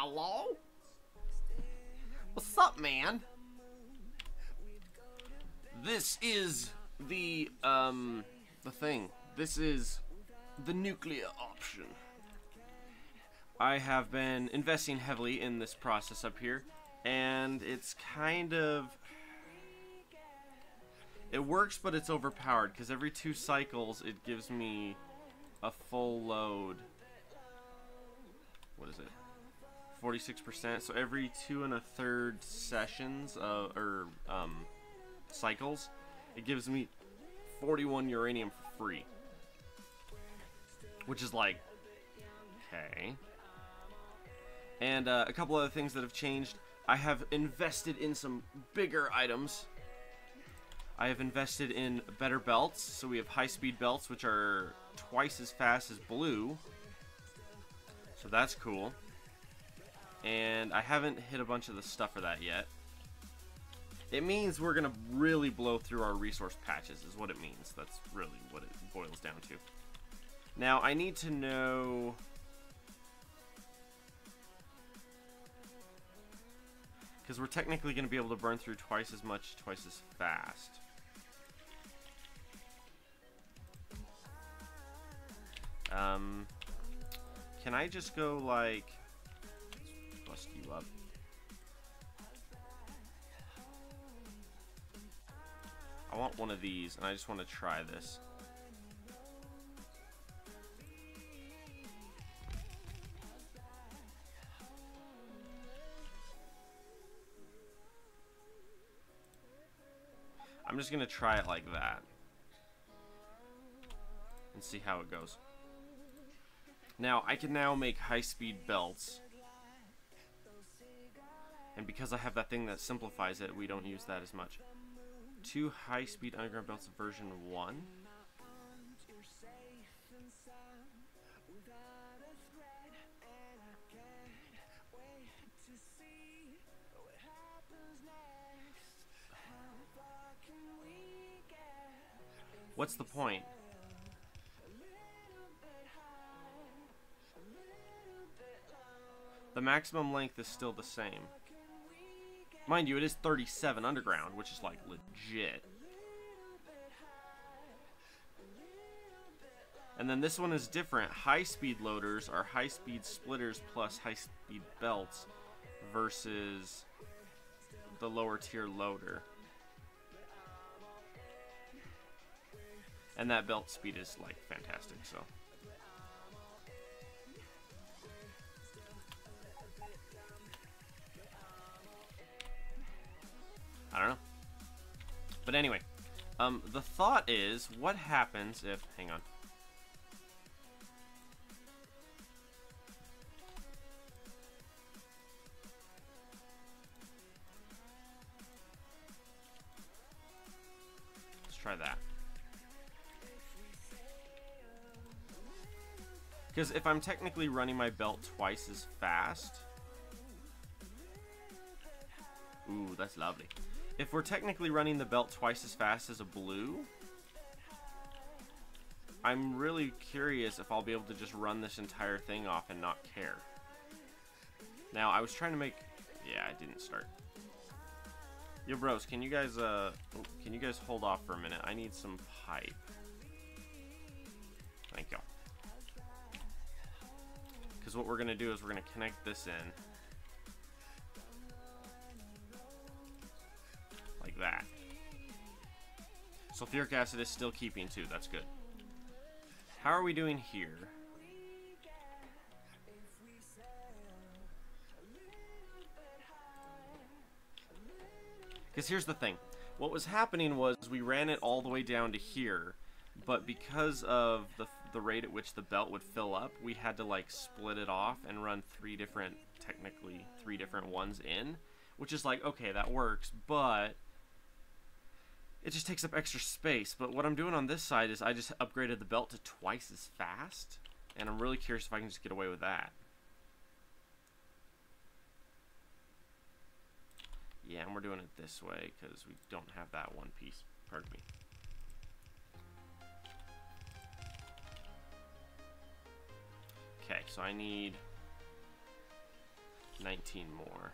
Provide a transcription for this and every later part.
Hello? What's up, man? This is the thing. This is the nuclear option. I have been investing heavily in this process up here, and it's kind of... It works, but it's overpowered, because every 2 cycles it gives me a full load. What is it? 46%. So every 2 1/3 sessions, cycles, it gives me 41 uranium for free. Which is like, okay. And a couple other things that have changed. I have invested in some bigger items. I have invested in better belts. So we have high-speed belts, which are twice as fast as blue. So that's cool. And I haven't hit a bunch of the stuff for that yet. It means we're going to really blow through our resource patches, is what it means. That's really what it boils down to. Now, I need to know... because we're technically going to be able to burn through twice as much, twice as fast. Can I just go, like... bust you up? I want one of these, and I just want to try this. I'm just gonna try it like that and see how it goes. Now, I can now make high-speed belts, and because I have that thing that simplifies it, we don't use that as much. 2 high-speed underground belts version 1. What's the point? The maximum length is still the same. Mind you, it is 37 underground, which is like legit. And then this one is different. High-speed loaders are high-speed splitters plus high-speed belts versus the lower tier loader. And that belt speed is, like, fantastic, so. I don't know. But anyway, the thought is, what happens if... hang on. Let's try that. Because if I'm technically running my belt twice as fast... ooh, that's lovely. If we're technically running the belt twice as fast as a blue... I'm really curious if I'll be able to just run this entire thing off and not care. Now, I was trying to make... yeah, I didn't start. Yo, bros, can you guys hold off for a minute? I need some pipe. Thank you. Because what we're going to do is we're going to connect this in. Like that. Sulfuric acid is still keeping too. That's good. How are we doing here? Because here's the thing. What was happening was we ran it all the way down to here. But because of the rate at which the belt would fill up, we had to like split it off and run technically three different ones in, which is like, okay, that works, but it just takes up extra space. But what I'm doing on this side is I just upgraded the belt to twice as fast, and I'm really curious if I can just get away with that. Yeah, and we're doing it this way because we don't have that one piece. Pardon me. Okay, so I need 19 more.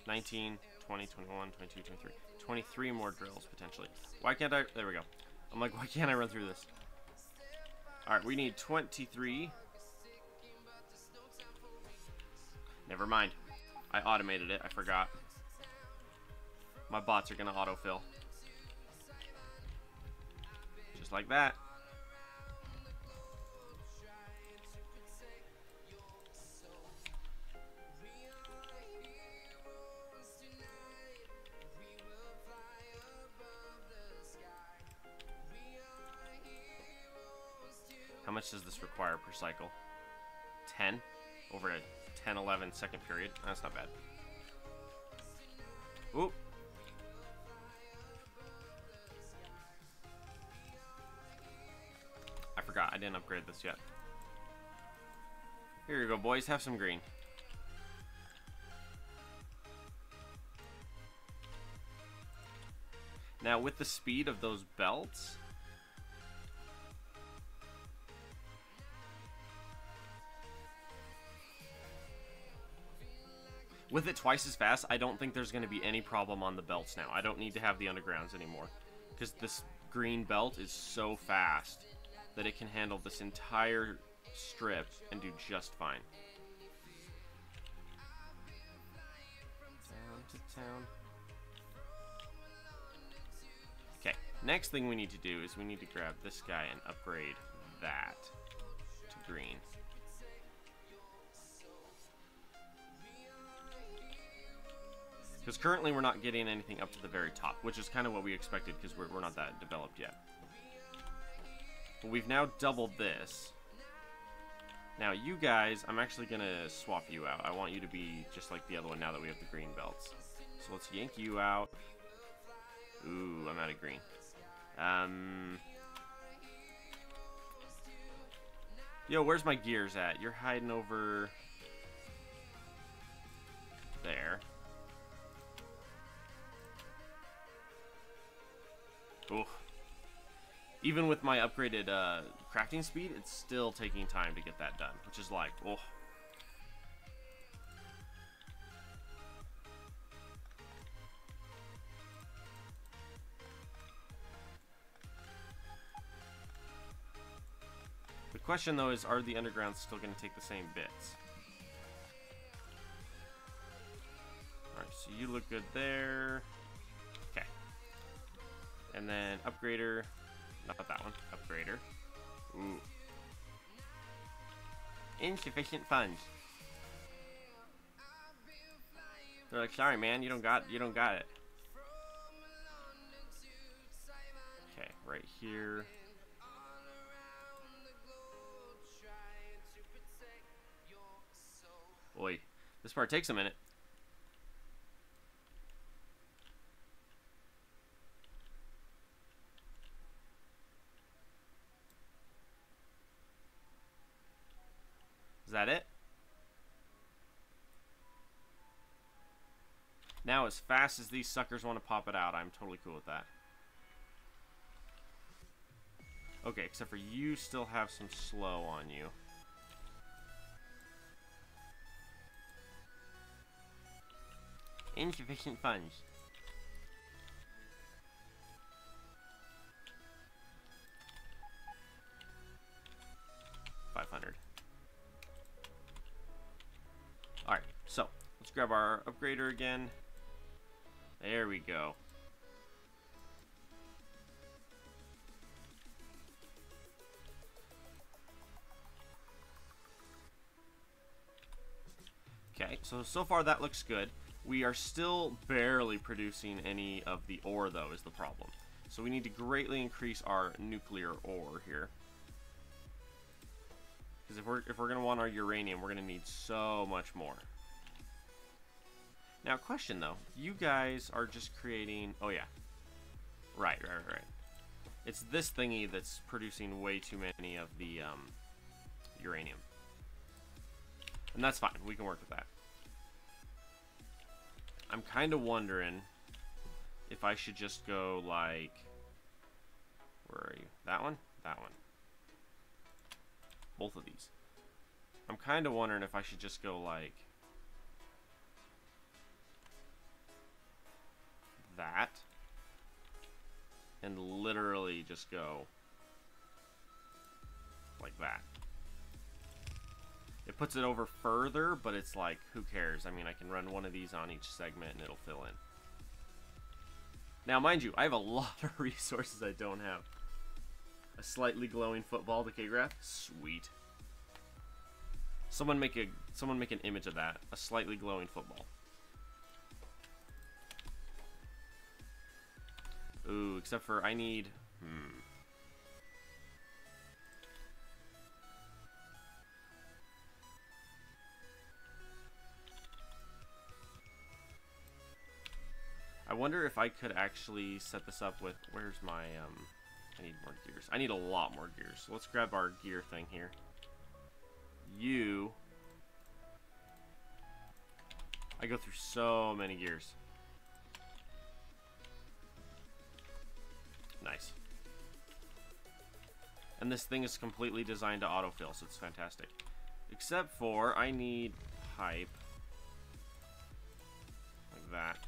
19, 20, 21, 22, 23. 23 more drills, potentially. Why can't I... There we go. I'm like, why can't I run through this? Alright, we need 23. Never mind. I automated it. I forgot. My bots are going to autofill. Just like that. How much does this require per cycle? 10 over a 10-11 second period. That's not bad. Oop. I forgot. I didn't upgrade this yet. Here you go, boys. Have some green. Now, with the speed of those belts... With it twice as fast, I don't think there's going to be any problem on the belts now. I don't need to have the undergrounds anymore. Because this green belt is so fast that it can handle this entire strip and do just fine. Town to town. Okay, next thing we need to do is we need to grab this guy and upgrade that to green. Because currently we're not getting anything up to the very top, which is kind of what we expected because we're not that developed yet. But we've now doubled this. Now you guys, I'm actually going to swap you out. I want you to be just like the other one now that we have the green belts. So let's yank you out. Ooh, I'm out of green. Yo, where's my gears at? You're hiding over there. Ooh. Even with my upgraded crafting speed, it's still taking time to get that done, which is like, oh. The question though is, are the undergrounds still going to take the same bits? Alright, so you look good there. Okay. And then upgrader, not that one, upgrader. Ooh. Insufficient funds. They're like, sorry man, you don't got it. Okay, right here. Boy, this part takes a minute. Is that it? Now, as fast as these suckers want to pop it out, I'm totally cool with that. Okay, except for you still have some slow on you. Insufficient funds. $500. Alright, so let's grab our upgrader again. There we go. Okay, so far that looks good. We are still barely producing any of the ore, though, is the problem. So we need to greatly increase our nuclear ore here. Because if we're going to want our uranium, we're going to need so much more. Now, question, though. You guys are just creating... Oh, yeah. Right. It's this thingy that's producing way too many of the uranium. And that's fine. We can work with that. I'm kind of wondering if I should just go like... Where are you? That one? That one. Both of these. I'm kind of wondering if I should just go like that and literally just go like that. It puts it over further, but it's like, who cares? I mean, I can run one of these on each segment and it'll fill in. Now, mind you, I have a lot of resources I don't have. A slightly glowing football decay graph? Sweet. Someone make an image of that. A slightly glowing football. Ooh, except for I need... I wonder if I could actually set this up with... Where's my... I need more gears. I need a lot more gears. So let's grab our gear thing here. I go through so many gears. Nice. And this thing is completely designed to autofill, so it's fantastic. Except for, I need pipe. Like that.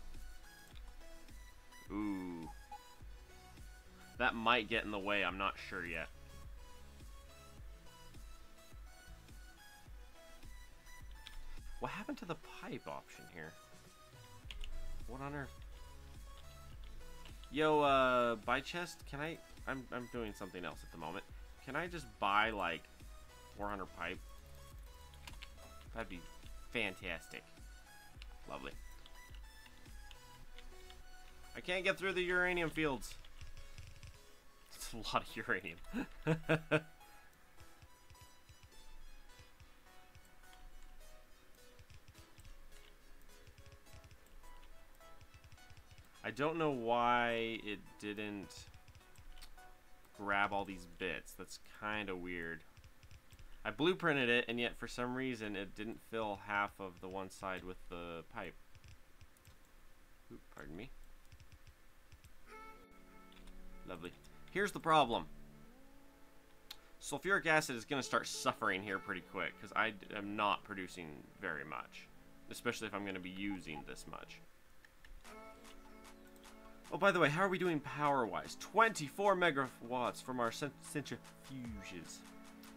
Ooh. That might get in the way, I'm not sure yet. What happened to the pipe option here? What on earth? Yo, buy chest, can I'm doing something else at the moment. Can I just buy, like, 400 pipe? That'd be fantastic. Lovely. I can't get through the uranium fields. It's a lot of uranium. I don't know why it didn't grab all these bits. That's kind of weird. I blueprinted it, and yet for some reason it didn't fill half of the one side with the pipe. Oop, pardon me. Lovely. Here's the problem. Sulfuric acid is going to start suffering here pretty quick, because I am not producing very much. Especially if I'm going to be using this much. Oh, by the way, how are we doing power-wise? 24 megawatts from our centrifuges.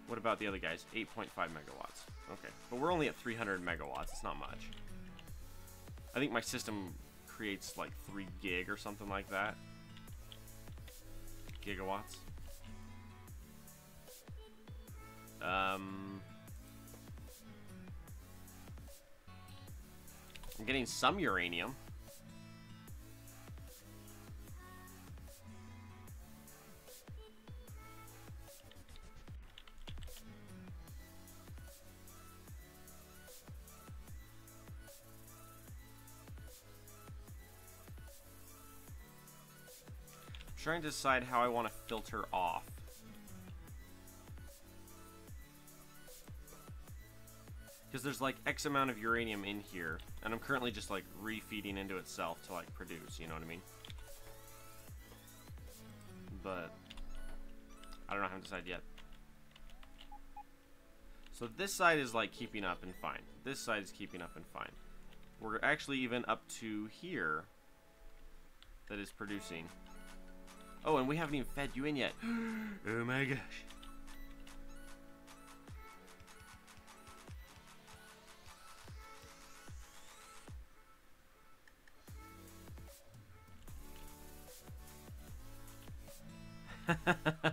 What about the other guys? 8.5 megawatts. Okay, but we're only at 300 megawatts. It's not much. I think my system creates like 3 gig or something like that. Gigawatts. I'm getting some uranium. Trying to decide how I want to filter off. Because there's like X amount of uranium in here, and I'm currently just like refeeding into itself to like produce, you know what I mean? But I don't know, I haven't decided yet. So this side is like keeping up and fine. This side is keeping up and fine. We're actually even up to here that is producing. Oh, and we haven't even fed you in yet. Oh my gosh.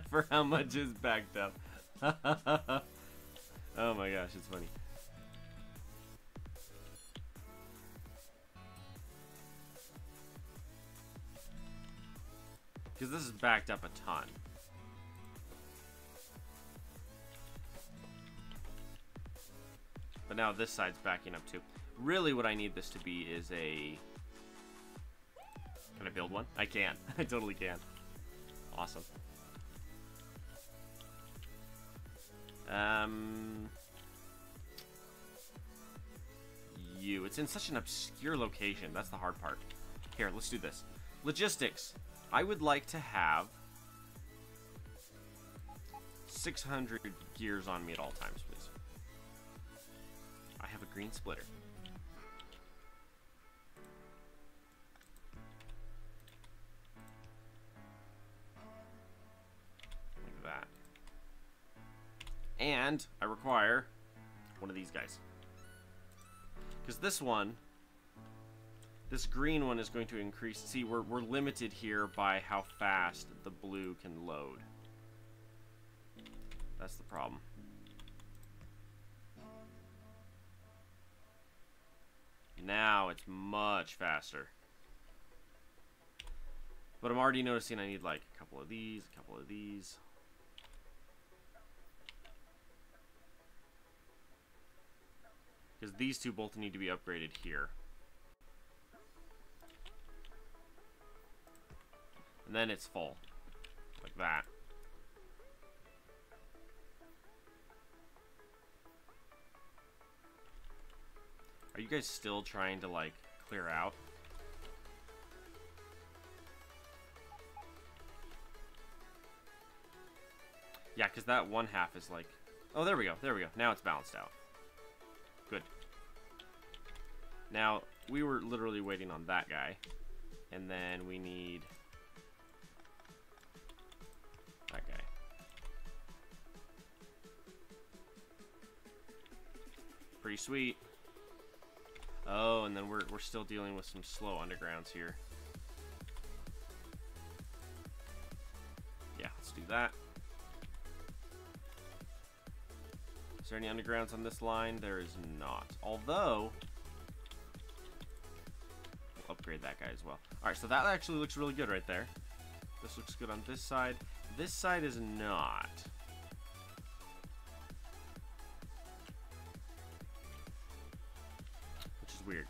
For how much is backed up. Oh my gosh, it's funny. Because this is backed up a ton. But now this side's backing up too. Really what I need this to be is a... Can I build one? I can. I totally can. Awesome. It's in such an obscure location. That's the hard part. Here, let's do this. Logistics. I would like to have 600 gears on me at all times, please. green splitter. Like that. And I require one of these guys. Because this one, this green one is going to increase. See, we're limited here by how fast the blue can load. That's the problem. Now it's much faster. But I'm already noticing I need like a couple of these, a couple of these. Because these two both need to be upgraded here. And then it's full. Like that. Are you guys still trying to, like, clear out? Yeah, because that one half is like... Oh, there we go. There we go. Now it's balanced out. Good. Now, we were literally waiting on that guy. And then we need... that guy. Pretty sweet. Oh, and then we're still dealing with some slow undergrounds here. Yeah, let's do that. Is there any undergrounds on this line? There is not. Although, we'll upgrade that guy as well. Alright, so that actually looks really good right there. This looks good on this side. This side is not. Which is weird.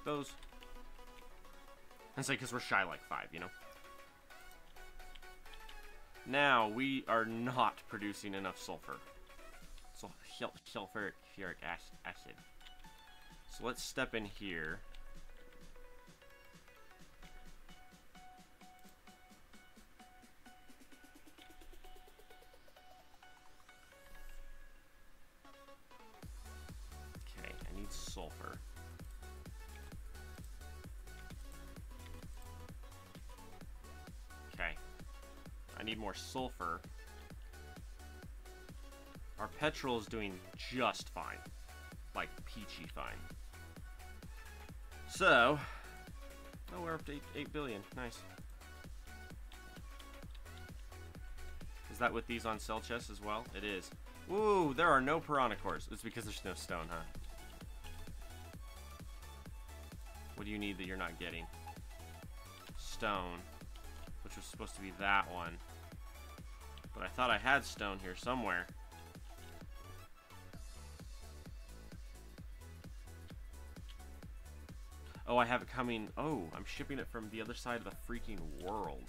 Those. And say because we're shy like 5, you know. Now we are not producing enough sulfur. So sulfuric acid. So let's step in here. Okay, I need sulfur. Okay, I need more sulfur. Our petrol is doing just fine. Like, peachy fine. So, oh, we're up to 8 billion. Nice. Is that with these on cell chests as well? It is. Woo, there are no piranha cores. It's because there's no stone, huh? What do you need that you're not getting? Stone. Which was supposed to be that one. But I thought I had stone here somewhere. Oh, I have it coming. Oh, I'm shipping it from the other side of the freaking world.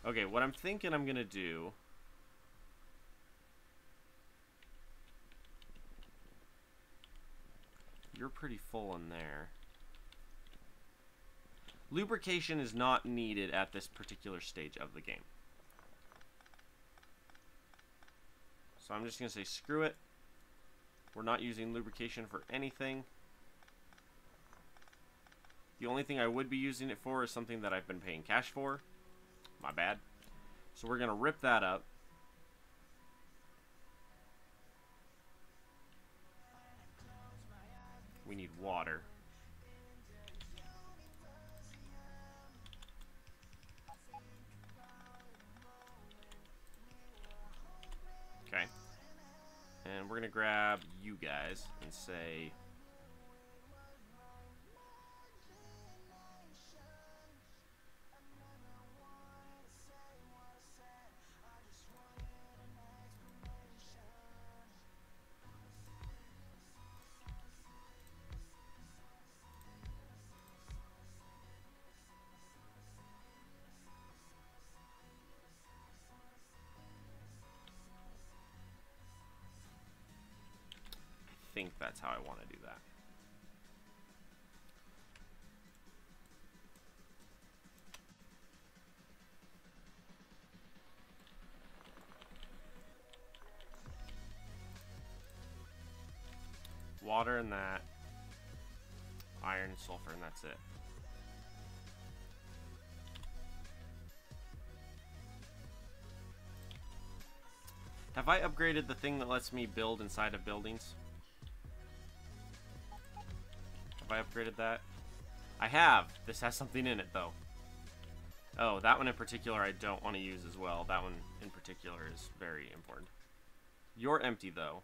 Okay, what I'm thinking I'm gonna do... You're pretty full in there. Lubrication is not needed at this particular stage of the game. So I'm just going to say screw it. We're not using lubrication for anything. The only thing I would be using it for is something that I've been paying cash for. My bad. So we're going to rip that up. We need water. Okay. And we're going to grab you guys and say... think that's how I want to do that. Water and that. Iron and sulfur, and that's it. Have I upgraded the thing that lets me build inside of buildings? Have I upgraded that? I have! This has something in it, though. Oh, that one in particular I don't want to use as well. That one in particular is very important. You're empty, though.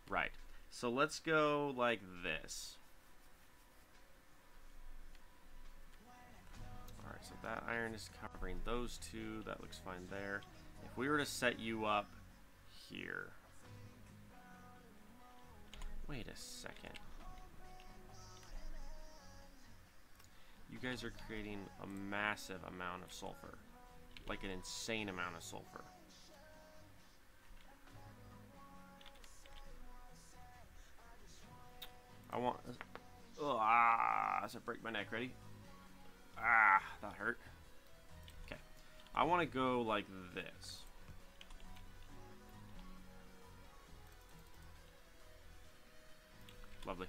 Right. So let's go like this. Alright, so that iron is covering those two. That looks fine there. If we were to set you up here. Wait a second. You guys are creating a massive amount of sulfur. Like an insane amount of sulfur. I want... Does it break my neck? Ready? Ah, that hurt. Okay. I want to go like this. Lovely.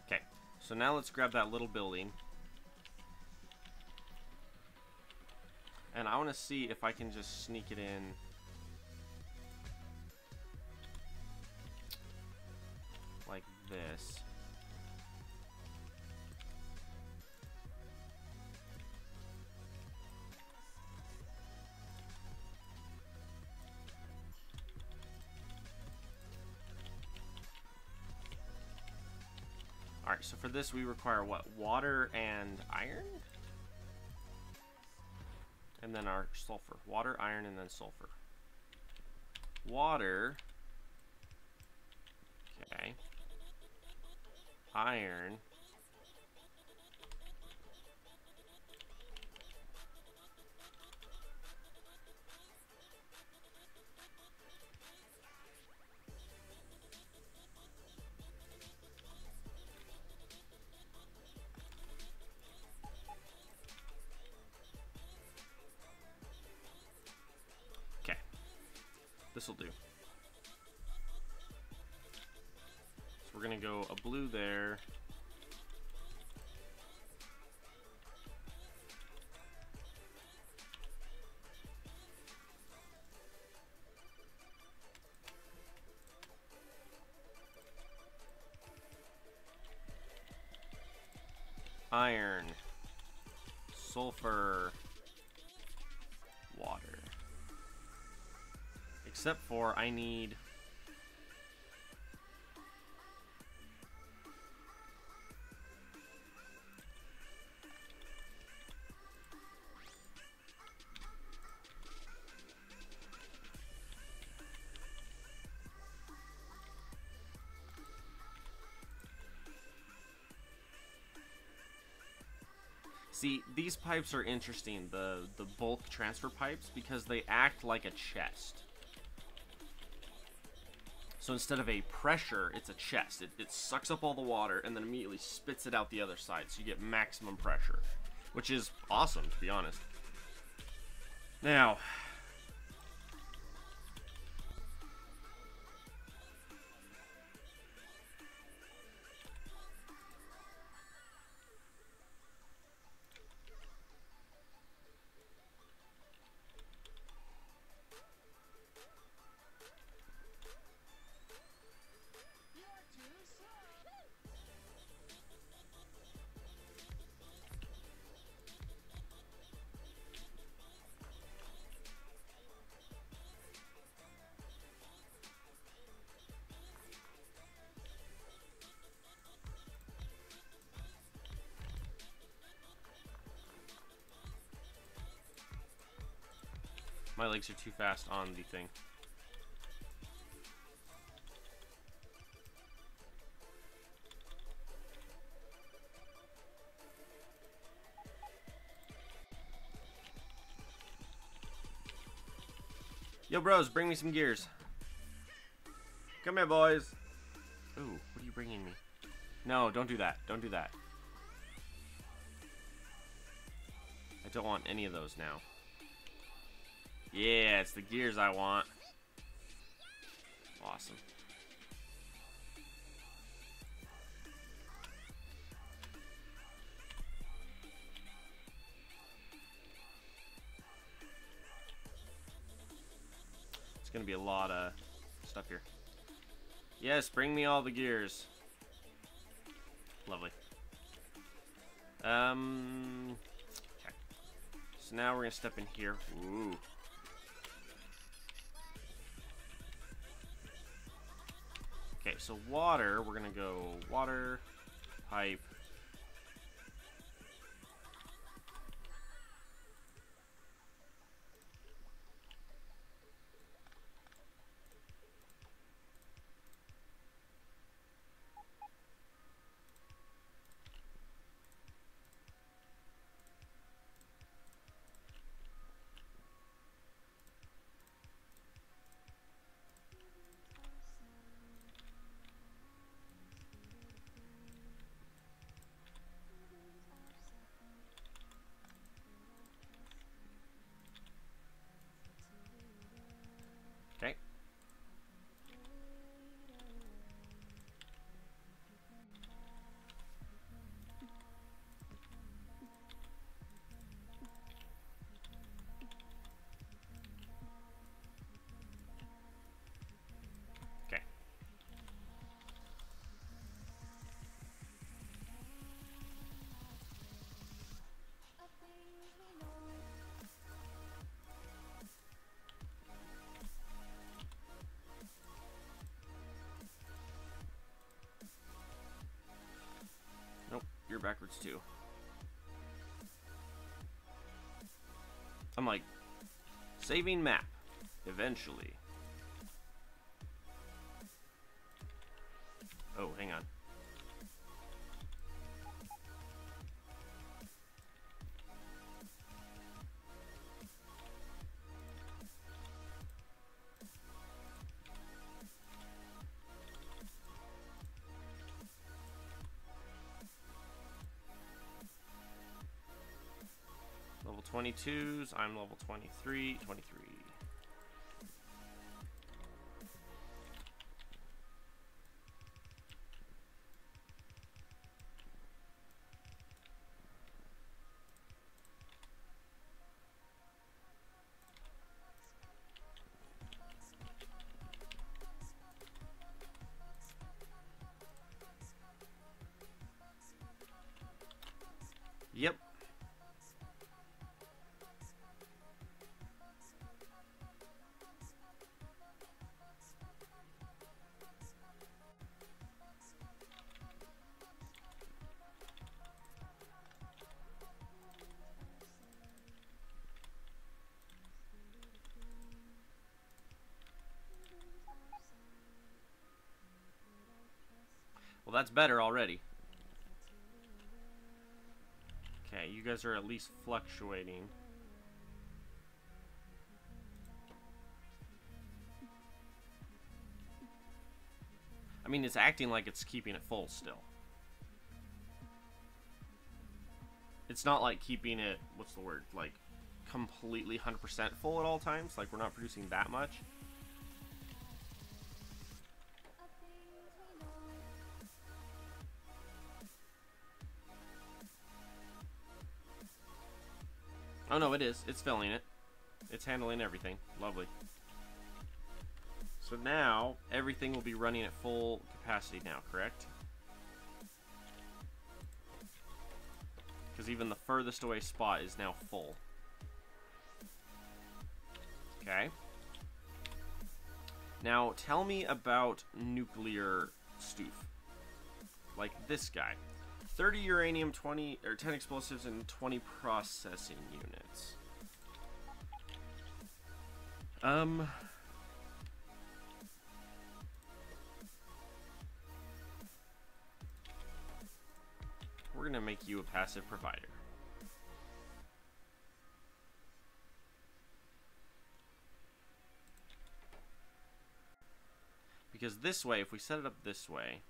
Okay, so now let's grab that little building. And I want to see if I can just sneak it in. Like this. Alright, so for this we require what? Water and iron? And then our sulfur. Water, iron, and then sulfur. Water. Okay. Iron. This will do. So we're going to go a blue there. Iron. Sulfur. Water. Except for I need See, these pipes are interesting, the bulk transfer pipes, because they act like a chest. So instead of a pressure, it's a chest. It sucks up all the water and then immediately spits it out the other side, so you get maximum pressure, which is awesome, to be honest. Now, My legs are too fast on the thing. Yo, bros, bring me some gears. Come here, boys. Ooh, what are you bringing me? No, don't do that. Don't do that. I don't want any of those now. Yeah, it's the gears I want. Awesome. It's gonna be a lot of stuff here. Yes, bring me all the gears. Lovely. Okay. So now we're gonna step in here. Ooh. Okay, so water, we're gonna go water, pipe. Okay. Okay. Nope, you're backwards too. I'm like, saving map, eventually. Oh, hang on. Level 22s, I'm level 23. Yep. Well, that's better already. Okay, you guys are at least fluctuating. I mean, it's acting like it's keeping it full still. It's not like keeping it, what's the word, like completely 100% full at all times. Like, we're not producing that much. Oh no, it is. It's filling it. It's handling everything. Lovely. So now, everything will be running at full capacity now, correct? Because even the furthest away spot is now full. Okay. Now, tell me about nuclear stoof. Like this guy. 30 uranium, 10 explosives, and 20 processing units. We're gonna make you a passive provider. Because this way, if we set it up this way,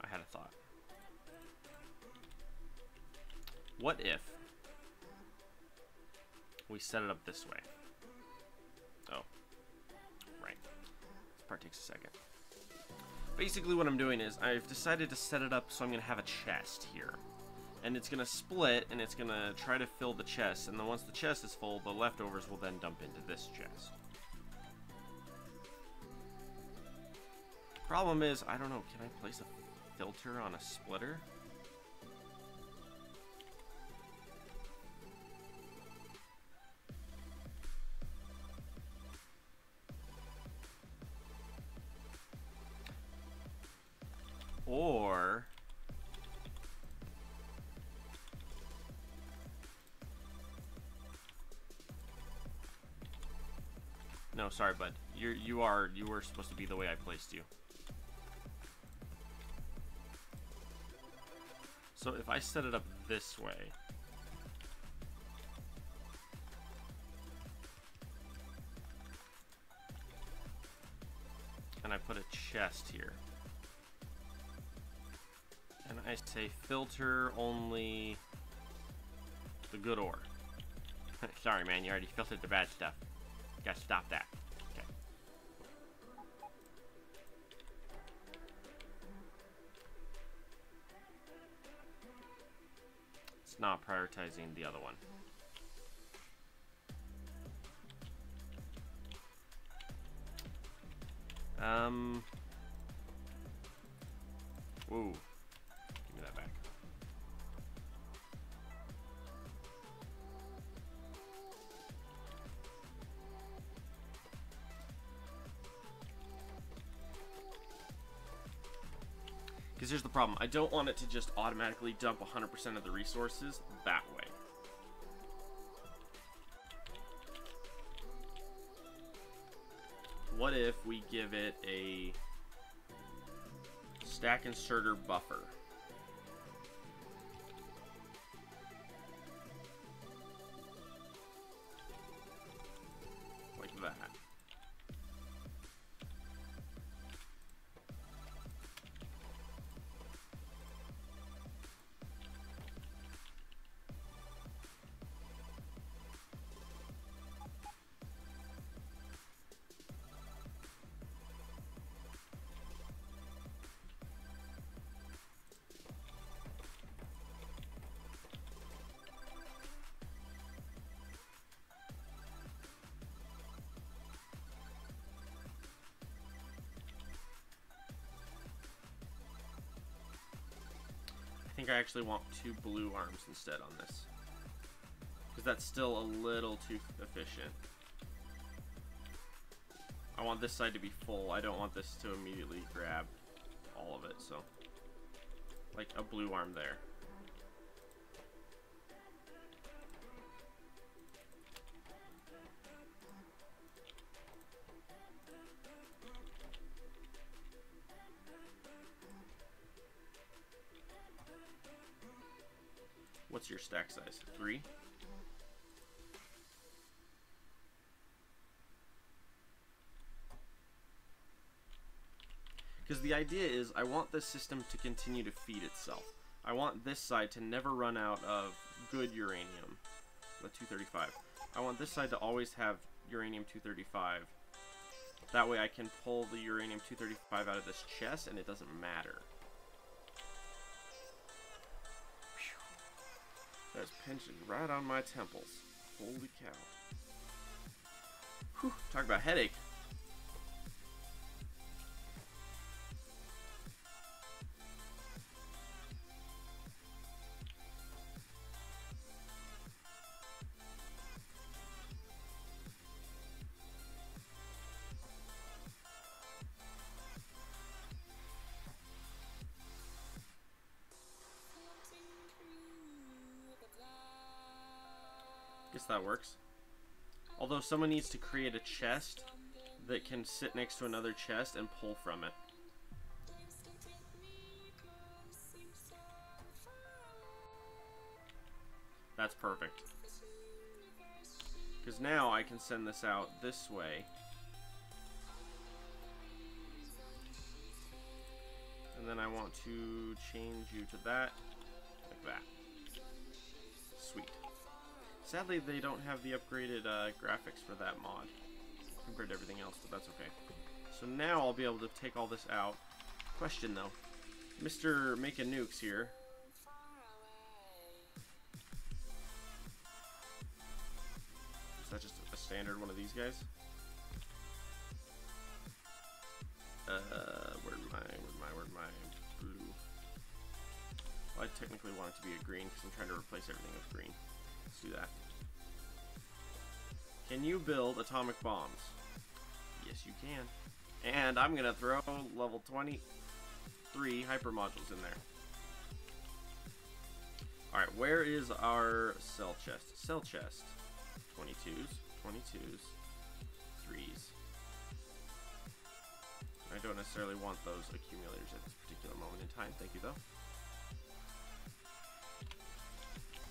I had a thought. What if we set it up this way? Oh, right. This part takes a second. Basically what I'm doing is I've decided to set it up so I'm going to have a chest here. And it's going to split, and it's going to try to fill the chest. And then once the chest is full, the leftovers will then dump into this chest. Problem is, I don't know, can I place a filter on a splitter? Or no, sorry, bud. You were supposed to be the way I placed you. So if I set it up this way, and I put a chest here, and I say filter only the good ore. Sorry, man, you already filtered the bad stuff. Gotta stop that. Okay. It's not prioritizing the other one. Whoa. Give me that back. Because here's the problem. I don't want it to just automatically dump 100% of the resources that way. What if we give it a stack inserter buffer? Like that. I think I actually want 2 blue arms instead on this, because that's still a little too efficient. I want this side to be full. I don't want this to immediately grab all of it, so like a blue arm there. What's your stack size? 3? Because the idea is I want this system to continue to feed itself. I want this side to never run out of good uranium, the 235. I want this side to always have uranium 235. That way I can pull the uranium 235 out of this chest and it doesn't matter. That's pinching right on my temples. Holy cow. Whew, talk about headache. Guess that works. Although someone needs to create a chest that can sit next to another chest and pull from it. That's perfect. Because now I can send this out this way. And then I want to change you to that, like that. Sweet. Sadly, they don't have the upgraded graphics for that mod compared to everything else, but that's okay. So now I'll be able to take all this out. Question though, Mr. Making Nukes here. Is that just a standard one of these guys? Where'd my blue? Well, I technically want it to be a green because I'm trying to replace everything with green. Let's do that. Can you build atomic bombs? Yes, you can. And I'm gonna throw level 23 hyper modules in there. Alright, where is our cell chest? Cell chest. 22s, 22s, 3s. I don't necessarily want those accumulators at this particular moment in time. Thank you, though.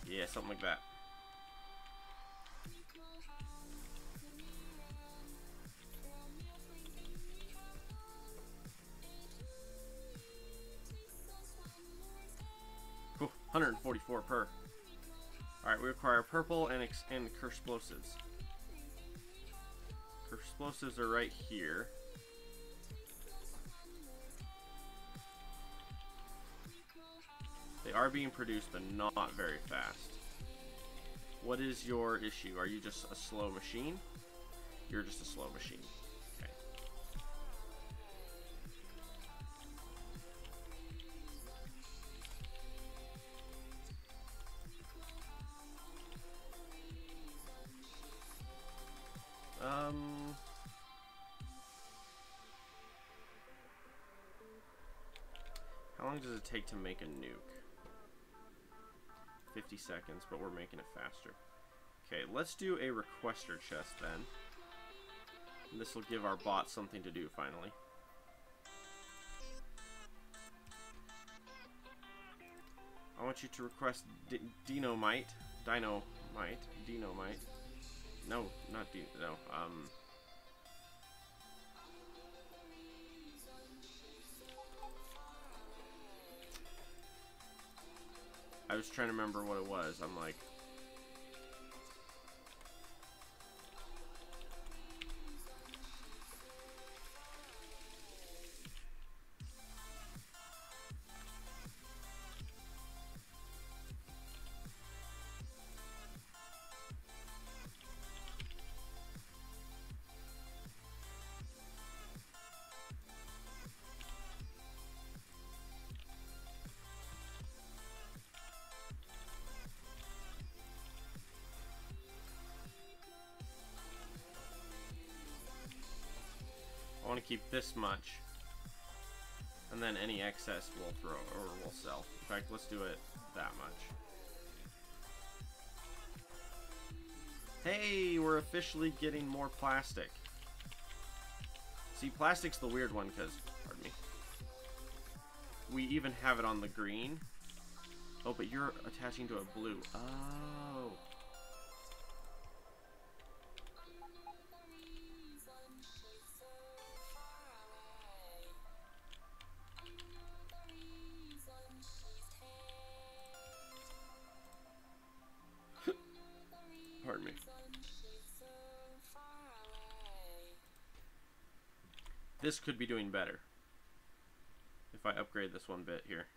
Yeah, something like that. Cool. 144 per. Alright, we require purple and explosives. Explosives are right here. They are being produced, but not very fast. What is your issue? Are you just a slow machine? You're just a slow machine. Okay. How long does it take to make a nuke? 50 seconds, but we're making it faster. Okay, let's do a requester chest then. This will give our bot something to do finally. I want you to request Dinomite. No, not no. I was trying to remember what it was. I'm like, I want to keep this much, and then any excess we'll throw or we'll sell. In fact, let's do it that much. Hey, we're officially getting more plastic. See, plastic's the weird one because, pardon me, we even have it on the green. Oh, but you're attaching to a blue. Oh. Pardon me. This could be doing better if I upgrade this one bit here.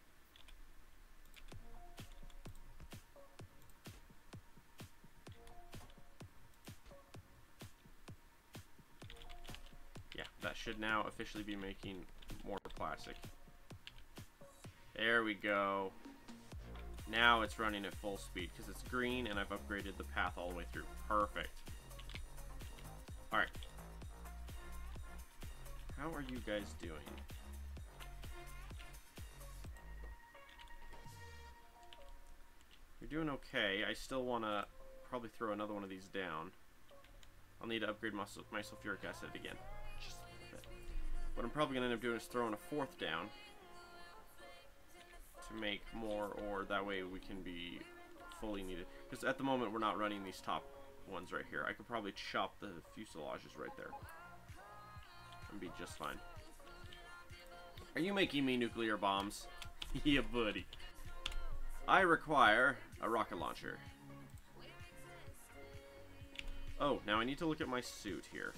Yeah, that should now officially be making more plastic. There we go. Now it's running at full speed because it's green and I've upgraded the path all the way through. Perfect. Alright. How are you guys doing? You're doing okay. I still want to probably throw another one of these down. I'll need to upgrade my sulfuric acid again. Just a little bit. What I'm probably going to end up doing is throwing a fourth down to make more ore. That way we can be fully needed. Because at the moment we're not running these top ones right here. I could probably chop the fuselages right there and be just fine. Are you making me nuclear bombs? Yeah, buddy. I require a rocket launcher. Oh, now I need to look at my suit here.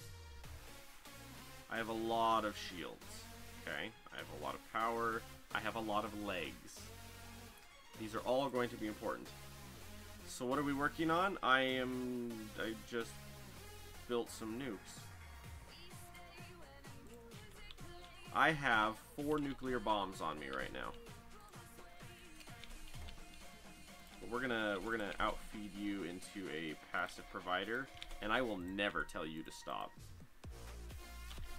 I have a lot of shields. Okay, I have a lot of power. I have a lot of legs. These are all going to be important. So what are we working on? I just built some nukes. I have 4 nuclear bombs on me right now. But we're gonna outfeed you into a passive provider, and I will never tell you to stop.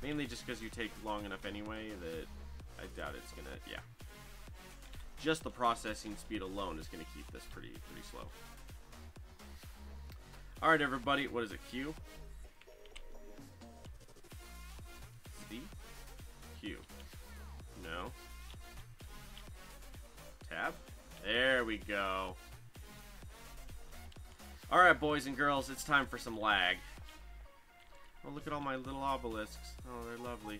Mainly just because you take long enough anyway that I doubt it's gonna, yeah. Just the processing speed alone is gonna keep this pretty slow. Alright everybody, what is it, Q? D? Q. No. Tab? There we go. Alright boys and girls, it's time for some lag. Oh, look at all my little obelisks. Oh, they're lovely.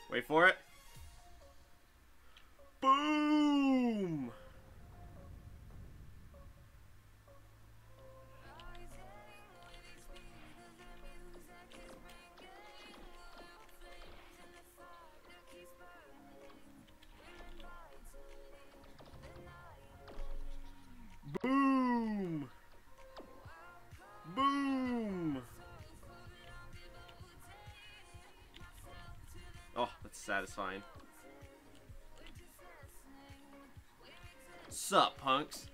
Wait for it. Boom! Boom! Boom! Oh, that's satisfying. Sup, punks?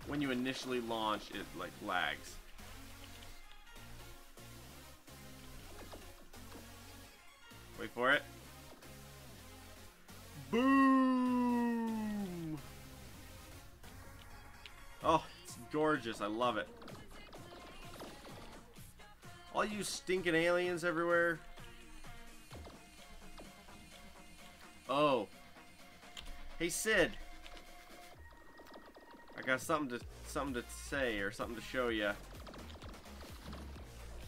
When you initially launch, it like lags. Wait for it. Boom! Oh, it's gorgeous. I love it. All you stinking aliens everywhere. Oh. Hey Sid. I got something to say or something to show you.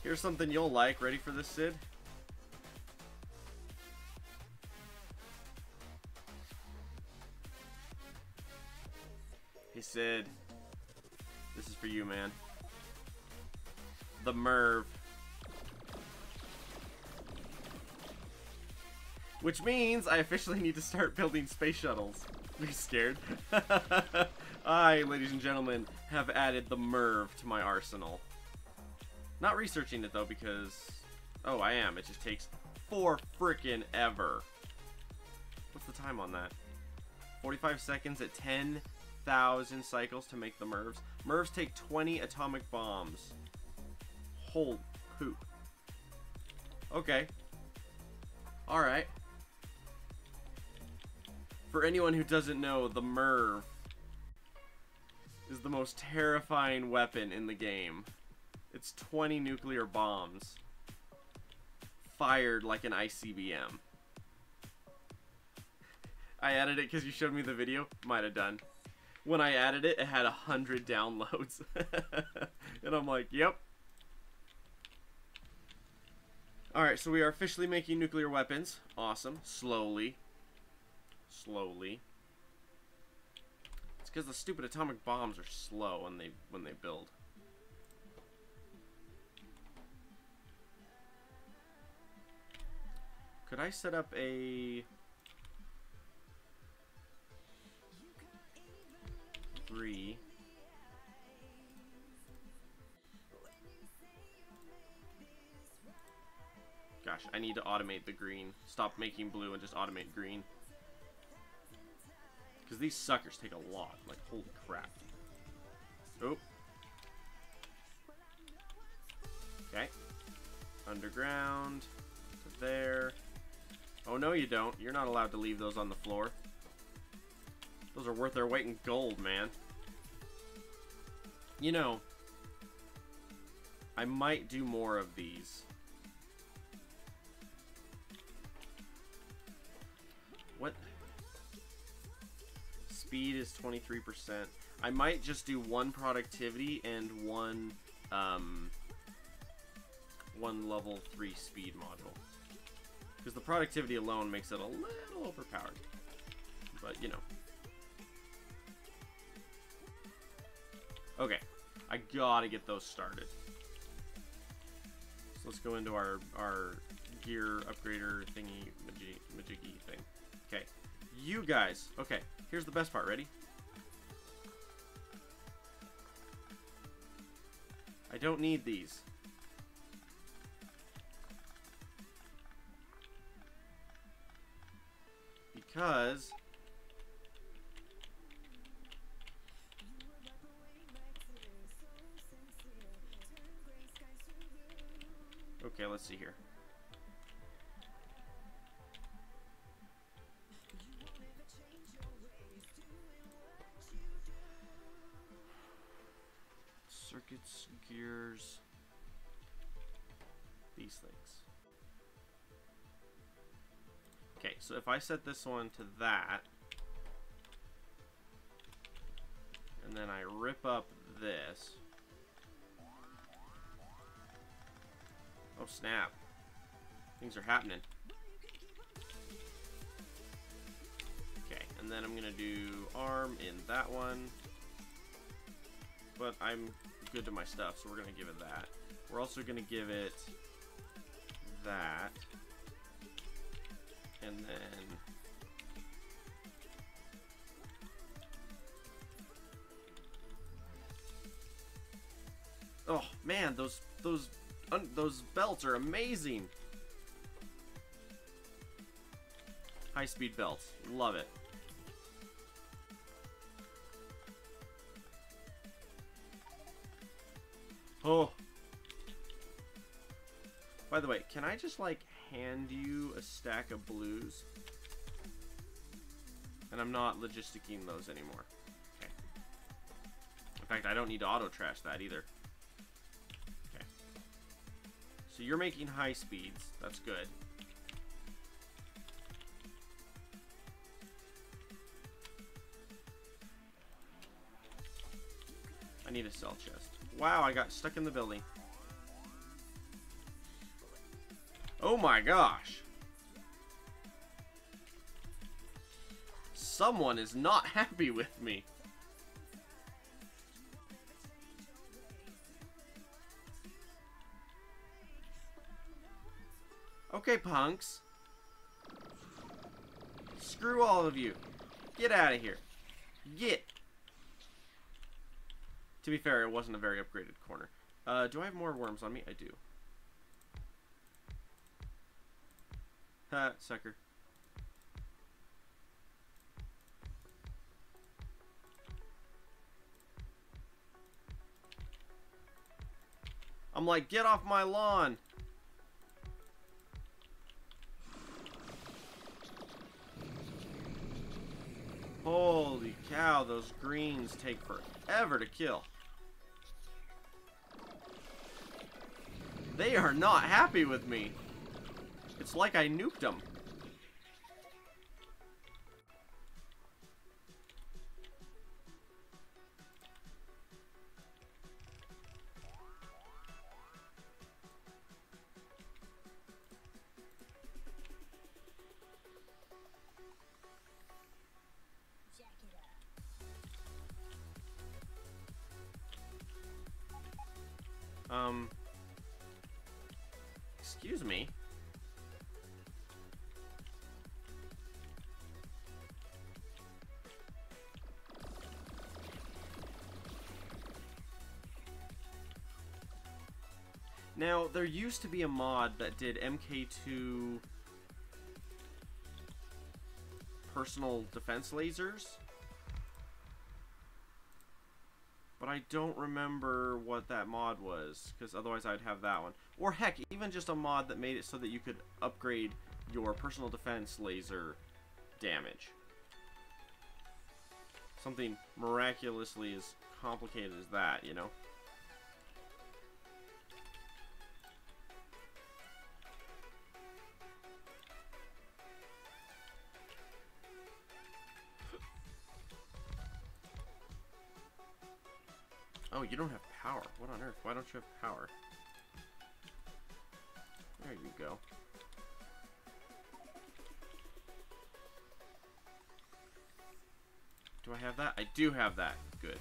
Here's something you'll like. Ready for this, Sid? Hey Sid. This is for you, man. The Merv. Which means I officially need to start building space shuttles. Are you scared? I, ladies and gentlemen, have added the Merv to my arsenal. Not researching it though because... Oh, I am. It just takes 4 frickin' ever. What's the time on that? 45 seconds at 10,000 cycles to make the Mervs. Mervs take 20 atomic bombs. Holy poop. Okay. Alright. For anyone who doesn't know, the Merv is the most terrifying weapon in the game. It's 20 nuclear bombs fired like an ICBM. I added it because you showed me the video. Might have done. When I added it, it had 100 downloads. And I'm like, yep. Alright, so we are officially making nuclear weapons. Awesome. Slowly. Slowly. It's because the stupid atomic bombs are slow when they build. Could I set up a 3? Gosh, I need to automate the green. Stop making blue and just automate green. Because these suckers take a lot. Like, holy crap. Oh. ground to there. Oh, no, you don't. You're not allowed to leave those on the floor. Those are worth their weight in gold, man. You know, I might do more of these. What? Speed is 23%. I might just do one productivity and one level 3 speed module. Because the productivity alone makes it a little overpowered. But, you know. Okay. I gotta get those started. So let's go into our gear upgrader thingy majiggy thing. Okay. You guys. Okay. Here's the best part. Ready? I don't need these. Because okay, let's see here. Circuits, gears, these things. Okay, so if I set this one to that, and then I rip up this. Oh snap. Things are happening. Okay, and then I'm gonna do arm in that one. But I'm good to my stuff, so we're gonna give it that. We're also gonna give it that. And then oh man, those belts are amazing. High-speed belts, love it. Oh. By the way, can I just like hand you a stack of blues? And I'm not logisticking those anymore. Okay. In fact, I don't need to auto trash that either. Okay. So you're making high speeds. That's good. I need a cell chest. Wow, I got stuck in the building. Oh my gosh. Someone is not happy with me. Okay, punks. Screw all of you. Get out of here. Get. To be fair, it wasn't a very upgraded corner. Do I have more worms on me? I do. Ha, sucker. I'm like, get off my lawn! Holy cow, those greens take forever to kill. They are not happy with me. It's like I nuked them. Excuse me. Now, there used to be a mod that did MK2 personal defense lasers. But I don't remember what that mod was, because otherwise I'd have that one. Or heck, even just a mod that made it so that you could upgrade your personal defense laser damage. Something miraculously as complicated as that, you know? Oh, you don't have power. What on earth? Why don't you have power? There you go. Do I have that? I do have that. Good.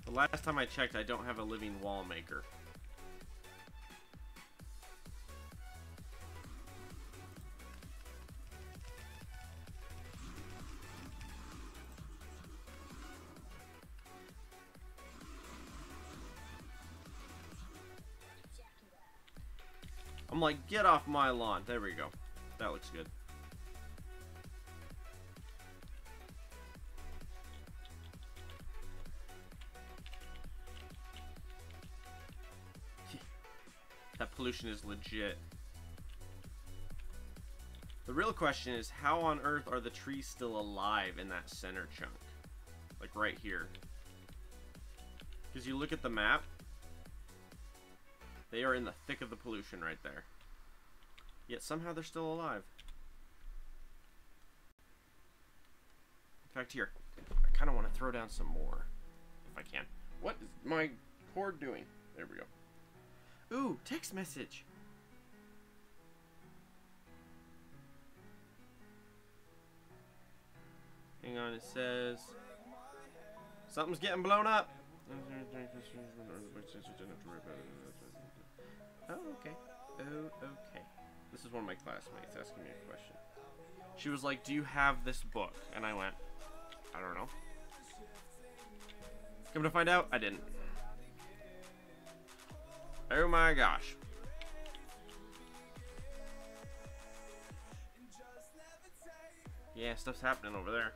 The last time I checked, I don't have a living wall maker. I'm like, get off my lawn. There we go. That looks good. That pollution is legit. The real question is, how on earth are the trees still alive in that center chunk? Like right here. Because you look at the map, they are in the thick of the pollution right there. Yet somehow they're still alive. In fact, here, I kind of want to throw down some more, if I can. What is my cord doing? There we go. Ooh, text message. Hang on, it says something's getting blown up. Oh, okay. Oh, okay. This is one of my classmates asking me a question. She was like, do you have this book? And I went, I don't know. Come to find out, I didn't. Oh my gosh. Yeah, stuff's happening over there.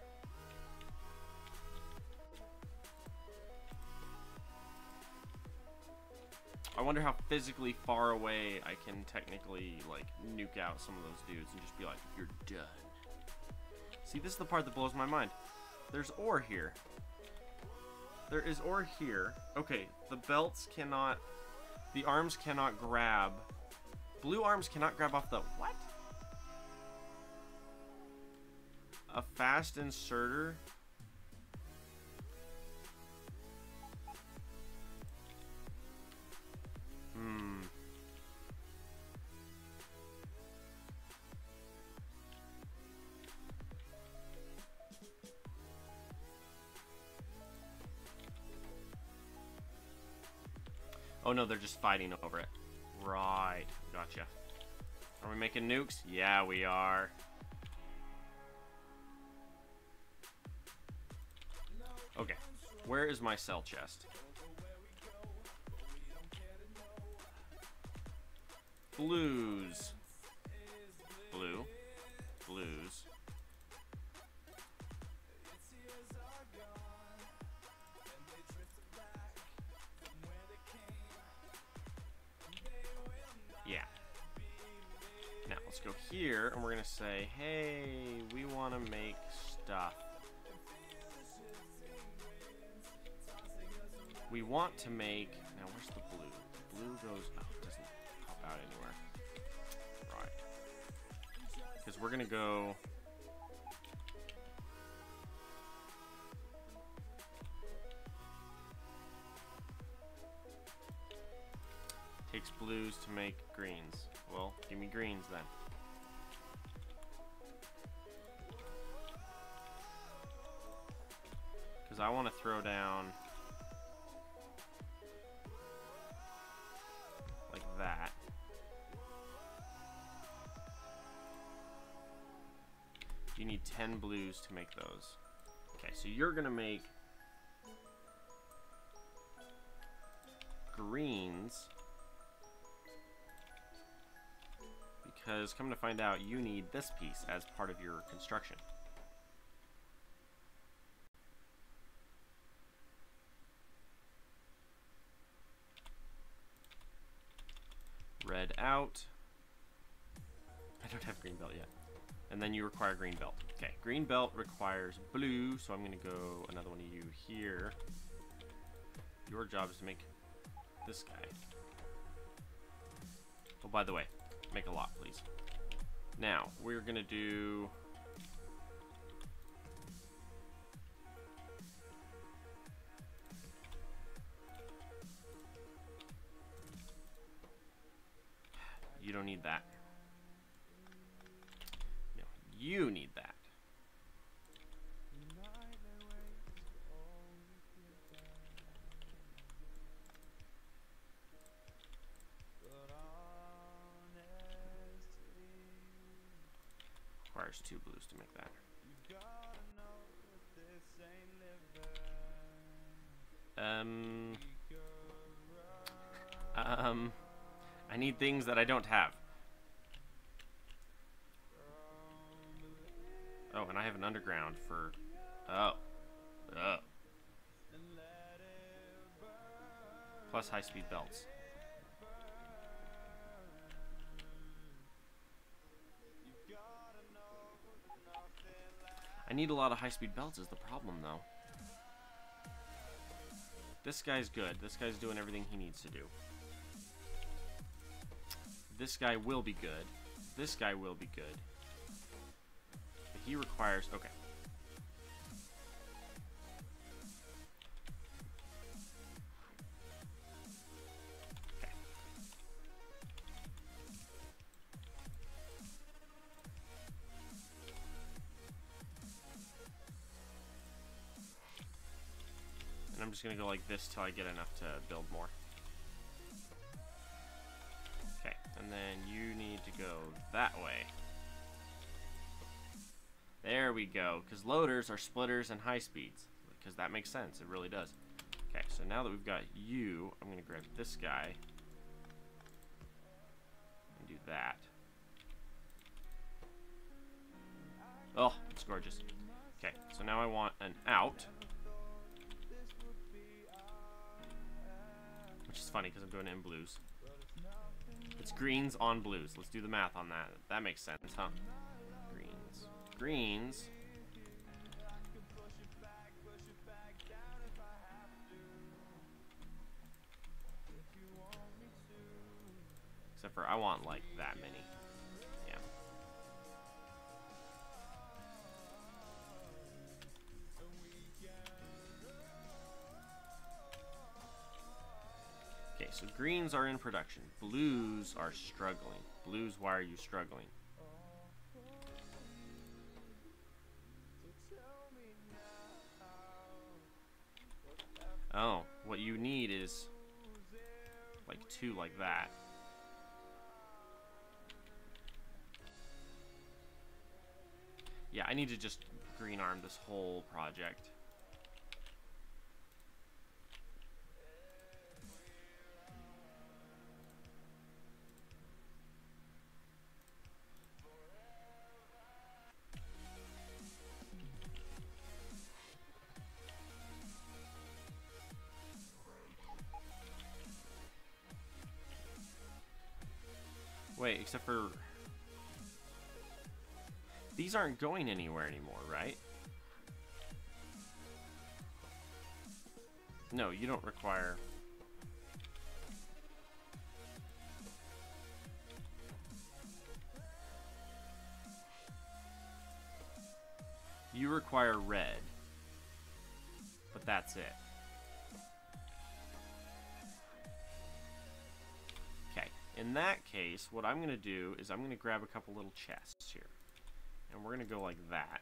I wonder how physically far away I can technically, like, nuke out some of those dudes and just be like, you're done. See, this is the part that blows my mind. There's ore here. There is ore here. Okay, the belts cannot... The arms cannot grab... Blue arms cannot grab off the... What? A fast inserter? Oh no, they're just fighting over it. Right, gotcha. Are we making nukes? Yeah, we are. Okay, where is my cell chest? Blues. Blue. Blues. Yeah. Now, let's go here, and we're going to say, hey, we want to make stuff. We want to make... Now, where's the blue? The blue goes... Oh, it doesn't pop out anywhere. Right. Because we're going to go... Takes blues to make greens. Well, give me greens then. Because I want to throw down... like that. You need 10 blues to make those. Okay, so you're going to make... greens... because come to find out, you need this piece as part of your construction. Red out. I don't have green belt yet. And then you require green belt. Okay, green belt requires blue, so I'm going to go another one of you here. Your job is to make this guy. Oh, by the way, make a lot, please. Now, we're going to do... You don't need that. No, you need that. Requires 2 blues to make that. I need things that I don't have. Oh, and I have an underground for... Oh. Plus high-speed belts. I need a lot of high-speed belts is the problem, though. This guy's good. This guy's doing everything he needs to do. This guy will be good. This guy will be good. But he requires... Okay. Okay. And I'm just going to go like this till I get enough to build more. Okay, and then you need to go that way. There we go, because loaders are splitters and high speeds. Because that makes sense, it really does. Okay, so now that we've got you, I'm going to grab this guy. And do that. Oh, it's gorgeous. Okay, so now I want an out. Which is funny, because I'm doing it in blues. It's greens on blues. Let's do the math on that. That makes sense, huh? Greens. Greens. Except for I want like that many. Yeah. Okay, so greens are in production. Blues are struggling. Blues, why are you struggling? Oh, what you need is like 2 like that. Yeah, I need to just green arm this whole project. Wait, except for... These aren't going anywhere anymore, right? No, you don't require... You require red. But that's it. Okay, in that case, what I'm going to do is I'm going to grab a couple little chests here. And we're going to go like that.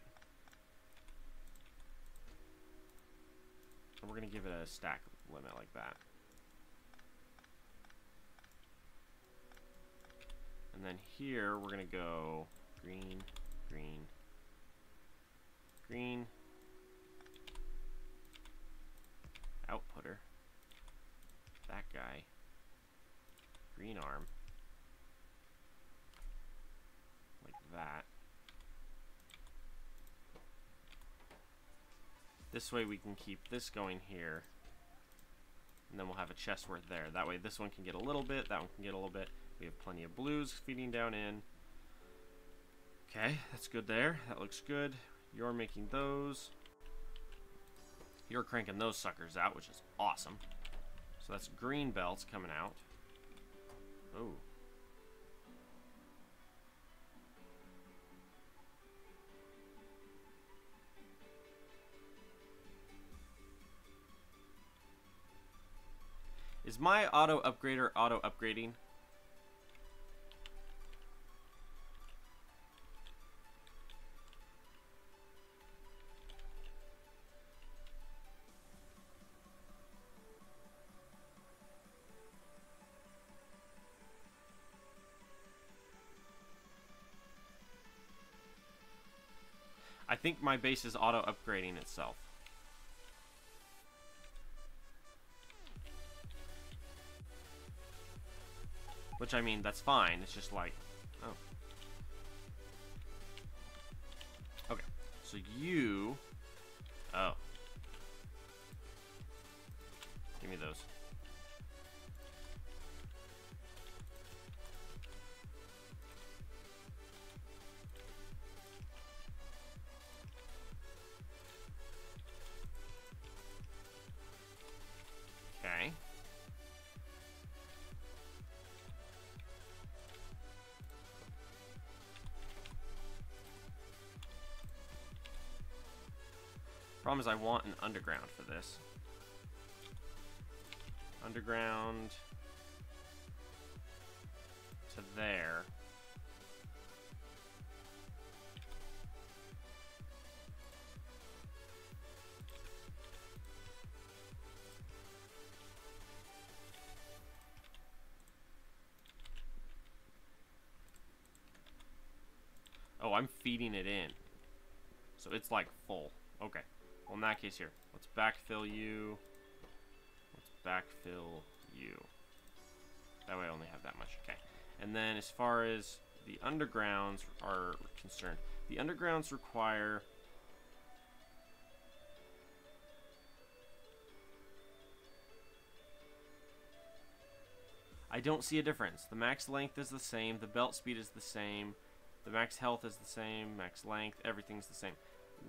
And we're going to give it a stack limit like that. And then here, we're going to go green, green, green, outputter, that guy, green arm, This way we can keep this going here. And then we'll have a chest worth there. That way this one can get a little bit, that one can get a little bit. We have plenty of blues feeding down in. Okay, that's good there. That looks good. You're making those. You're cranking those suckers out, which is awesome. So that's green belts coming out. Oh. Is my auto upgrader auto upgrading? I think my base is auto upgrading itself. Which, I mean, that's fine. It's just like, oh. Okay, so you... Oh. Give me those. Okay. Problem is I want an underground for this. Underground to there. Oh, I'm feeding it in. So it's like full. Okay. Well, in that case here, let's backfill you. Let's backfill you. That way I only have that much. Okay. And then as far as the undergrounds are concerned, the undergrounds require... I don't see a difference. The max length is the same. The belt speed is the same. The max health is the same. Max length. Everything's the same.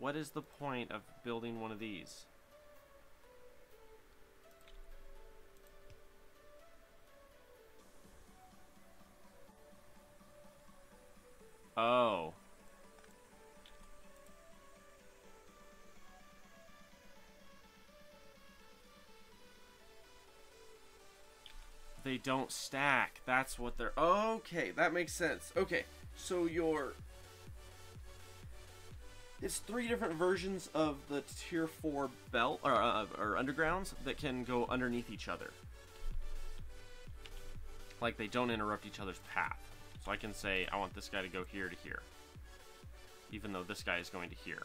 What is the point of building one of these? Oh. They don't stack. That's what they're... Okay, that makes sense. Okay, so it's 3 different versions of the tier 4 belt or undergrounds that can go underneath each other. Like they don't interrupt each other's path. So I can say I want this guy to go here to here, even though this guy is going to here.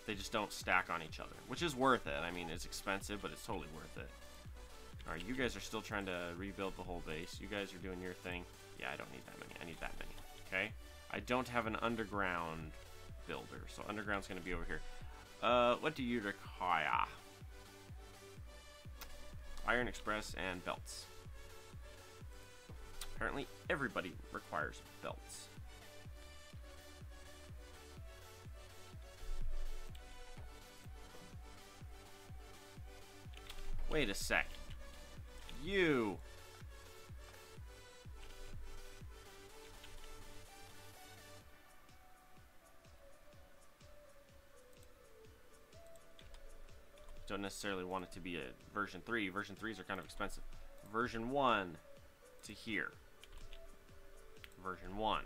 They just don't stack on each other, which is worth it. I mean, it's expensive, but it's totally worth it. Alright, you guys are still trying to rebuild the whole base. You guys are doing your thing. Yeah, I don't need that many. I need that many. Okay? I don't have an underground builder, so underground's going to be over here. What do you require? Iron Express and belts. Apparently everybody requires belts. Wait a sec. You... Don't necessarily want it to be a version 3. Version 3s are kind of expensive. Version 1 to here. Version 1.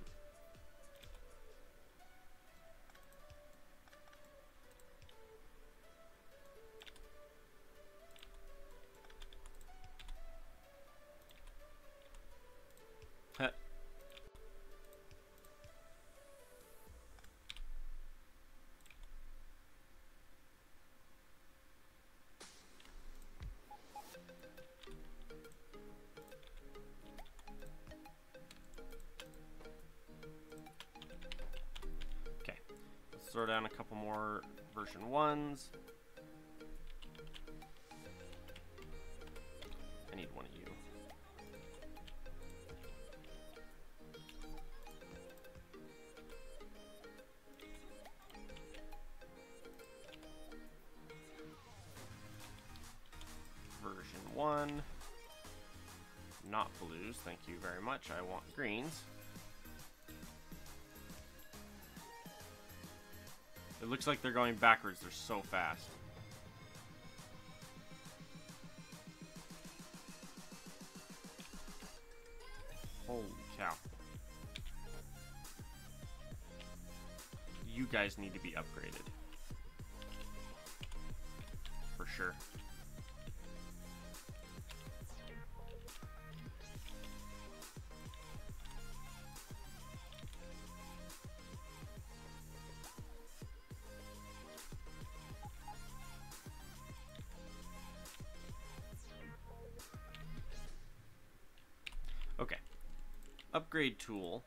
Heh. Throw down a couple more version 1s. 1. Not blues, thank you very much. I want greens. It looks like they're going backwards. They're so fast. Holy cow. You guys need to be upgraded. For sure. Okay. Upgrade tool.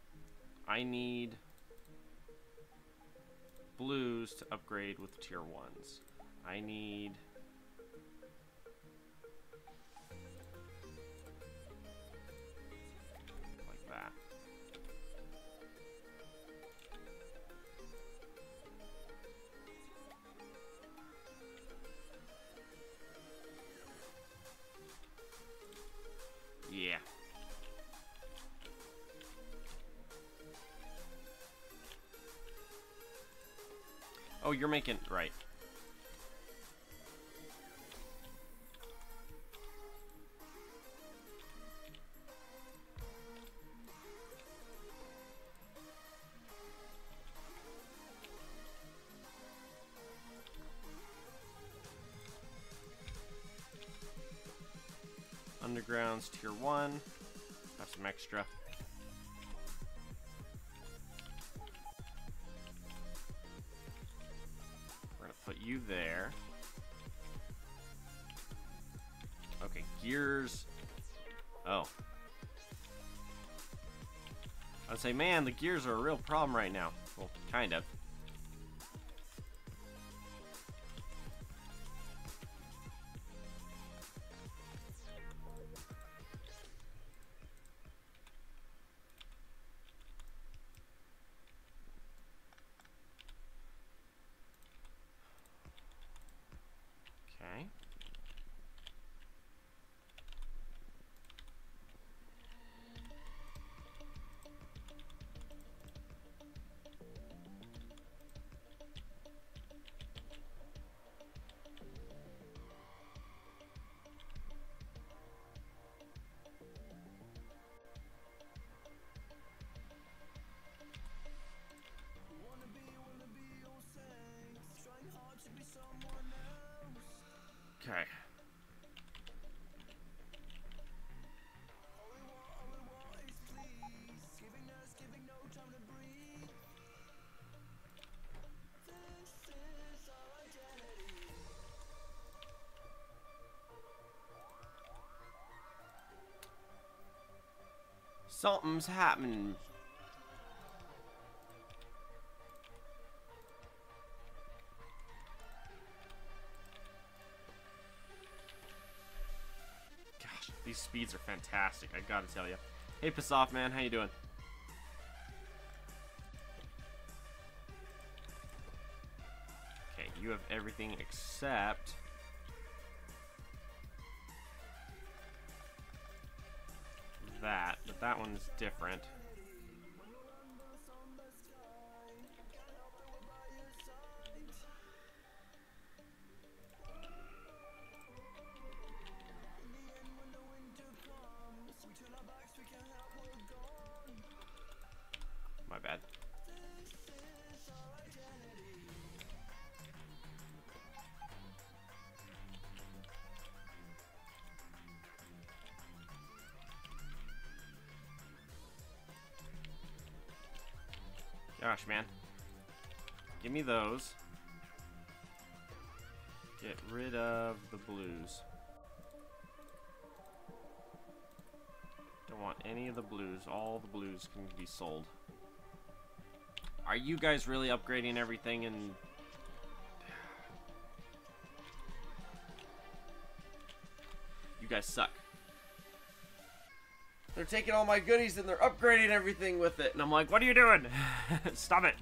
I need blues to upgrade with tier 1s. I need like that. Yeah. Oh, you're making right. Underground's tier 1. Have some extra. We're gonna put you there. Okay, gears. Oh. I'd say, man, the gears are a real problem right now. Well, kind of. Okay. Okay. Something's happening. Gosh, these speeds are fantastic, I gotta tell you. Hey, piss off, man. How you doing? Okay, you have everything except that, but that one's different. My bad. Gosh, man. Give me those. Get rid of the blues. Don't want any of the blues. All the blues can be sold. Are you guys really upgrading everything and... You guys suck. They're taking all my goodies and they're upgrading everything with it. And I'm like, what are you doing? Stop it.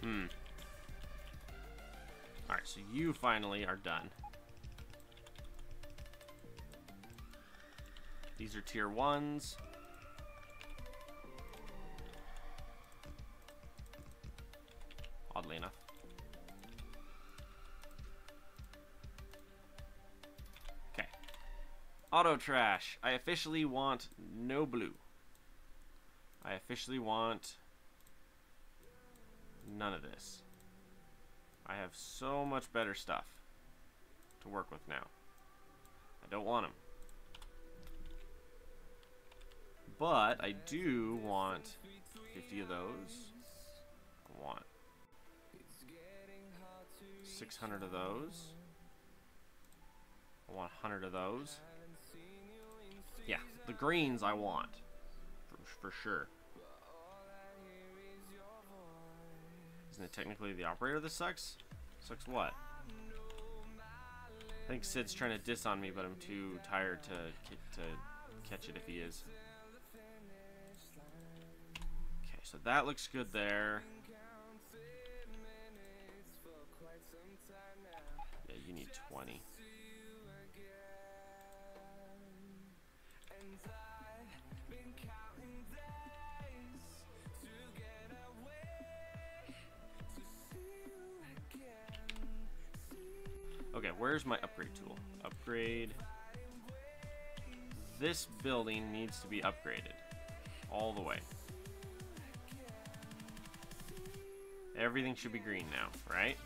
Alright, so you finally are done. These are tier 1s. Oddly enough. Okay. Auto trash. I officially want no blue. I officially want none of this. I have so much better stuff to work with now. I don't want them. But I do want 50 of those. I want 600 of those. I want 100 of those. Yeah, the greens I want. For sure. Isn't it technically the operator that sucks? Sucks what? I think Sid's trying to diss on me, but I'm too tired to catch it if he is. Okay, so that looks good there. Yeah, you need 20. Okay, where's my upgrade tool? Upgrade. This building needs to be upgraded all the way. Everything should be green now, right?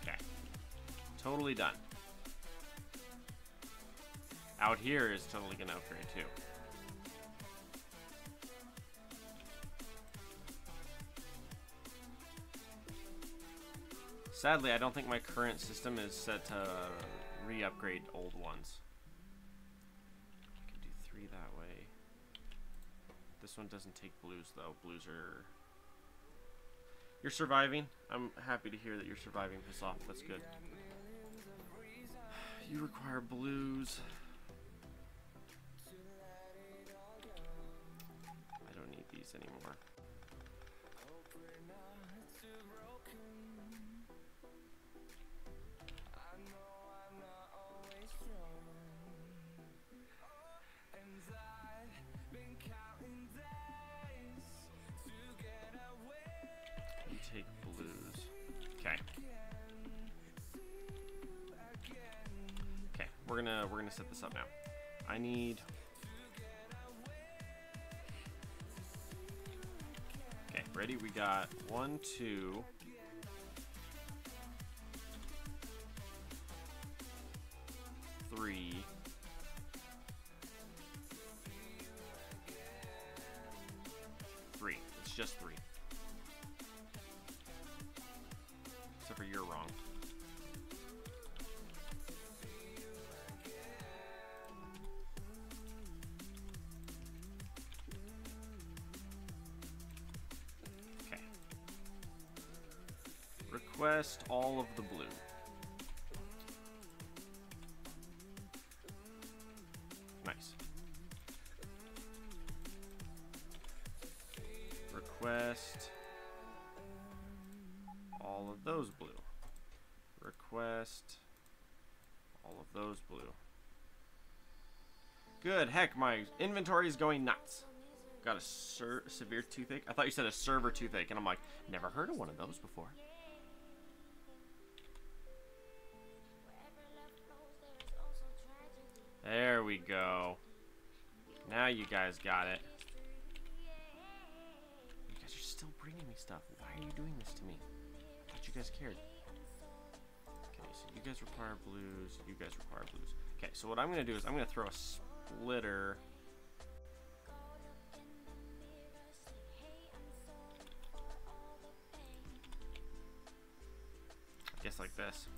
Okay. Totally done. Out here is totally gonna upgrade too. Sadly, I don't think my current system is set to re-upgrade old ones. I could do 3 that way. This one doesn't take blues though. Blues are... You're surviving. I'm happy to hear that you're surviving. Piss off. That's good. You require blues. I don't need these anymore. Take blues. Okay. Okay, we're gonna set this up now. I need. Okay, ready? We got 1, 2. 3. 3. It's just 3. Except for you're wrong. Okay. Request all of the blue. Nice. Request all of those blue. Request all of those blue. Good. Heck, my inventory is going nuts. Got a severe toothache. I thought you said a server toothache, and I'm like, never heard of one of those before. There we go. Now you guys got it. You guys are still bringing me stuff. Why are you doing this to me? I thought you guys cared. Okay, so you guys require blues. You guys require blues. Okay, so what I'm going to do is I'm going to throw a splitter. I guess like this.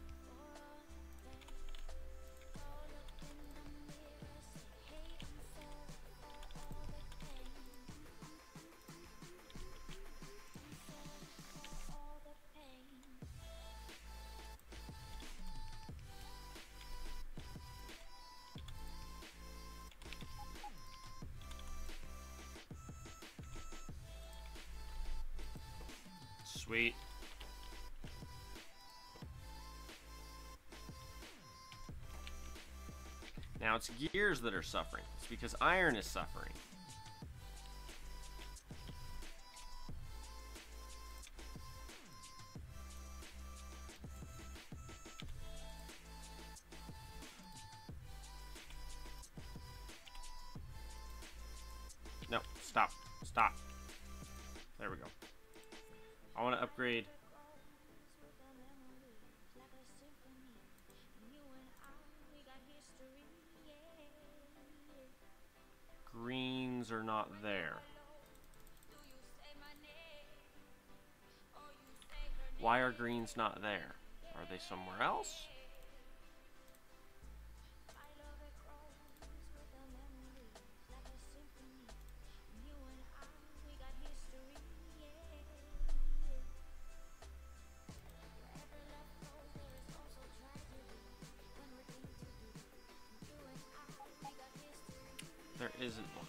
Sweet. Now it's gears that are suffering. It's because iron is suffering. No, stop. Stop. There we go. I want to upgrade. Greens are not there. Why are greens not there? Are they somewhere else? There isn't one.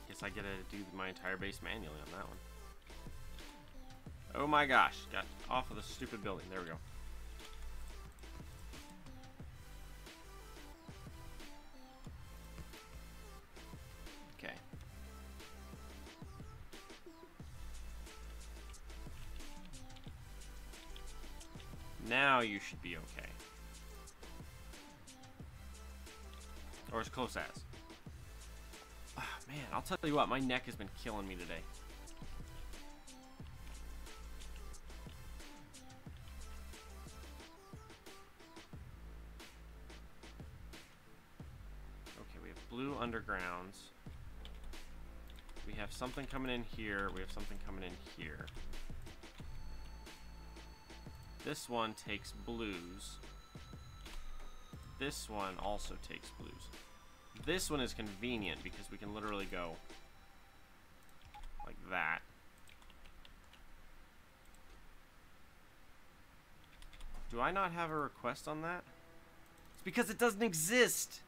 Guess I gotta do my entire base manually on that one. Oh my gosh, got off of the stupid building. There we go. Okay. Now you should be okay. Or as close as. Oh, man, I'll tell you what, my neck has been killing me today. Okay, we have blue undergrounds. We have something coming in here. We have something coming in here. This one takes blues. This one also takes blues. This one is convenient because we can literally go like that. Do I not have a request on that? It's because it doesn't exist.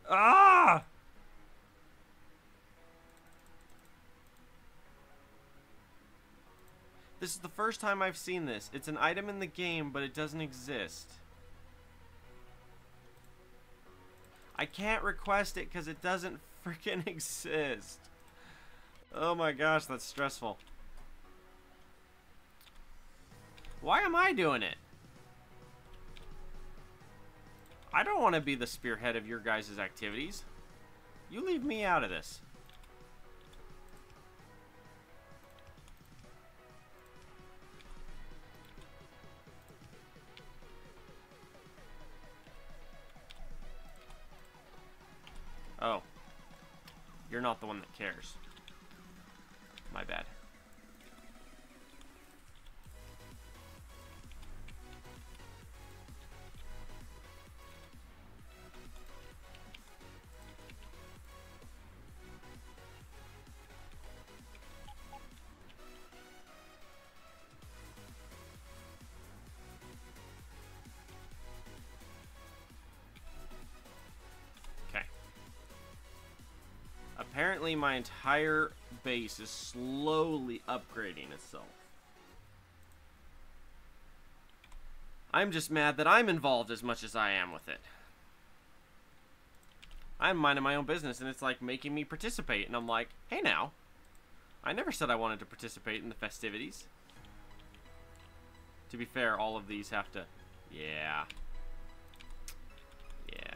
Ah! This is the first time I've seen this. It's an item in the game, but it doesn't exist. I can't request it because it doesn't freaking exist. Oh my gosh, that's stressful. Why am I doing it? I don't want to be the spearhead of your guys' activities. You leave me out of this. Oh. You're not the one that cares. My bad. Apparently my entire base is slowly upgrading itself. I'm just mad that I'm involved as much as I am with it. I'm minding my own business and it's like making me participate, and I'm like, hey now, I never said I wanted to participate in the festivities. To be fair, all of these have to... Yeah. Yeah.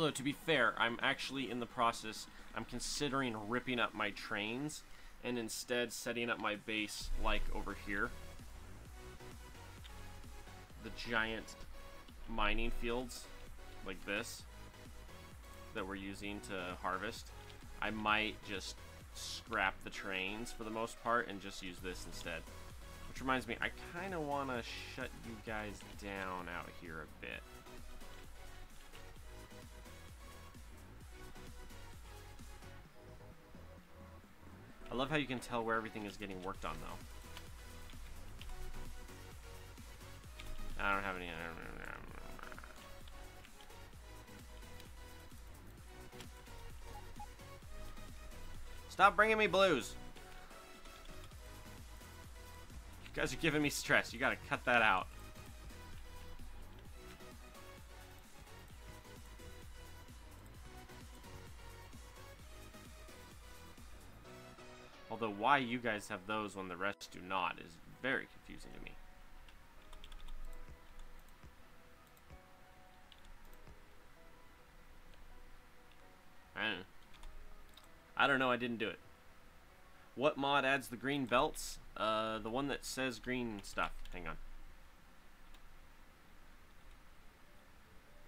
Although, to be fair, I'm actually in the process, I'm considering ripping up my trains and instead setting up my base, like, over here. The giant mining fields, like this, that we're using to harvest. I might just scrap the trains for the most part and just use this instead. Which reminds me, I kind of want to shut you guys down out here a bit. I love how you can tell where everything is getting worked on, though. I don't have any... Stop bringing me blues. You guys are giving me stress. You gotta cut that out. Although why you guys have those when the rest do not is very confusing to me. I don't know, I didn't do it. What mod adds the green belts? The one that says green stuff. Hang on.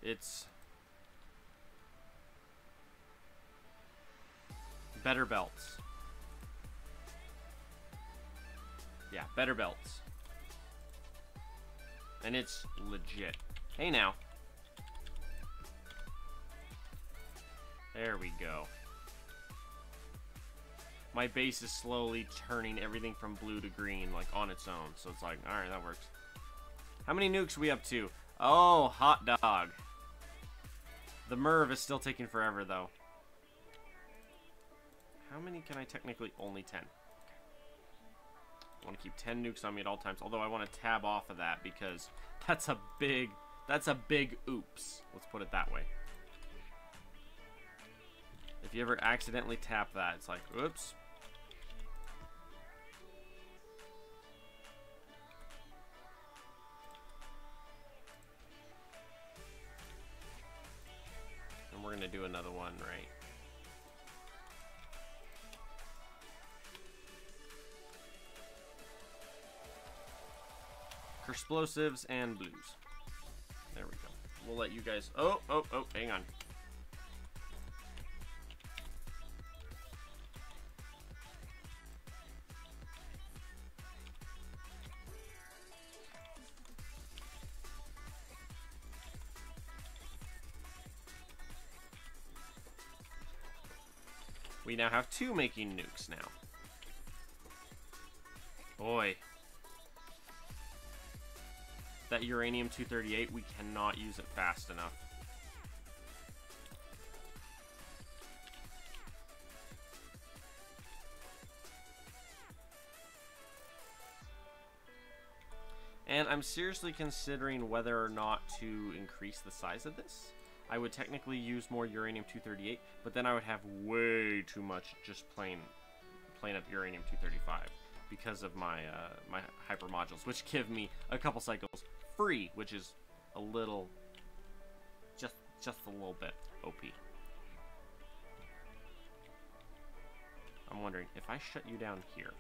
It's better belts. Yeah, better belts. And it's legit. Hey now. There we go. My base is slowly turning everything from blue to green, like, on its own. So it's like, alright, that works. How many nukes are we up to? Oh, hot dog. The Merv is still taking forever, though. How many can I technically? Only 10. I want to keep 10 nukes on me at all times. Although I want to tab off of that because that's a big oops. Let's put it that way. If you ever accidentally tap that, it's like, oops. And we're going to do another one, right? Explosives and blues. There we go. We'll let you guys... Oh, hang on. We now have 2 making nukes now. Boy. That uranium-238, we cannot use it fast enough. And I'm seriously considering whether or not to increase the size of this. I would technically use more uranium-238, but then I would have way too much just plain up uranium-235 because of my my hyper modules, which give me a couple cycles free, which is a little, just a little bit OP. I'm wondering if I shut you down here.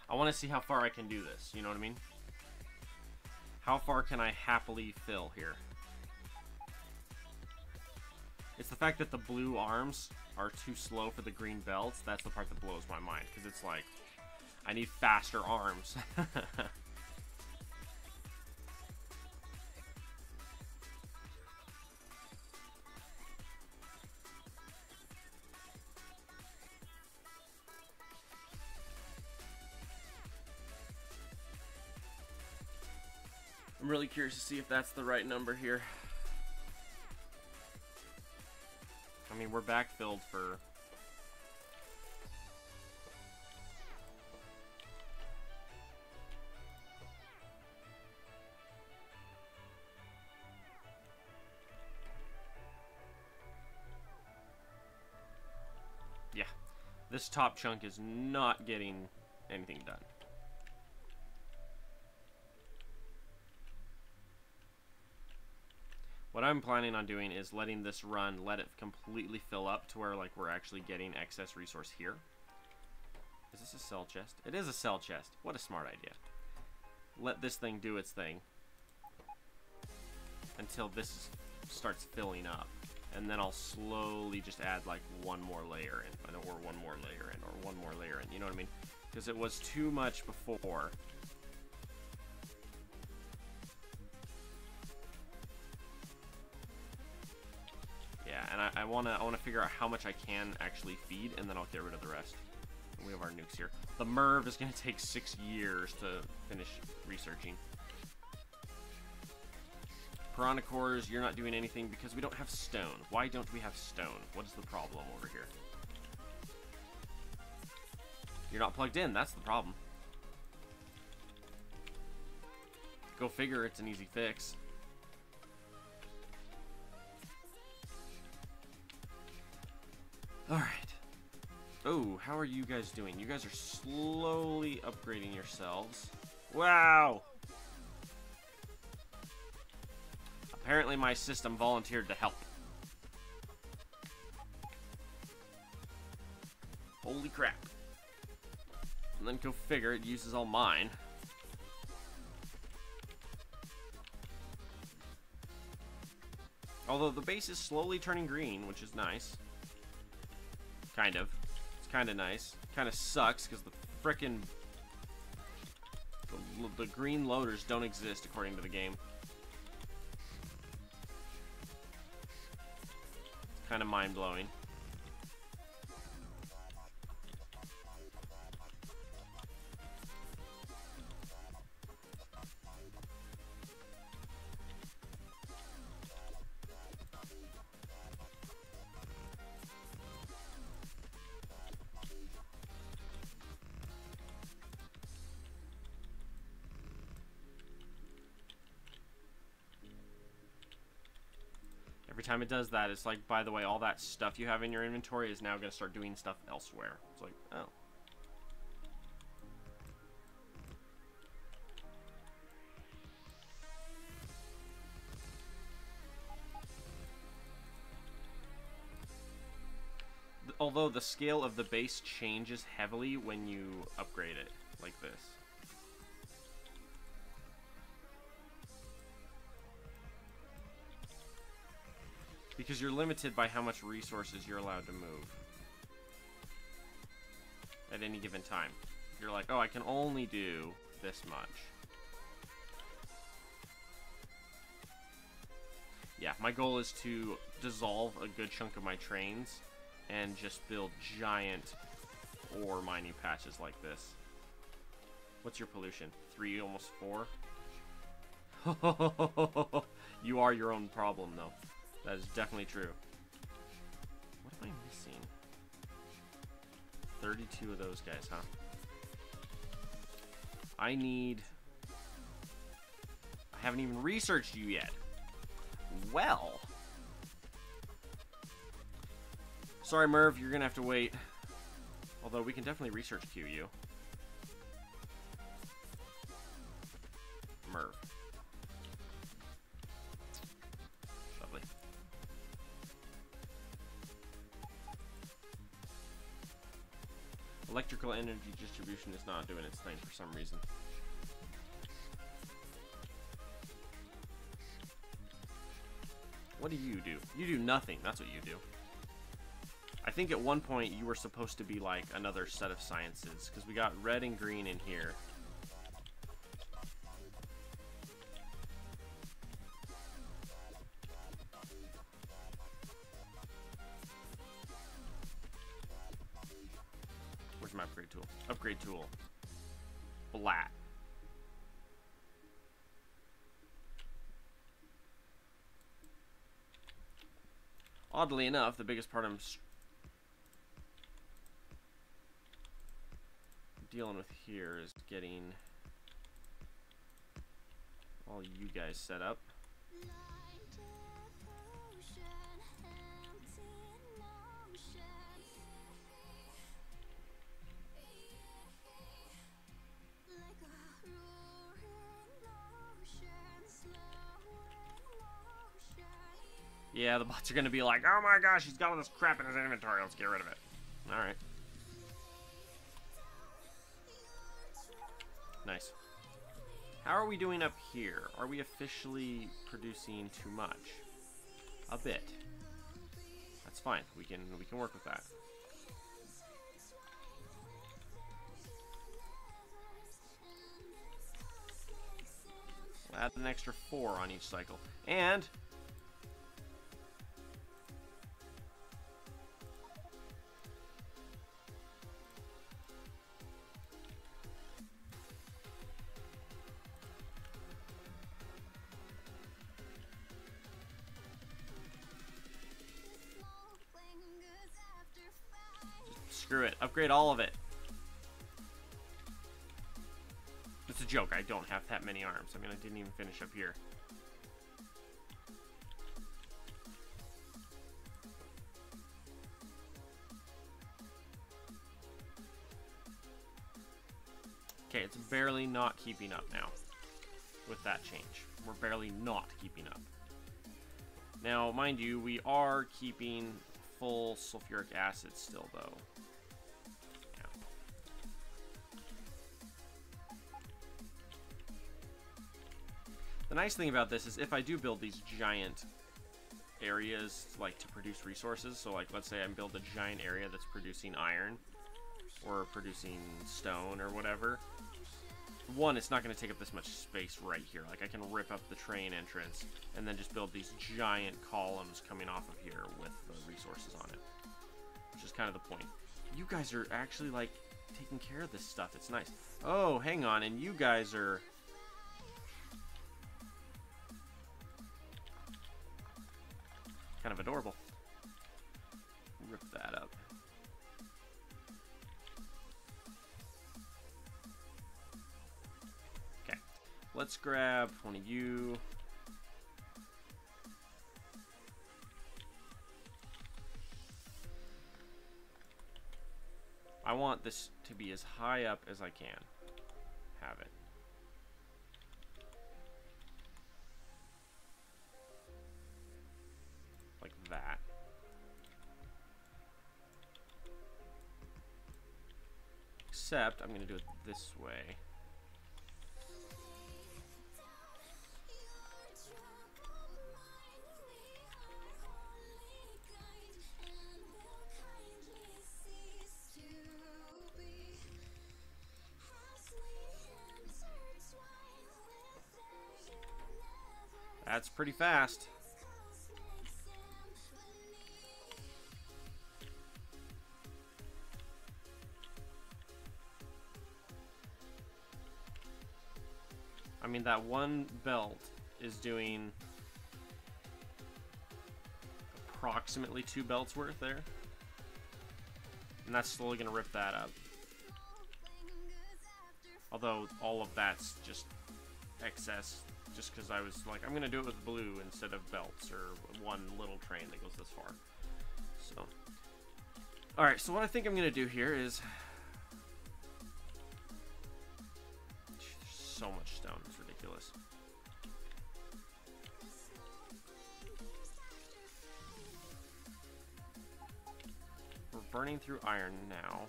I want to see how far I can do this, you know what I mean? How far can I happily fill here? It's the fact that the blue arms are too slow for the green belts. That's the part that blows my mind, because it's like, I need faster arms. I'm really curious to see if that's the right number here. I mean, we're backfilled for... Yeah, this top chunk is not getting anything done. What I'm planning on doing is letting this run, let it completely fill up to where like we're actually getting excess resource here. Is this a cell chest? It is a cell chest. What a smart idea. Let this thing do its thing until this starts filling up. And then I'll slowly just add like one more layer in, or one more layer in, or one more layer in. You know what I mean? Because it was too much before. Yeah, and I wanna figure out how much I can actually feed, and then I'll get rid of the rest. And we have our nukes here. The MERV is gonna take 6 years to finish researching. Piranha cores, you're not doing anything because we don't have stone. Why don't we have stone? What is the problem over here? You're not plugged in, that's the problem. Go figure, it's an easy fix. Alright. Oh, how are you guys doing? You guys are slowly upgrading yourselves. Wow! Apparently my system volunteered to help. Holy crap. And then go figure, it uses all mine. Although the base is slowly turning green, which is nice. Kind of. It's kind of nice. Kind of sucks because the frickin' the green loaders don't exist according to the game. It's kind of mind-blowing. Every time it does that, it's like, by the way, all that stuff you have in your inventory is now going to start doing stuff elsewhere. It's like, oh. Although the scale of the base changes heavily when you upgrade it, like this. Because you're limited by how much resources you're allowed to move at any given time. You're like, oh, I can only do this much. Yeah, my goal is to dissolve a good chunk of my trains and just build giant ore mining patches like this. What's your pollution? 3, almost 4? You are your own problem, though. That is definitely true. What am I missing? 32 of those guys, huh? I haven't even researched you yet. Well. Sorry, Merv, you're gonna have to wait. Although we can definitely research queue you. Merv. Lovely. Electrical energy distribution is not doing its thing for some reason. What do? You do nothing. That's what you do. I think at one point you were supposed to be like another set of sciences, because we got red and green in here. Where's my upgrade tool? Upgrade tool. Blat. Oddly enough, the biggest part I'm dealing with here is getting all you guys set up. Yeah, the bots are gonna be like, oh my gosh, he's got all this crap in his inventory, let's get rid of it. Alright. Nice. How are we doing up here? Are we officially producing too much? A bit. That's fine. We can work with that. We'll add an extra 4 on each cycle. And screw it. Upgrade all of it. It's a joke. I don't have that many arms. I mean, I didn't even finish up here. Okay, it's barely not keeping up now with that change. We're barely not keeping up. Now, mind you, we are keeping full sulfuric acid still, though. The nice thing about this is if I do build these giant areas, like, to produce resources, so, like, let's say I build a giant area that's producing iron, or producing stone, or whatever, one, it's not going to take up this much space right here. Like, I can rip up the train entrance, and then just build these giant columns coming off of here with the resources on it, which is kind of the point. You guys are actually, like, taking care of this stuff. It's nice. Oh, hang on, and you guys are... kind of adorable. Rip that up. Okay, let's grab one of you. I want this to be as high up as I can have it. Like that. Except I'm going to do it this way. That's pretty fast. I mean, that one belt is doing approximately 2 belts worth there. And that's slowly going to rip that up. Although all of that's just excess, just because I was like, I'm going to do it with blue instead of belts, or one little train that goes this far. So, alright, so what I think I'm going to do here is... There's so much stone, it's ridiculous. We're burning through iron now.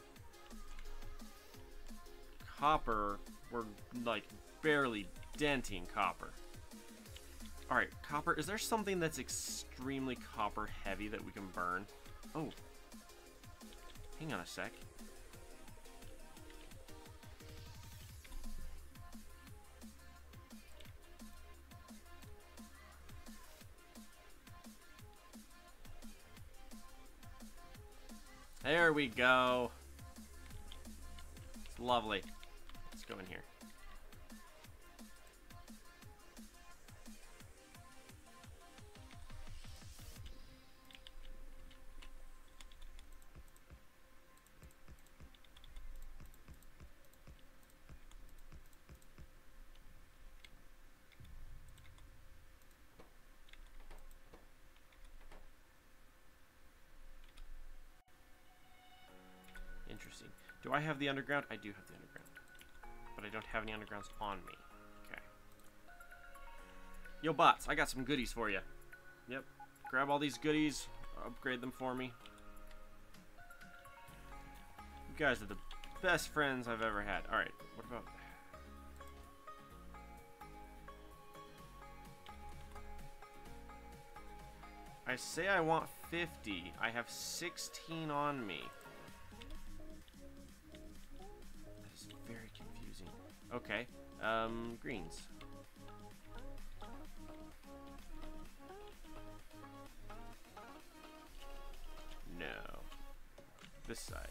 Copper, we're like barely denting copper. Alright, copper, is there something that's extremely copper heavy that we can burn? Oh. Hang on a sec. There we go. It's lovely. Let's go in here. Do I have the underground? I do have the underground. But I don't have any undergrounds on me. Okay. Yo, bots, I got some goodies for you. Yep. Grab all these goodies. Upgrade them for me. You guys are the best friends I've ever had. Alright, what about... I say I want 50. I have 16 on me. That is very confusing. Okay, greens. No. This side.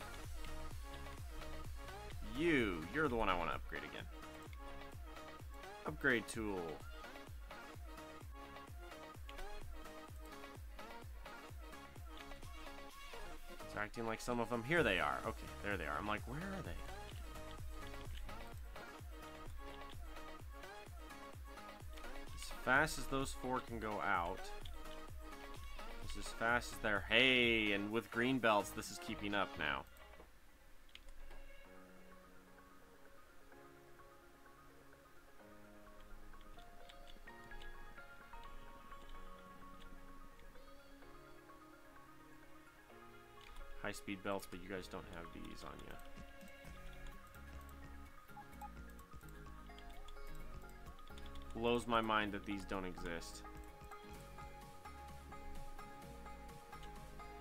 You're the one I want to upgrade again. Upgrade tool. It's acting like some of them. Here they are. Okay, there they are. I'm like, where are they? As fast as those four can go out. As fast as they're... Hey, and with green belts, this is keeping up now. High-speed belts, but you guys don't have these on you. Blows my mind that these don't exist.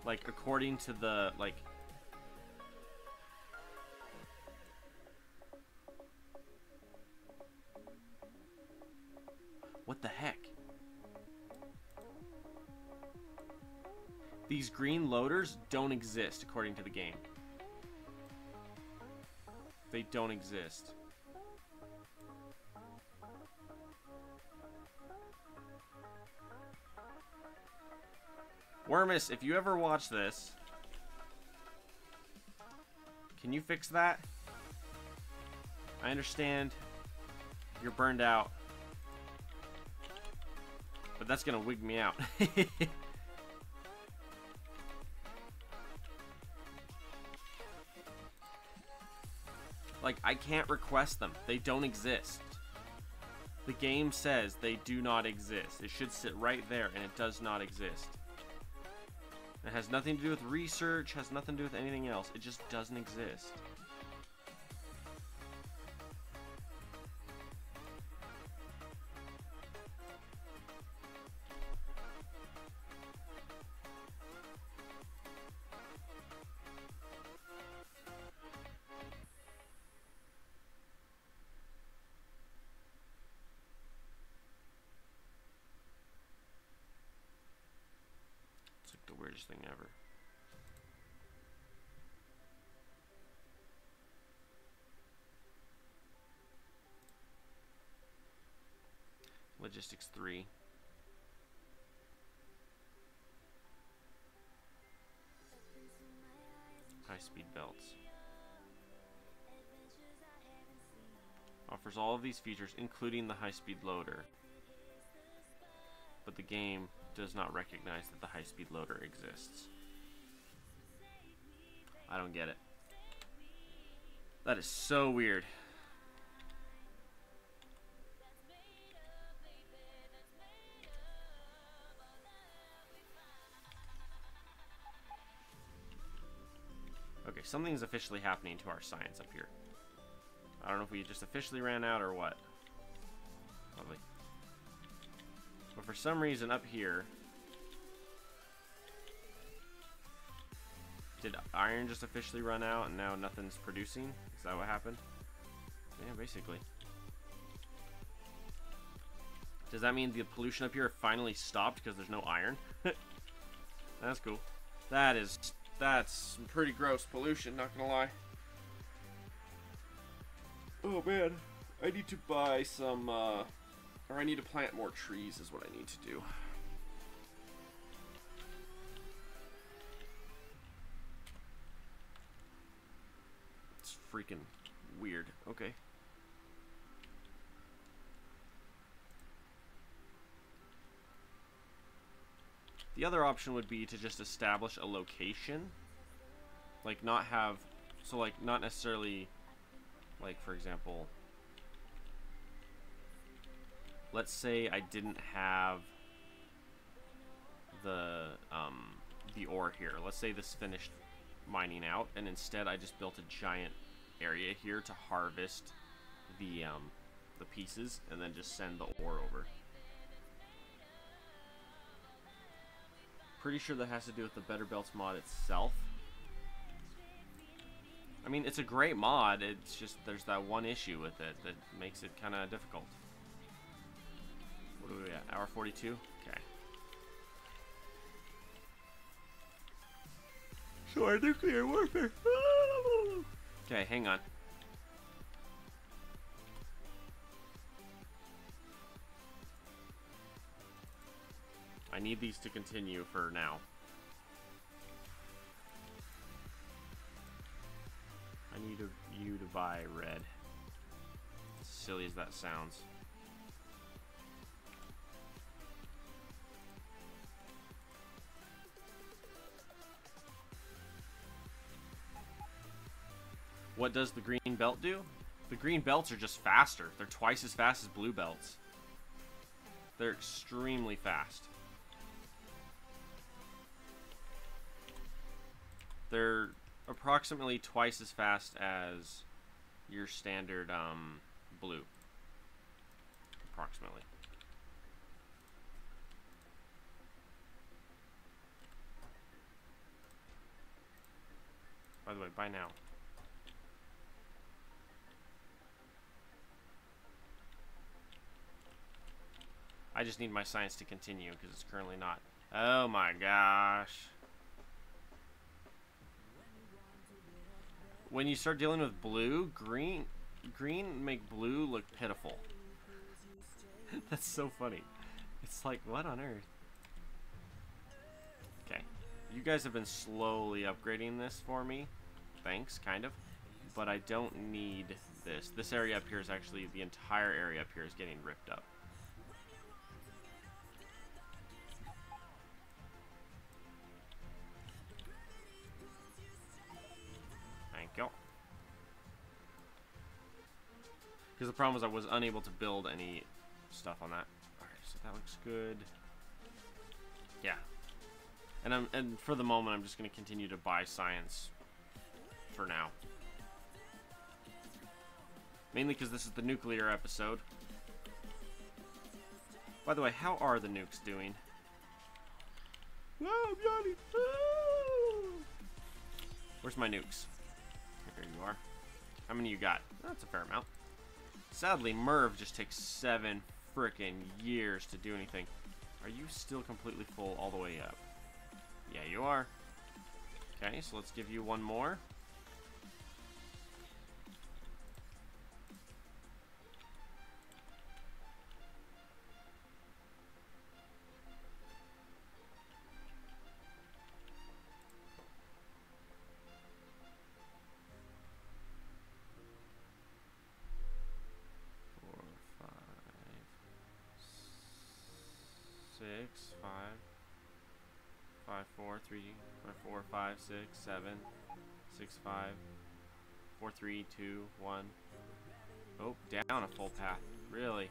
Like, according to the, like... What the heck? These green loaders don't exist, according to the game. They don't exist. Wormmus, if you ever watch this, can you fix that? I understand you're burned out, but that's gonna wig me out. Like, I can't request them. They don't exist. The game says they do not exist. It should sit right there, and it does not exist. It has nothing to do with research, has nothing to do with anything else. It just doesn't exist. The weirdest thing ever. Logistics 3. High-speed belts. Offers all of these features, including the high-speed loader. But the game does not recognize that the high-speed loader exists. I don't get it. That is so weird. Okay, something's officially happening to our science up here. I don't know if we just officially ran out or what. Lovely. But for some reason up here, did iron just officially run out and now nothing's producing? Is that what happened? Yeah, basically. Does that mean the pollution up here finally stopped because there's no iron? That's cool. That's some pretty gross pollution, not gonna lie. Oh man, I need to buy some, or I need to plant more trees is what I need to do. It's freaking weird. Okay. The other option would be to just establish a location. Like, not have So like not necessarily, like for example, let's say I didn't have the ore here. Let's say this finished mining out, and instead I just built a giant area here to harvest the pieces, and then just send the ore over. Pretty sure that has to do with the Better Belts mod itself. I mean, it's a great mod. It's just there's that one issue with it that makes it kind of difficult. What are we at? Hour 42? Okay. So our nuclear warfare. Okay, hang on. I need these to continue for now. I need you to buy red. As silly as that sounds. What does the green belt do? The green belts are just faster. They're twice as fast as blue belts. They're extremely fast. They're approximately twice as fast as your standard blue. Approximately. By the way, bye now. I just need my science to continue because it's currently not. Oh my gosh. When you start dealing with blue, green make blue look pitiful. That's so funny. It's like, what on earth? Okay. You guys have been slowly upgrading this for me. Thanks, kind of. But I don't need this. This area up here is actually, the entire area up here is getting ripped up. Thank you. Because the problem was I was unable to build any stuff on that. Alright, so that looks good. Yeah. And for the moment I'm just gonna continue to buy science for now. Mainly because this is the nuclear episode. By the way, how are the nukes doing? Whoa, I'm yawning. Where's my nukes? Here you are. How many you got? That's a fair amount. Sadly, Merv just takes 7 frickin' years to do anything. Are you still completely full all the way up? Yeah, you are. Okay, so let's give you one more. Six, 5, 5, 4, 3, 4, 5, 6, 7, 6, 5, 4, 3, 2, 1. Oh, down a full path. Really?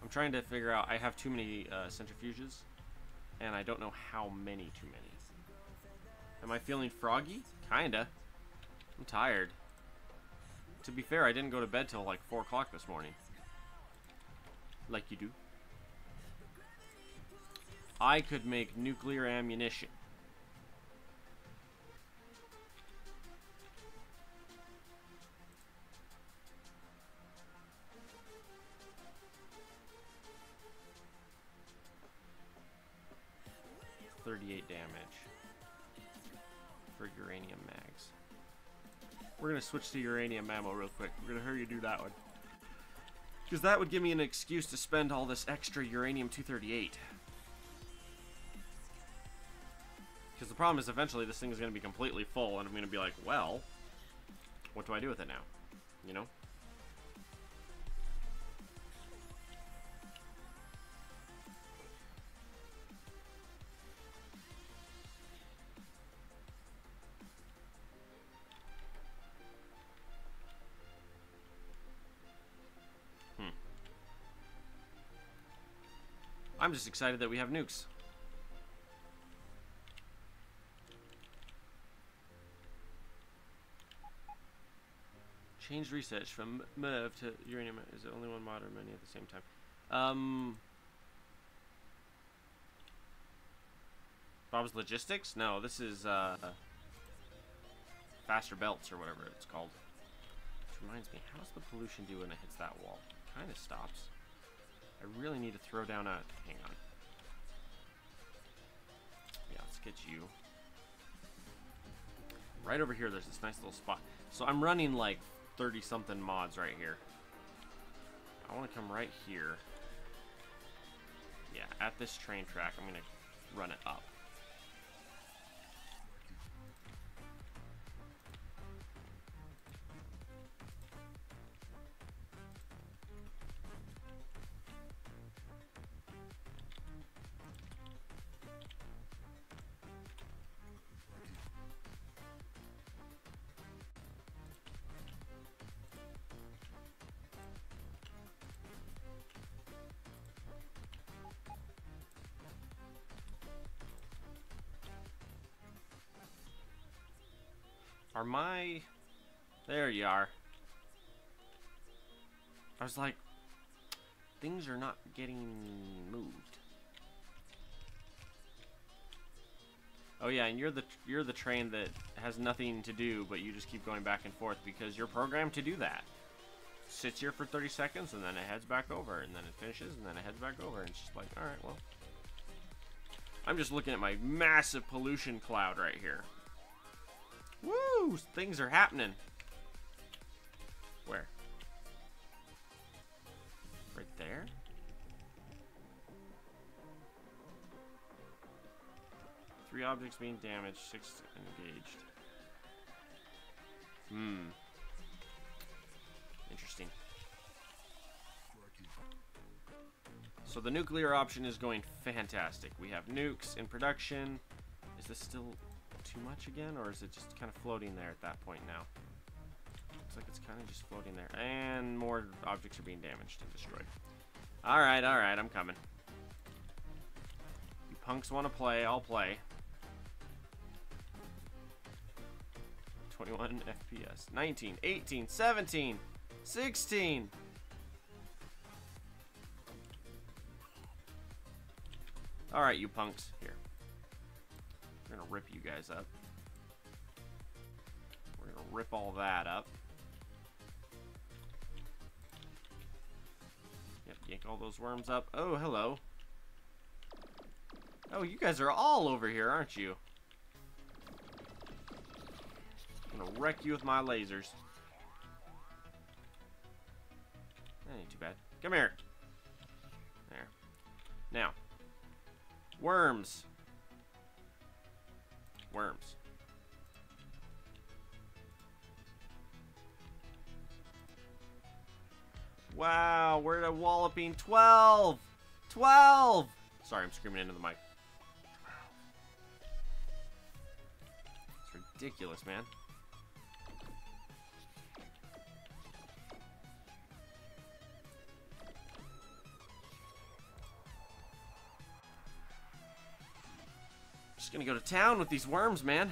I'm trying to figure out. I have too many centrifuges, and I don't know how many too many. Am I feeling froggy? Kinda. I'm tired. To be fair, I didn't go to bed till like 4 o'clock this morning. Like you do. I could make nuclear ammunition. .38 damage for uranium mags. We're gonna switch to uranium ammo real quick. We're gonna hurry you do that one. Because that would give me an excuse to spend all this extra uranium-238. Because the problem is eventually this thing is going to be completely full and I'm going to be like, well, what do I do with it now? You know? I'm just excited that we have nukes. Change research from MERV to uranium. Is it only one mod or many at the same time? Bob's Logistics? No, this is Faster Belts or whatever it's called. Which reminds me, how's the pollution do when it hits that wall? Kind of stops. I really need to throw down a... Hang on. Yeah, let's get you. Right over here, there's this nice little spot. So I'm running like 30-something mods right here. I want to come right here. Yeah, at this train track, I'm going to run it up. Are my... There you are. I was like, things are not getting moved. Oh yeah, and you're the train that has nothing to do, but you just keep going back and forth because you're programmed to do that. Sits here for 30 seconds and then it heads back over, and then it finishes and then it heads back over, and it's just like, all right, well, I'm just looking at my massive pollution cloud right here. Woo! Things are happening. Where? Right there? Three objects being damaged, 6 engaged. Interesting. So the nuclear option is going fantastic. We have nukes in production. Is this still too much again, or is it just kind of floating there at that point now? Looks like it's kind of just floating there. And more objects are being damaged and destroyed. Alright, I'm coming. You punks want to play, I'll play. 21 FPS. 19, 18, 17, 16. Alright, you punks. Here. We're gonna rip you guys up. We're gonna rip all that up. Yep, yank all those worms up. Oh, hello. Oh, you guys are all over here, aren't you? I'm gonna wreck you with my lasers. That ain't too bad. Come here. There. Now. Worms. Worms. Wow, we're at a walloping 12! 12! Sorry, I'm screaming into the mic. It's ridiculous, man. Just gonna go to town with these worms, man.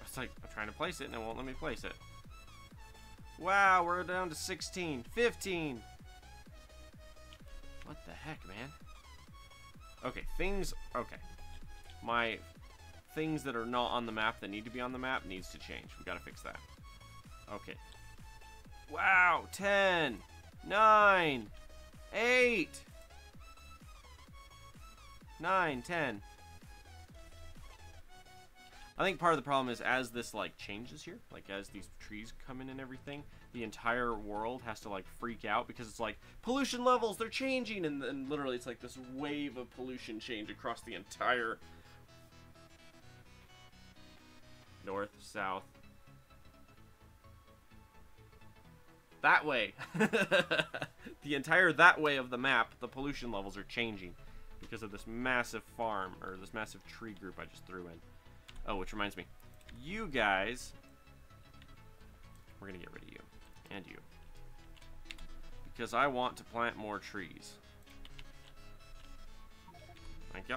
It's like, I'm trying to place it and it won't let me place it. Wow, we're down to 16, 15. What the heck, man? Okay, okay. My things that are not on the map that need to be on the map needs to change. We gotta fix that. Okay. Wow, 10, 9, 8, 9, 10. I think part of the problem is as this like changes here, like as these trees come in and everything, the entire world has to like freak out because it's like pollution levels, they're changing, and then literally it's like this wave of pollution change across the entire north, south, that way. The entire that way of the map, the pollution levels are changing because of this massive farm, or this massive tree group I just threw in. Oh, which reminds me. You guys, we're going to get rid of you. And you. Because I want to plant more trees. Thank you.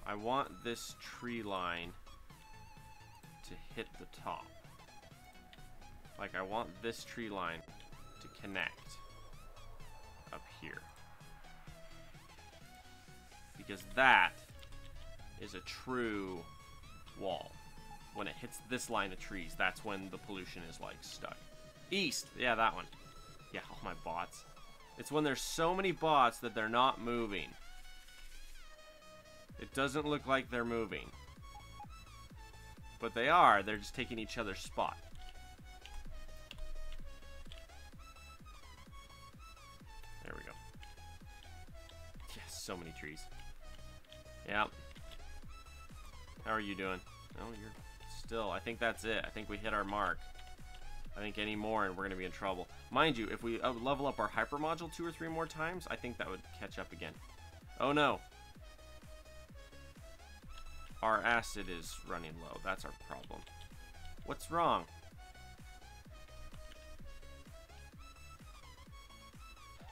I want this tree line to hit the top. Like, I want this tree line to connect up here. Because that is a true wall. When it hits this line of trees, that's when the pollution is, like, stuck. East! Yeah, that one. Yeah, all my bots. It's when there's so many bots that they're not moving. It doesn't look like they're moving. But they are. They're just taking each other's spot. There we go. Yes, so many trees. Yeah. How are you doing? Oh, you're still... I think that's it. I think we hit our mark. I think any more and we're going to be in trouble. Mind you, if we level up our hyper module 2 or 3 more times, I think that would catch up again. Oh no. Our acid is running low. That's our problem. What's wrong?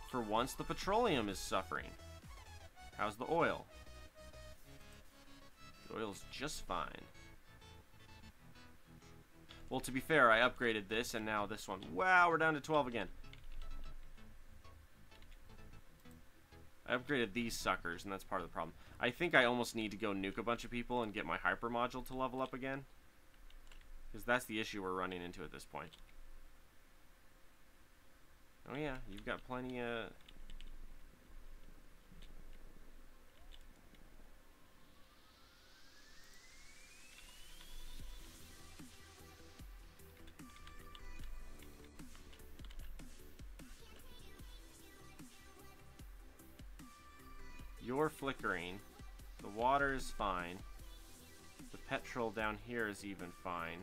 For once, the petroleum is suffering. How's the oil? The oil's just fine. Well, to be fair, I upgraded this, and now this one. Wow, we're down to 12 again. I upgraded these suckers, and that's part of the problem. I think I almost need to go nuke a bunch of people and get my hyper module to level up again. Because that's the issue we're running into at this point. Oh yeah, you've got plenty of... You're flickering. The water is fine. The petrol down here is even fine.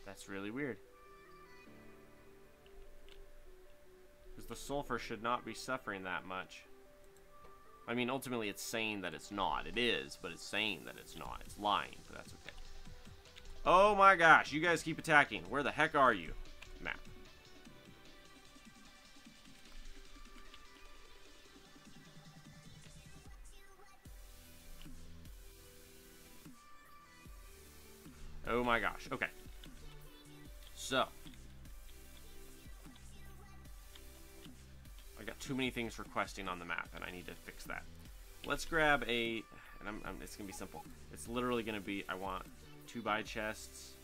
That's really weird. Because the sulfur should not be suffering that much. I mean, ultimately it's saying that it's not. It is, but it's saying that it's not. It's lying, but that's okay. Oh my gosh, you guys keep attacking. Where the heck are you? Map. Oh my gosh, okay. So. I got too many things requesting on the map, and I need to fix that. Let's grab a... And it's going to be simple. It's literally going to be, I want 2 buy chests.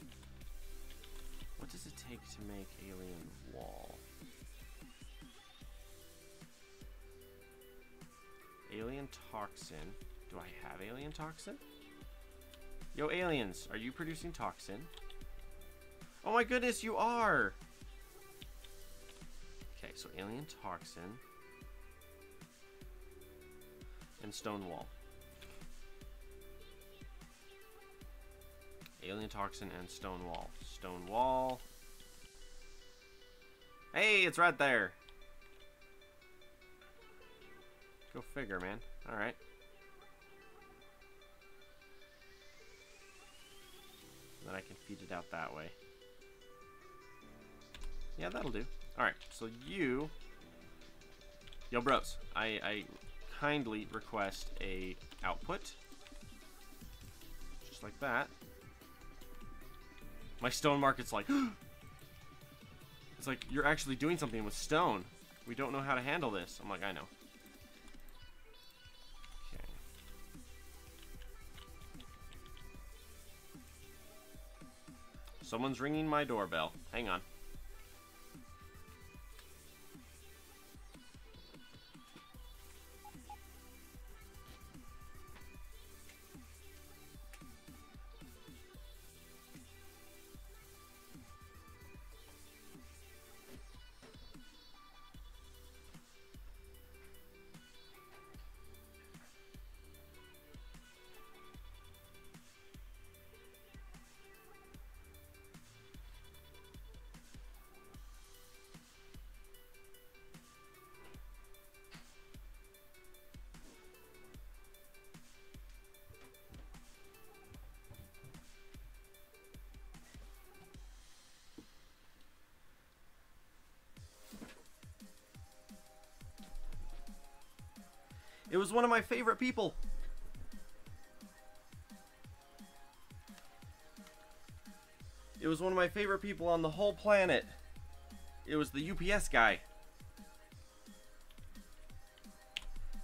What does it take to make alien wall? Alien toxin. Do I have alien toxin? Yo, aliens, are you producing toxin? Oh my goodness, you are! Okay, so alien toxin. And stone wall. Alien toxin and stone wall. Stone wall. Hey, it's right there. Go figure, man. Alright. Then I can feed it out that way. Yeah, that'll do. Alright, so you... Yo, bros. I kindly request a output. Just like that. My stone market's like... It's like, you're actually doing something with stone. We don't know how to handle this. I'm like, I know. Okay. Someone's ringing my doorbell. Hang on. It was one of my favorite people. It was one of my favorite people on the whole planet. It was the UPS guy.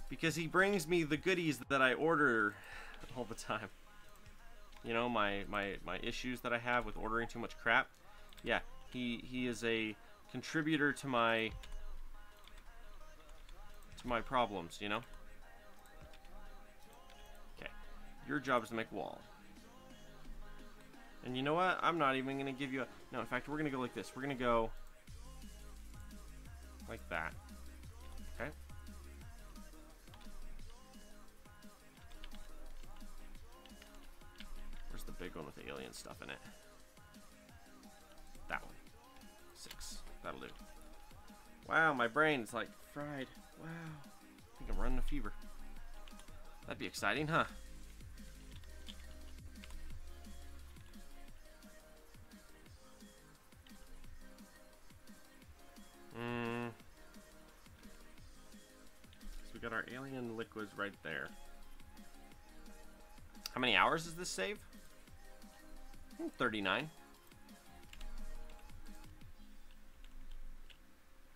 Because he brings me the goodies that I order all the time. You know, my issues that I have with ordering too much crap. Yeah, he is a contributor to my problems, you know? Okay. Your job is to make wall. And you know what? I'm not even going to give you a... No, in fact, we're going to go like this. We're going to go like that. Okay? Where's the big one with the alien stuff in it? That one. 6. That'll do. Wow, my brain's like fried. Wow. I think I'm running a fever. That'd be exciting, huh? So we got our alien liquids right there. How many hours does this save? 39.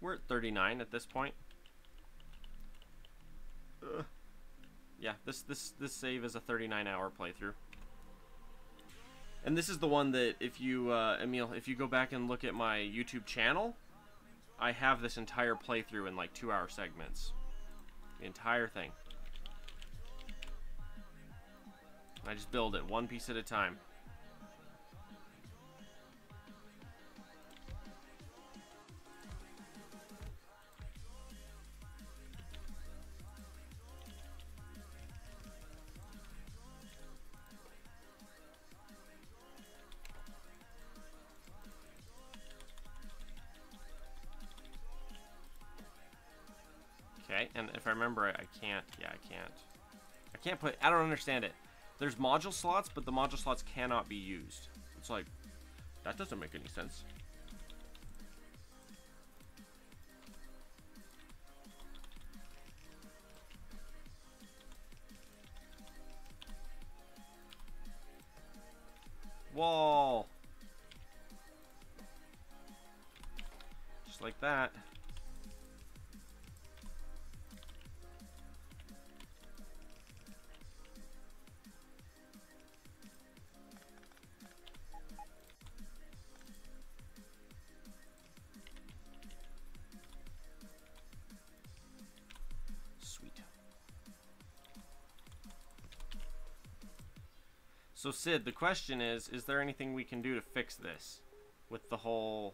We're at 39 at this point. Yeah, this save is a 39-hour playthrough. And this is the one that if you, Emil, if you go back and look at my YouTube channel, I have this entire playthrough in like 2-hour segments. The entire thing. I just build it one piece at a time. Okay, and if I remember, I can't. Yeah, I can't. I can't put. I don't understand it. There's module slots, but the module slots cannot be used. It's like, that doesn't make any sense. Wall. Just like that. So Sid, the question is there anything we can do to fix this with the whole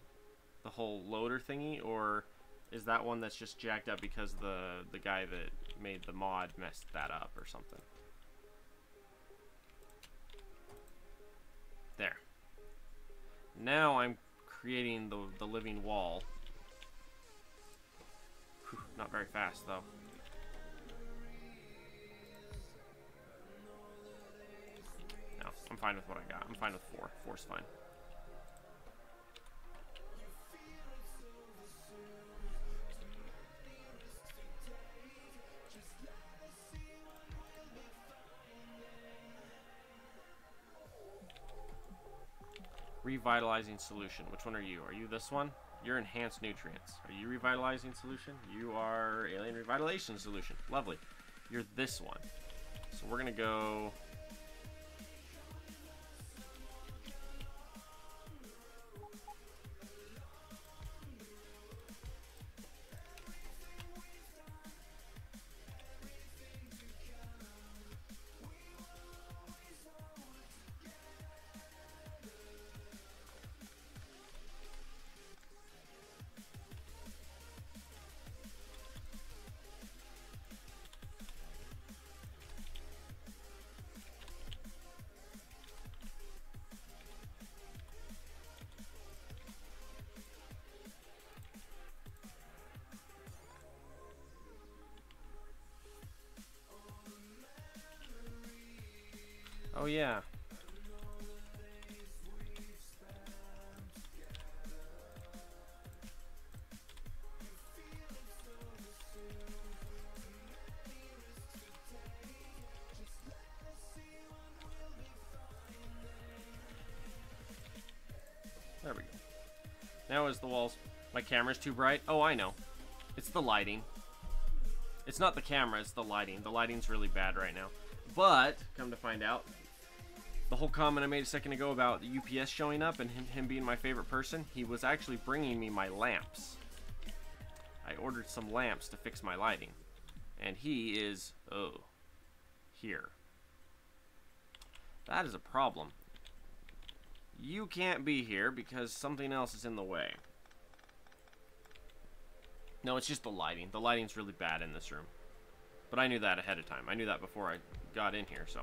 loader thingy, or is that one that's just jacked up because the guy that made the mod messed that up or something? There. Now I'm creating the living wall. Whew, not very fast though. I'm fine with what I got. I'm fine with 4. 4's fine. Revitalizing solution. Which one are you? Are you this one? You're enhanced nutrients. Are you revitalizing solution? You are alien revitalization solution. Lovely. You're this one. So we're gonna go... Oh yeah. Now is the walls. My camera's too bright. Oh, I know. It's the lighting. It's not the camera, it's the lighting. The lighting's really bad right now. But, come to find out, the whole comment I made a second ago about the UPS showing up and him being my favorite person, he was actually bringing me my lamps. I ordered some lamps to fix my lighting. And he is, oh, here. That is a problem. You can't be here because something else is in the way. No, it's just the lighting. The lighting's really bad in this room. But I knew that ahead of time. I knew that before I got in here, so.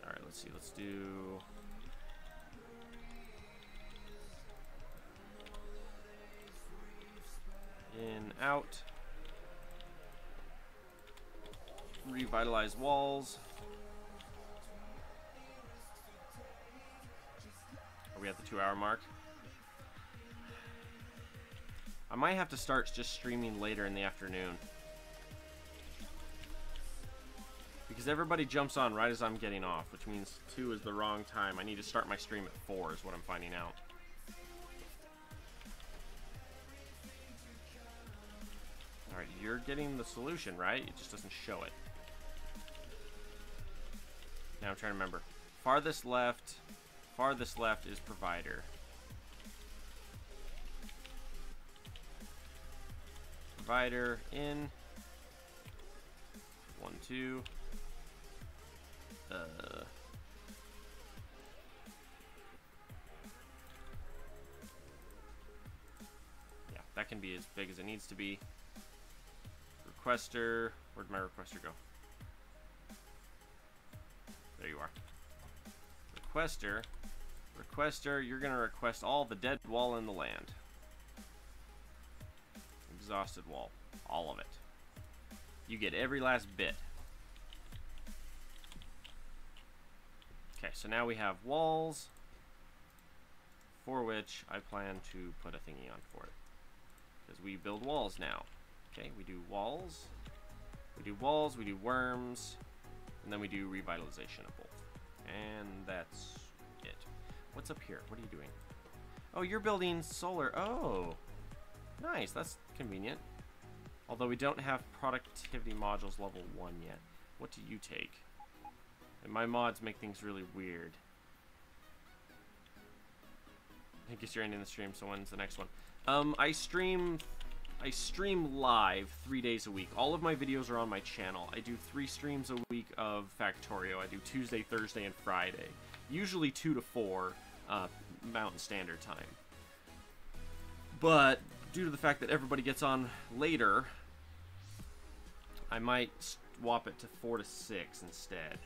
Alright, let's see. Let's do... in, out. Revitalize walls. Are we at the 2-hour mark? I might have to start just streaming later in the afternoon. Because everybody jumps on right as I'm getting off, which means 2 is the wrong time. I need to start my stream at 4 is what I'm finding out. Alright, you're getting the solution, right? It just doesn't show it. Now I'm trying to remember. Farthest left is provider. Provider in 1, 2. Yeah, that can be as big as it needs to be. Requester, where'd my requester go? There you are. Requester, you're gonna request all the dead wall in the land. Exhausted wall. All of it. You get every last bit. Okay, so now we have walls, for which I plan to put a thingy on for it. Because we build walls now. Okay, we do walls, we do worms, and then we do revitalization of both. And that's it. What's up here? What are you doing? Oh, you're building solar. Oh, nice. That's convenient. Although we don't have productivity modules level 1 yet. What do you take? And my mods make things really weird. I guess you're ending the stream, so when's the next one? I stream live 3 days a week. All of my videos are on my channel. I do 3 streams a week of Factorio. I do Tuesday, Thursday, and Friday. Usually 2 to 4 Mountain Standard Time. But due to the fact that everybody gets on later, I might swap it to 4 to 6 instead.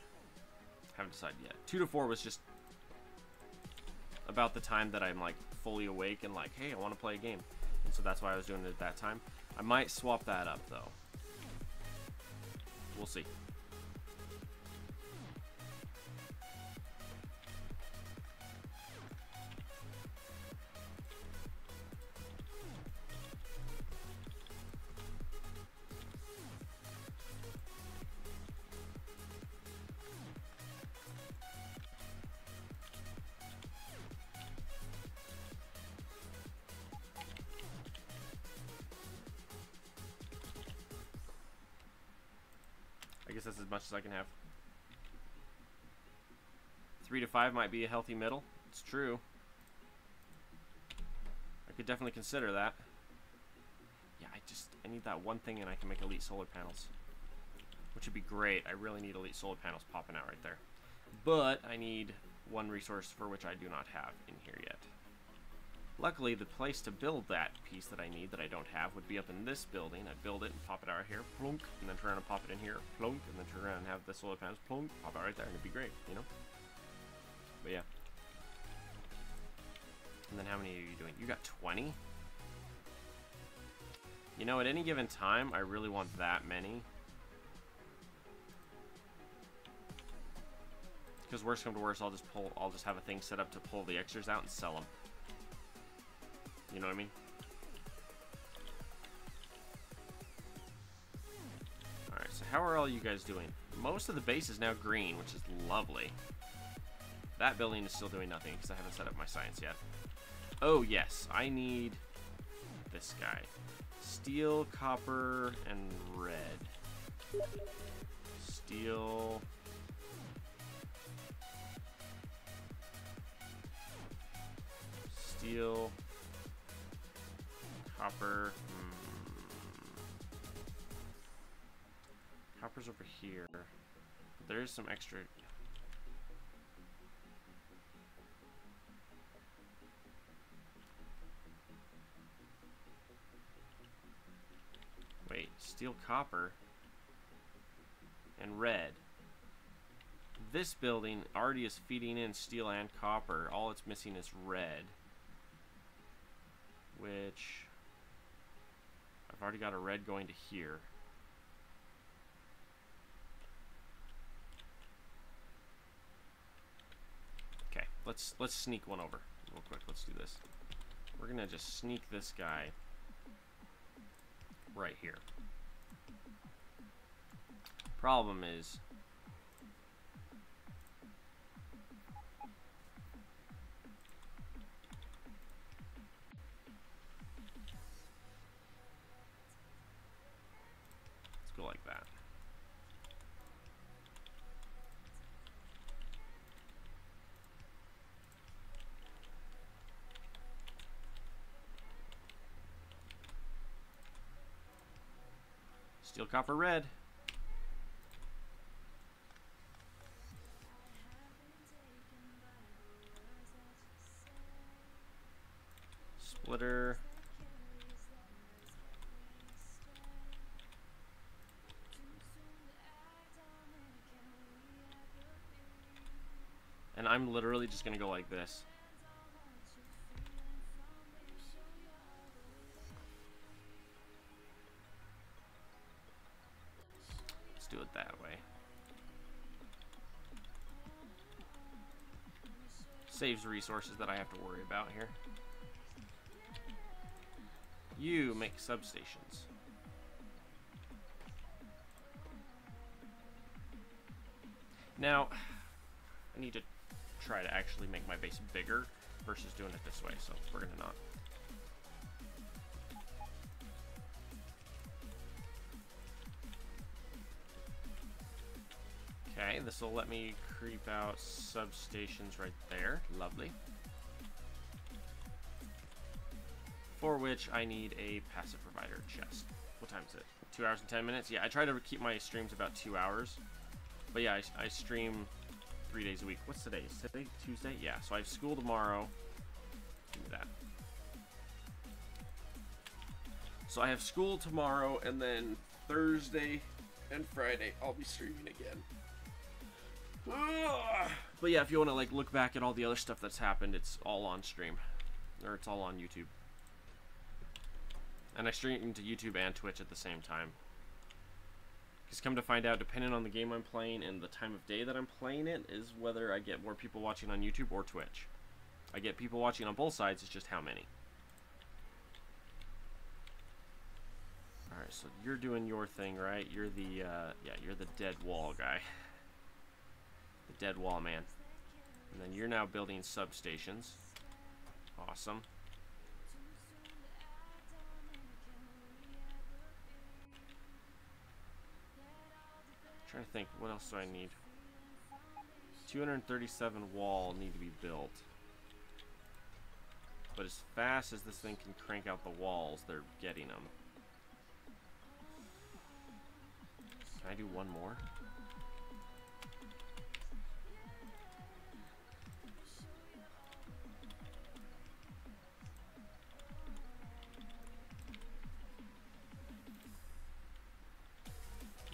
Haven't decided yet. 2 to 4 was just about the time that I'm like fully awake and like, hey, I want to play a game. And so that's why I was doing it at that time. I might swap that up though. We'll see. I guess that's as much as I can have. 3 to 5 might be a healthy middle. It's true. I could definitely consider that. Yeah, I need that one thing and I can make elite solar panels. Which would be great. I really need elite solar panels popping out right there. But I need one resource for which I do not have in here yet. Luckily, the place to build that piece that I need that I don't have would be up in this building. I'd build it and pop it out here, plunk, and then turn around and pop it in here, plunk, and then turn around and have the solar panels, plunk, pop it right there, and it'd be great, you know? But yeah. And then how many are you doing? You got 20? You know, at any given time, I really want that many. Because worst come to worst, I'll just have a thing set up to pull the extras out and sell them. You know what I mean? Alright, so how are all you guys doing? Most of the base is now green, which is lovely. That building is still doing nothing because I haven't set up my science yet. Oh, yes. I need this guy. Steel, copper, and red. Steel. Steel. Copper. Copper's over here. There's some extra. Wait, steel, copper, and red. This building already is feeding in steel and copper. All it's missing is red, which I've already got a red going to here. Okay, let's sneak one over real quick. Let's do this. We're gonna just sneak this guy right here. Problem is, let's go like that. Steel, copper, red. Splitter. And I'm literally just gonna go like this. Let's do it that way. Saves resources that I have to worry about here. You make substations. Now, I need to try to actually make my base bigger versus doing it this way, so we're gonna not. Okay, this will let me creep out substations right there. Lovely. For which I need a passive provider chest. What time is it? 2 hours and 10 minutes? Yeah, I try to keep my streams about 2 hours. But yeah, I stream 3 days a week. What's today? Is today Tuesday? Yeah, so I have school tomorrow. Give me that. So I have school tomorrow, and then Thursday and Friday I'll be streaming again. But yeah, if you want to like look back at all the other stuff that's happened, it's all on stream. Or it's all on YouTube. And I stream to YouTube and Twitch at the same time. Because come to find out, depending on the game I'm playing and the time of day that I'm playing it, is whether I get more people watching on YouTube or Twitch. I get people watching on both sides, it's just how many. Alright, so you're doing your thing, right? You're the, yeah, you're the dead wall guy. The dead wall man. And then you're now building substations. Awesome. Trying to think, what else do I need? 237 wall need to be built. But as fast as this thing can crank out the walls, they're getting them. Can I do one more?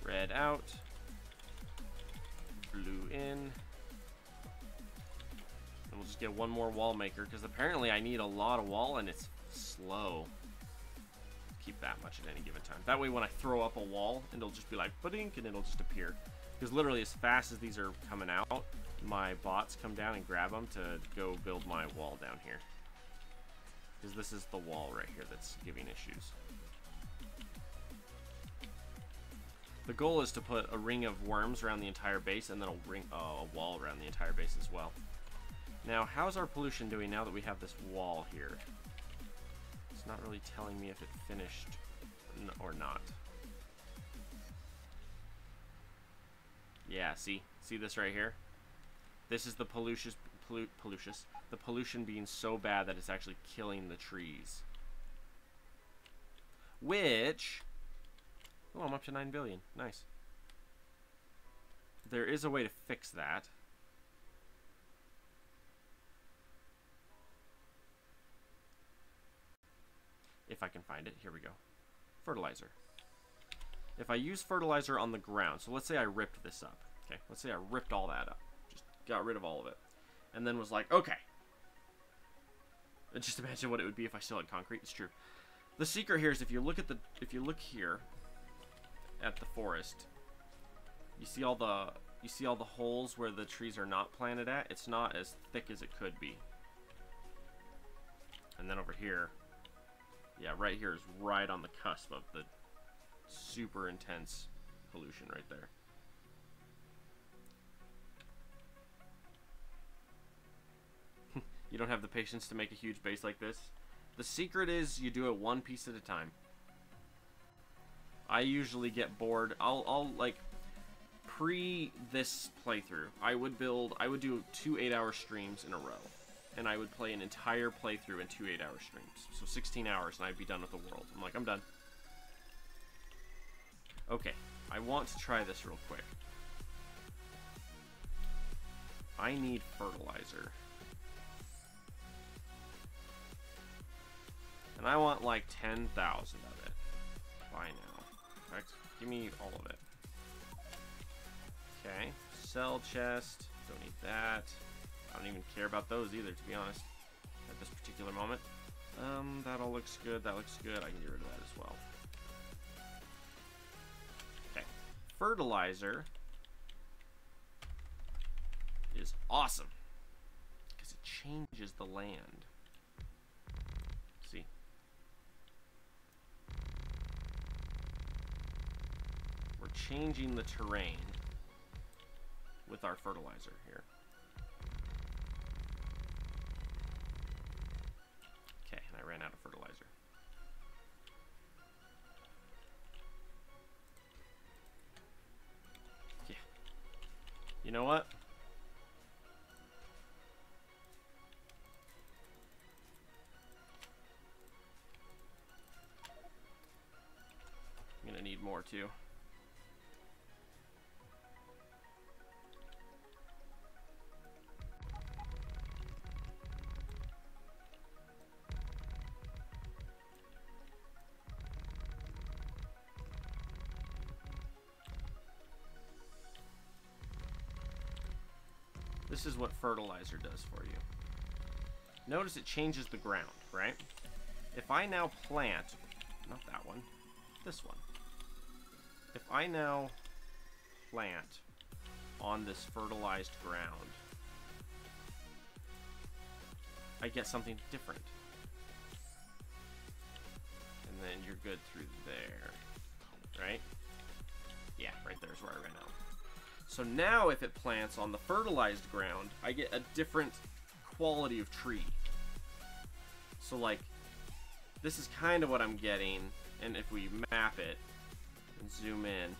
Red out. Blue in. And we'll just get one more wall maker, because apparently I need a lot of wall and it's slow. Keep that much at any given time. That way when I throw up a wall, it'll just be like ba-dink, and it'll just appear. Because literally as fast as these are coming out, my bots come down and grab them to go build my wall down here. Because this is the wall right here that's giving issues. The goal is to put a ring of worms around the entire base, and then a wall around the entire base as well. Now, how's our pollution doing now that we have this wall here? It's not really telling me if it finished or not. Yeah, see this right here? This is the the pollution being so bad that it's actually killing the trees. Which, oh, I'm up to 9 billion. Nice. There is a way to fix that. If I can find it. Here we go. Fertilizer. If I use fertilizer on the ground, so let's say I ripped this up. Okay, let's say I ripped all that up. Just got rid of all of it. And then was like, okay. Just imagine what it would be if I still had concrete. It's true. The secret here is if you look here at the forest, you see all the holes where the trees are not planted at. It's not as thick as it could be. And then over here, yeah, right here is right on the cusp of the super intense pollution right there. You don't have the patience to make a huge base like this. The secret is you do it one piece at a time. I usually get bored. I'll like pre this playthrough, I would do 2 8-hour streams in a row. And I would play an entire playthrough in 2 8-hour streams. So 16 hours and I'd be done with the world. I'm like, I'm done. Okay, I want to try this real quick. I need fertilizer. And I want like 10,000 of it. Buy now. In fact, give me all of it. Okay, sell chest. Don't need that. I don't even care about those either, to be honest, at this particular moment. That all looks good. That looks good. I can get rid of that as well. Okay, fertilizer is awesome because it changes the land. See? We're changing the terrain with our fertilizer here. Okay, and I ran out of fertilizer. Yeah. You know what? I'm gonna need more too. This is what fertilizer does for you. Notice it changes the ground, right? If I now plant, not that one, this one. If I now plant on this fertilized ground, I get something different. And then you're good through there, right? Yeah, right there's where I ran out. So now if it plants on the fertilized ground, I get a different quality of tree. So like, this is kind of what I'm getting, and if we map it and zoom in,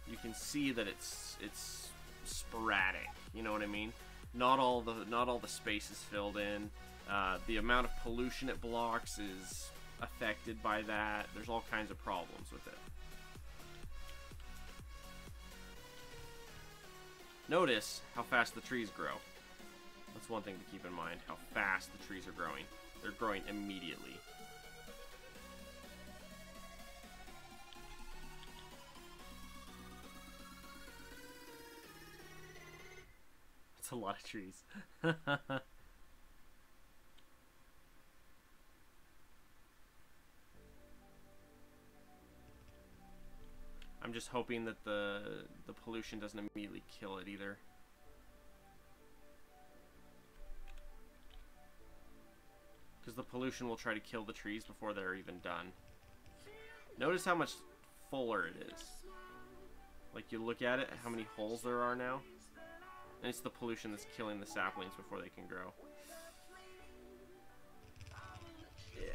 you can see that it's sporadic, you know what I mean? Not all the space is filled in. The amount of pollution it blocks is affected by that. There's all kinds of problems with it. Notice how fast the trees grow. That's one thing to keep in mind, how fast the trees are growing. They're growing immediately. That's a lot of trees. I'm just hoping that the pollution doesn't immediately kill it either. Because the pollution will try to kill the trees before they're even done. Notice how much fuller it is. Like, you look at it, how many holes there are now. And it's the pollution that's killing the saplings before they can grow. Yeah,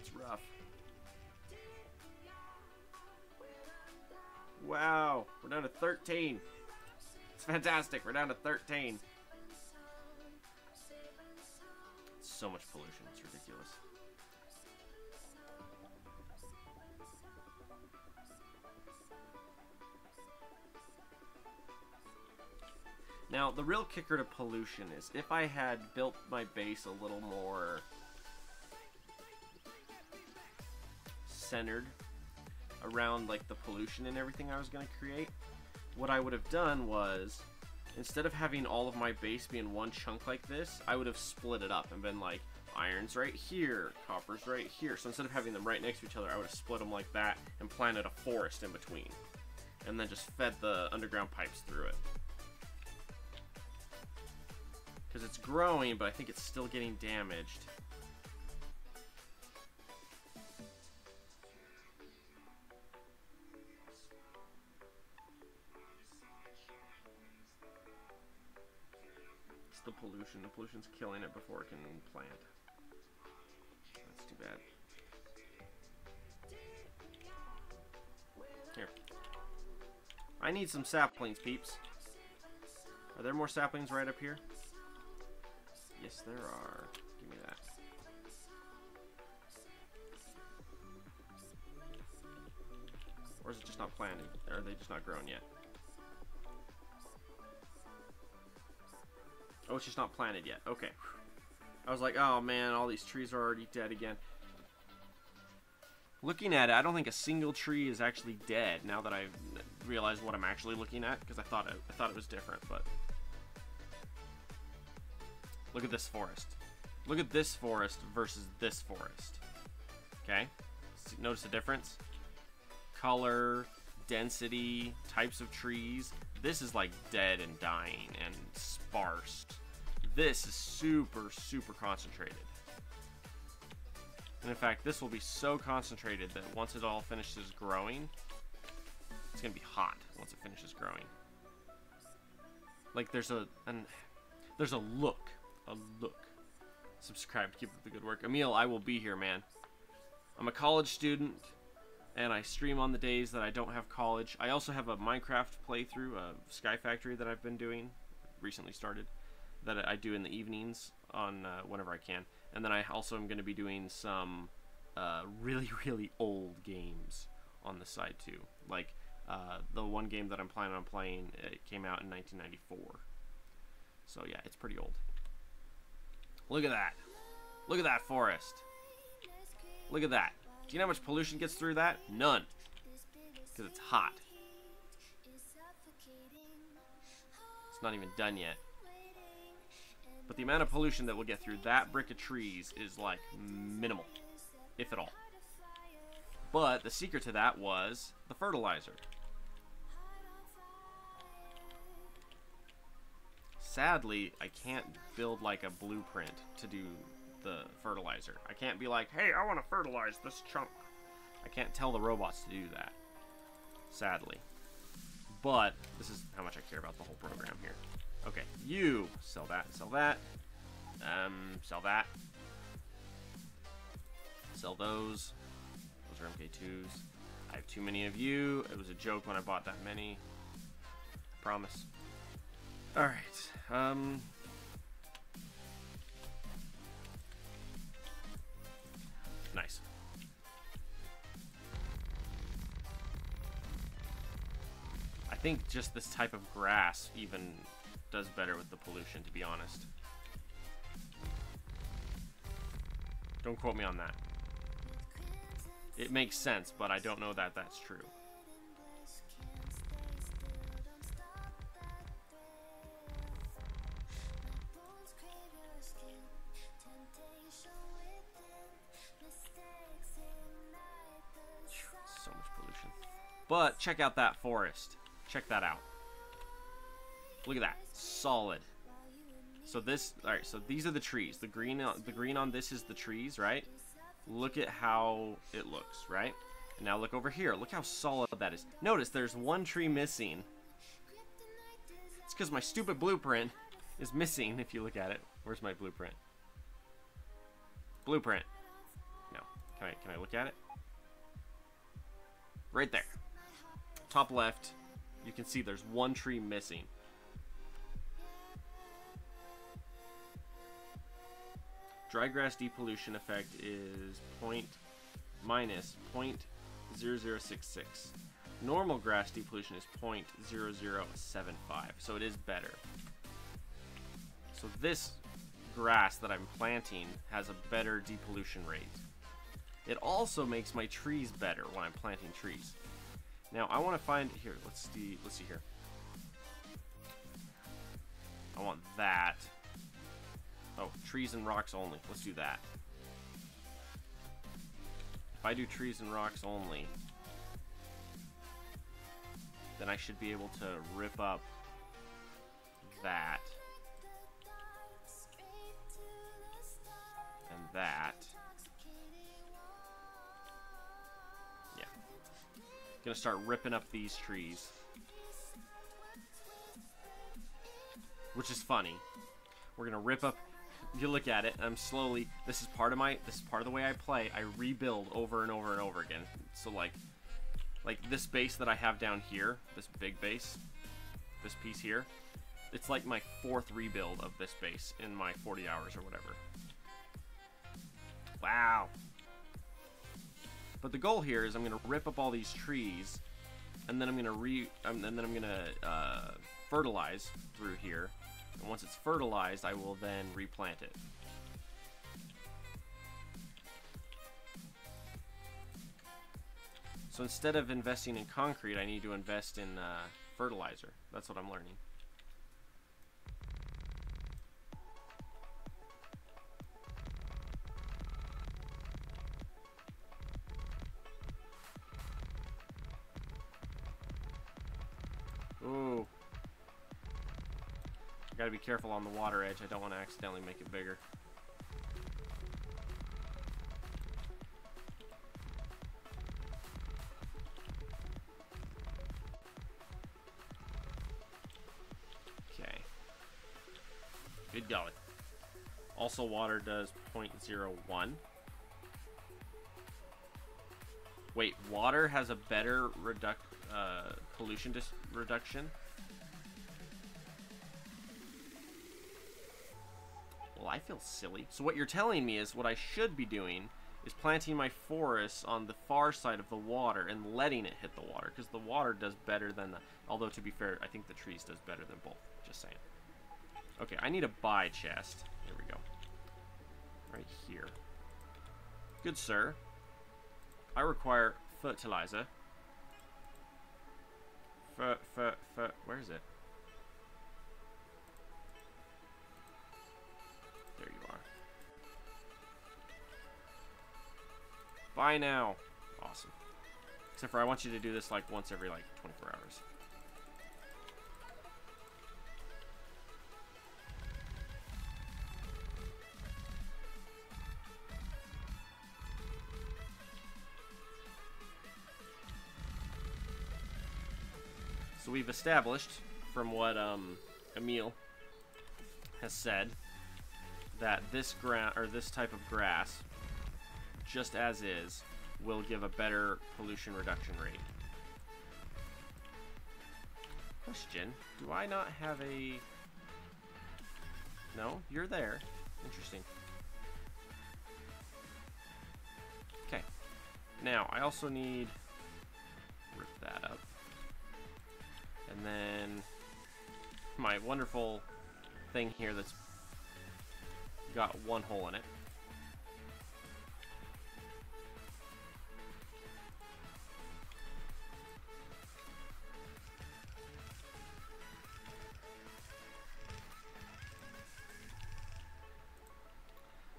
it's rough. Wow, we're down to 13. It's fantastic, we're down to 13. So much pollution, it's ridiculous. Now, the real kicker to pollution is if I had built my base a little more centered around like the pollution and everything I was going to create, what I would have done was, instead of having all of my base be in one chunk like this, I would have split it up and been like, iron's right here, copper's right here. So instead of having them right next to each other, I would have split them like that and planted a forest in between. And then just fed the underground pipes through it. Because it's growing, but I think it's still getting damaged. It's the pollution. The pollution's killing it before it can plant. That's too bad. Here. I need some saplings, peeps. Are there more saplings right up here? Yes, there are. Give me that. Or is it just not planted? Or are they just not grown yet? Oh, it's just not planted yet. Okay. I was like, oh man, all these trees are already dead again. Looking at it, I don't think a single tree is actually dead now that I've realized what I'm actually looking at, because I thought it was different, but look at this forest. Look at this forest versus this forest. Okay? Notice the difference? Color, density, types of trees. This is like dead and dying and sparse. This is super, super concentrated. And in fact, this will be so concentrated that once it all finishes growing, it's gonna be hot once it finishes growing. Like there's a look. A look. Subscribe to keep up the good work. Emil, I will be here, man. I'm a college student, and I stream on the days that I don't have college. I also have a Minecraft playthrough, a Sky Factory that I've been doing, recently started, that I do in the evenings on whenever I can. And then I also am going to be doing some really, really old games on the side too. Like the one game that I'm planning on playing, it came out in 1994. So yeah, it's pretty old. Look at that. Look at that forest. Look at that. Do you know how much pollution gets through that? None. Because it's hot. It's not even done yet. But the amount of pollution that will get through that brick of trees is like minimal, if at all. But the secret to that was the fertilizer. Sadly, I can't build like a blueprint to do the fertilizer. I can't be like, hey, I want to fertilize this chunk. I can't tell the robots to do that, sadly. But this is how much I care about the whole program here. Okay, you sell that, sell that, sell that, sell those. Those are MK2s. I have too many of you. It was a joke when I bought that many. I promise. All right. Nice. I think just this type of grass even does better with the pollution, to be honest. Don't quote me on that. It makes sense, but I don't know that that's true. So much pollution. But check out that forest. Check that out. Look at that. Solid. So this, alright, so these are the trees. The green on this is the trees, right? Look at how it looks, right? And now look over here. Look how solid that is. Notice there's one tree missing. It's because my stupid blueprint is missing. If you look at it, where's my blueprint? Blueprint. No. Can I look at it? Right there. Top left. You can see there's one tree missing. Dry grass depollution effect is minus 0.0066. Normal grass depollution is 0.0075, so it is better. So this grass that I'm planting has a better depollution rate. It also makes my trees better when I'm planting trees. Now I want to find here. Let's see here. I want that. Oh, trees and rocks only. Let's do that. If I do trees and rocks only, then I should be able to rip up that and that. Yeah. Gonna start ripping up these trees, which is funny. We're gonna rip up. You look at it, I'm slowly. This is part of the way I play. I rebuild over and over and over again. So like this base that I have down here, this big base, this piece here, it's like my 4th rebuild of this base in my 40 hours or whatever. Wow. But the goal here is I'm gonna rip up all these trees, and then I'm gonna fertilize through here. And once it's fertilized, I will then replant it. So instead of investing in concrete, I need to invest in fertilizer. That's what I'm learning. Ooh. Gotta be careful on the water edge. I don't want to accidentally make it bigger. Okay. Good golly. Also, water does 0.01. Wait, water has a better pollution reduction? Well, I feel silly. So what you're telling me is what I should be doing is planting my forests on the far side of the water and letting it hit the water, because the water does better than the... Although, to be fair, I think the trees does better than both. Just saying. Okay, I need a buy chest. Here we go. Right here. Good sir. I require fertilizer. Where is it? There you are. Buy now. Awesome. Except for I want you to do this like once every like 24 hours. So we've established, from what Emil has said, that this type of grass, just as is, will give a better pollution reduction rate. Question: do I not have a... No, you're there. Interesting. Okay. Now I also need... rip that up. And then my wonderful thing here that's got one hole in it.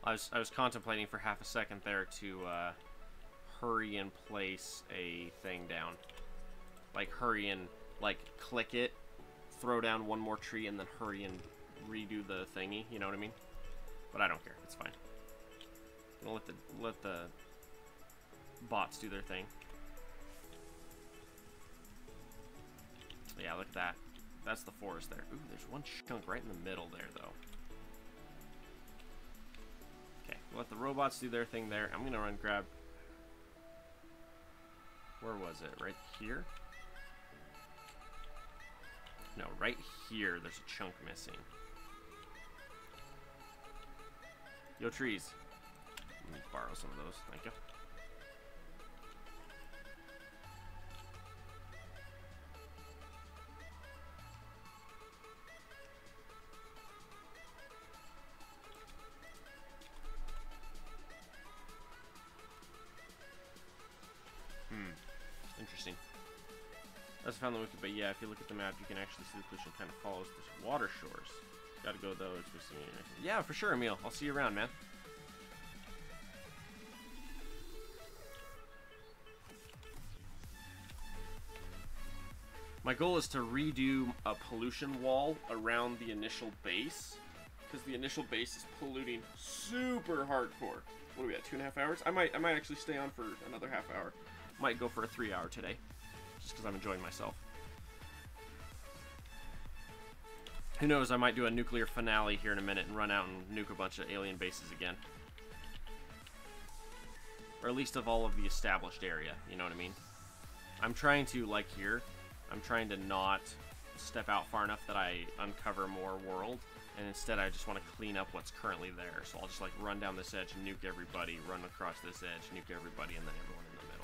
I was contemplating for half a second there to hurry and place a thing down. Like hurry and like click it, throw down one more tree, and then hurry and redo the thingy. You know what I mean? But I don't care. It's fine. I'm gonna let the bots do their thing. Yeah, look at that. That's the forest there. Ooh, there's one chunk right in the middle there, though. Okay, we'll let the robots do their thing there. I'm gonna run grab... Where was it? Right here? No, right here there's a chunk missing. Yo, trees. Let me borrow some of those. Thank you. Interesting. That's found the wiki, but yeah, if you look at the map, you can actually see the pollution kind of follows the water shores. Gotta go though. Yeah, for sure, Emil. I'll see you around, man. My goal is to redo a pollution wall around the initial base, because the initial base is polluting super hardcore. What are we at? 2.5 hours? I might actually stay on for another half hour. Might go for a 3 hour today, just because I'm enjoying myself. Who knows, I might do a nuclear finale here in a minute and run out and nuke a bunch of alien bases again. Or at least of all of the established area, you know what I mean? I'm trying to, like here, I'm trying to not step out far enough that I uncover more world, and instead I just want to clean up what's currently there. So I'll just like run down this edge and nuke everybody, run across this edge, nuke everybody, and then everyone in the middle.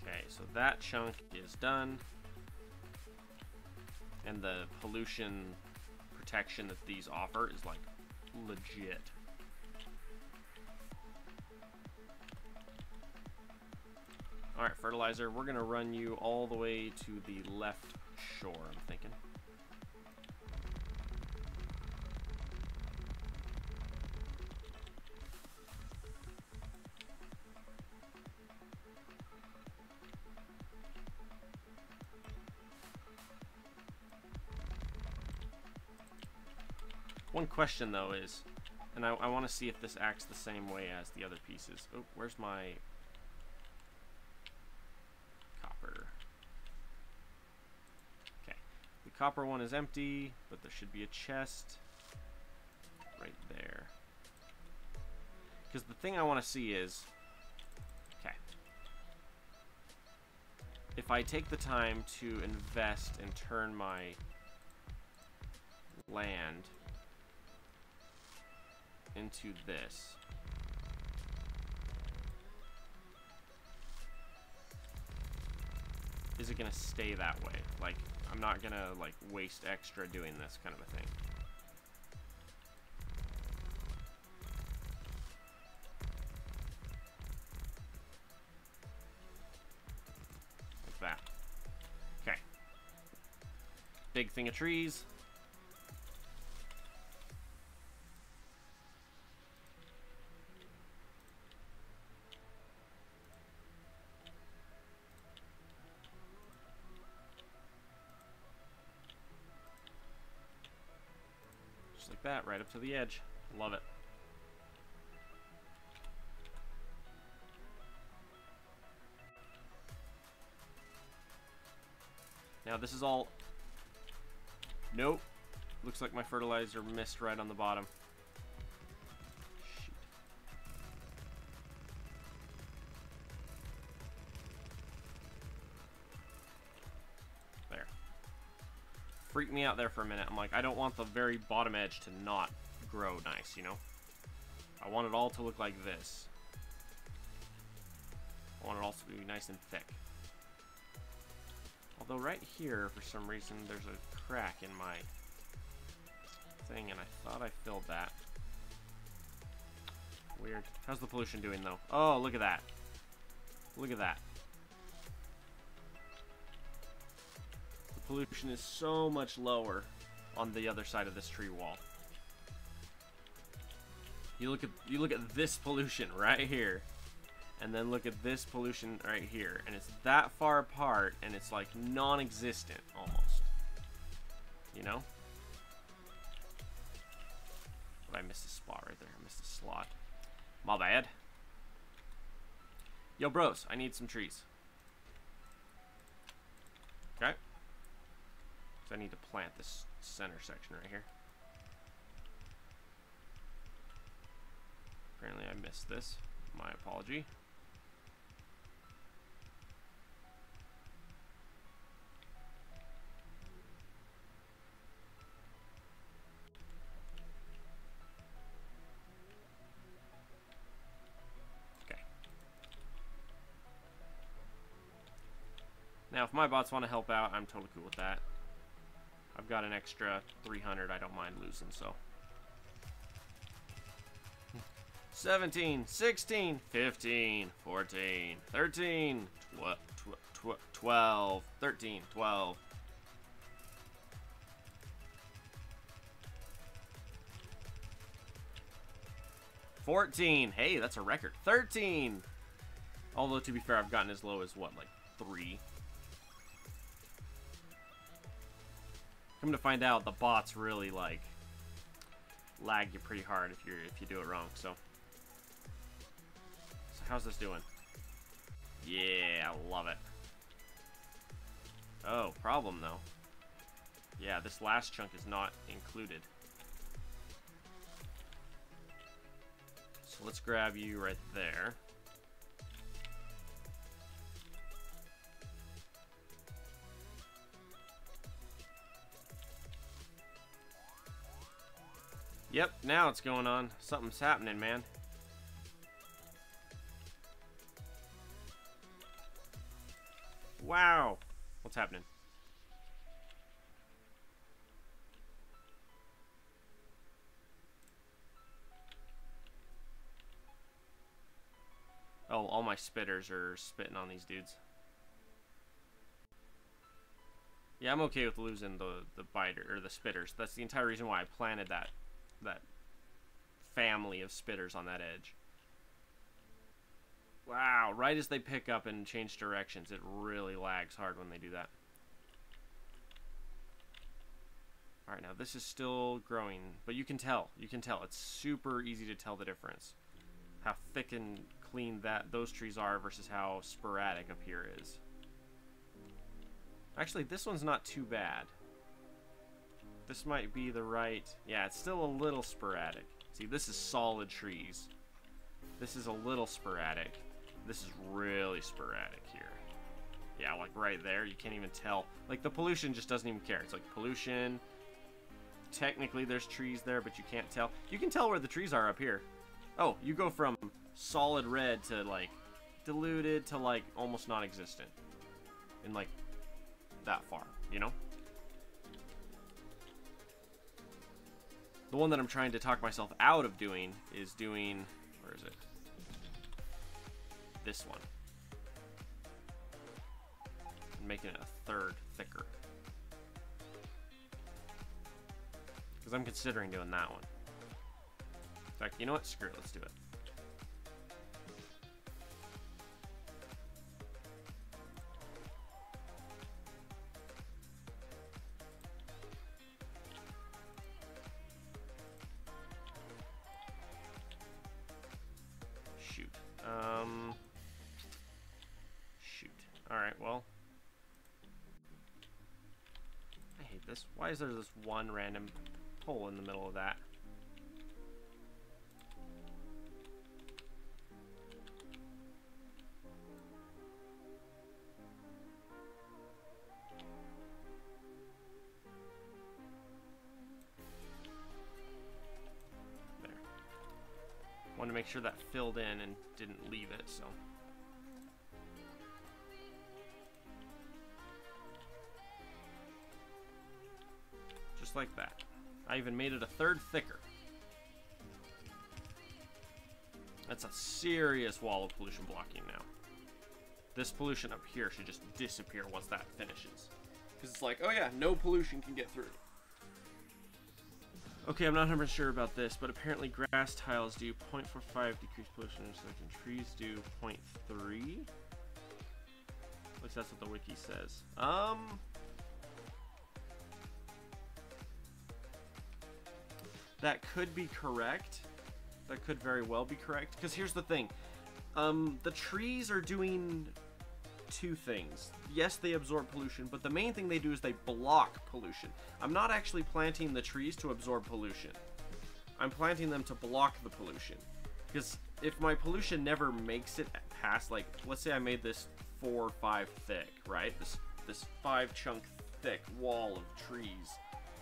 Okay, so that chunk is done. And the pollution protection that these offer is like legit. Alright, fertilizer, we're gonna run you all the way to the left shore, I'm thinking. One question though is, and I want to see if this acts the same way as the other pieces. Oh, where's my copper? Okay, the copper one is empty, but there should be a chest right there. Because the thing I want to see is, okay, if I take the time to invest and turn my land into this, is it gonna stay that way? Like, I'm not gonna like waste extra doing this kind of a thing. Like that. Okay. Big thing of trees. Like that, right up to the edge. Love it. Now this is all... Nope. Looks like my fertilizer missed right on the bottom. Shoot. There. Freaked me out there for a minute. I'm like, I don't want the very bottom edge to not grow nice, you know? I want it all to look like this. I want it all to be nice and thick. Although right here, for some reason, there's a crack in my thing, and I thought I filled that. Weird. How's the pollution doing, though? Oh, look at that. Look at that. Pollution is so much lower on the other side of this tree wall. You look at this pollution right here, and then look at this pollution right here, and it's that far apart, and it's like non-existent almost. You know? But I missed a spot right there. I missed a slot. My bad. Yo, bros, I need some trees. I need to plant this center section right here. Apparently I missed this. My apology. Okay. Now, if my bots want to help out, I'm totally cool with that. I've got an extra 300 I don't mind losing, so. 17, 16, 15, 14, 13, 12, 13, 12. 14. Hey, that's a record. 13. Although, to be fair, I've gotten as low as, what, like 3? Come to find out, the bots really, like, lag you pretty hard if you do it wrong, so how's this doing? Yeah, I love it. Oh, problem though. Yeah, this last chunk is not included. So let's grab you right there. Yep, now it's going on. Something's happening, man. Wow. What's happening? Oh, all my spitters are spitting on these dudes. Yeah, I'm okay with losing the biter or the spitters. That's the entire reason why I planted that family of spitters on that edge. Wow, right as they pick up and change directions, it really lags hard when they do that. Alright, now this is still growing, but you can tell. You can tell. It's super easy to tell the difference. How thick and clean those trees are versus how sporadic up here is. Actually, this one's not too bad. This might be the right... Yeah, it's still a little sporadic. See, this is solid trees. This is a little sporadic. This is really sporadic here. Yeah, like right there, you can't even tell. Like, the pollution just doesn't even care. It's like pollution. Technically, there's trees there, but you can't tell. You can tell where the trees are up here. Oh, you go from solid red to, like, diluted to, like, almost non-existent. In, like, that far, you know? The one that I'm trying to talk myself out of doing is doing... Where is it? This one. And making it a third thicker. Because I'm considering doing that one. In fact, you know what? Screw it. Let's do it. Shoot. Shoot. Alright, well. I hate this. Why is there this one random hole in the middle of that? There. Wanted to make sure that filled in and didn't leave it, so. Just like that. I even made it a third thicker. That's a serious wall of pollution blocking now. This pollution up here should just disappear once that finishes. Because it's like, oh yeah, no pollution can get through. Okay, I'm not 100% sure about this, but apparently grass tiles do 0.45 decrease pollution in a second. Trees do 0.3. At least that's what the wiki says. That could be correct. That could very well be correct. Because here's the thing. The trees are doing two things. Yes, they absorb pollution, but the main thing they do is they block pollution. I'm not actually planting the trees to absorb pollution. I'm planting them to block the pollution. Because if my pollution never makes it past, like, let's say I made this 4 or 5 thick, right? This 5 chunk thick wall of trees.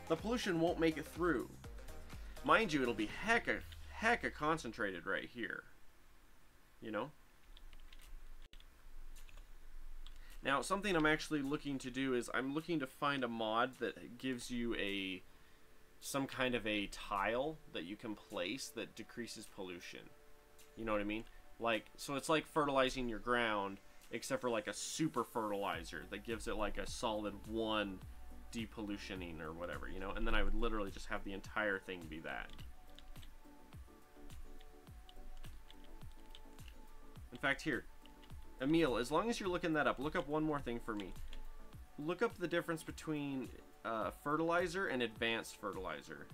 The pollution won't make it through. Mind you, it'll be hecka concentrated right here. You know? Now, something I'm actually looking to do is I'm looking to find a mod that gives you some kind of a tile that you can place that decreases pollution. You know what I mean? Like, so it's like fertilizing your ground, except for like a super fertilizer that gives it like a solid 1 depollutioning or whatever, you know? And then I would literally just have the entire thing be that. In fact, here, Emil, as long as you're looking that up, look up one more thing for me. Look up the difference between fertilizer and advanced fertilizer.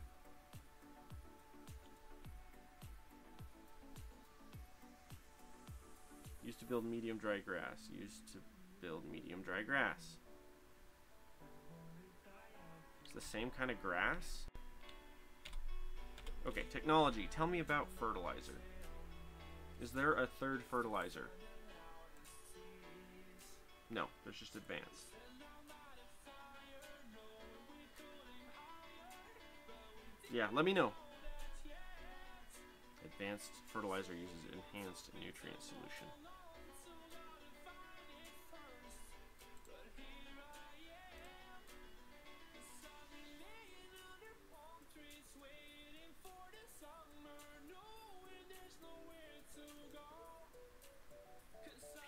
Used to build medium dry grass. Used to build medium dry grass. It's the same kind of grass? Okay, technology. Tell me about fertilizer. Is there a third fertilizer? No, there's just advanced. Yeah, let me know. Advanced fertilizer uses enhanced nutrient solution.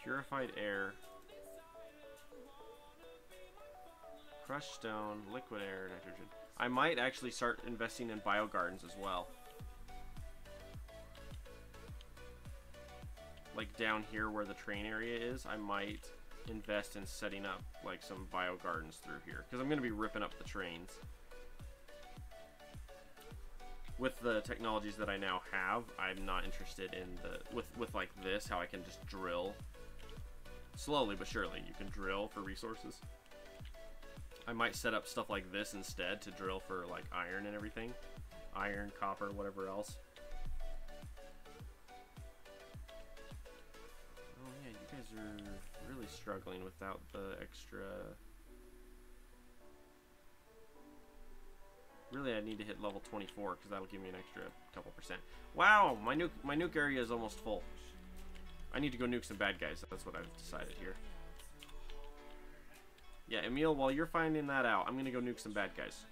Purified air, crushed stone, liquid air, nitrogen. I might actually start investing in biogardens as well. Like down here where the train area is, I might invest in setting up like some biogardens through here, because I'm going to be ripping up the trains. With the technologies that I now have, I'm not interested in with like this, how I can just drill. Slowly but surely, you can drill for resources. I might set up stuff like this instead to drill for like iron and everything. Iron, copper, whatever else. Oh yeah, you guys are really struggling without the extra... Really, I need to hit level 24 because that'll give me an extra couple percent. Wow, my nuke area is almost full. I need to go nuke some bad guys. That's what I've decided here. Yeah, Emil, while you're finding that out, I'm going to go nuke some bad guys.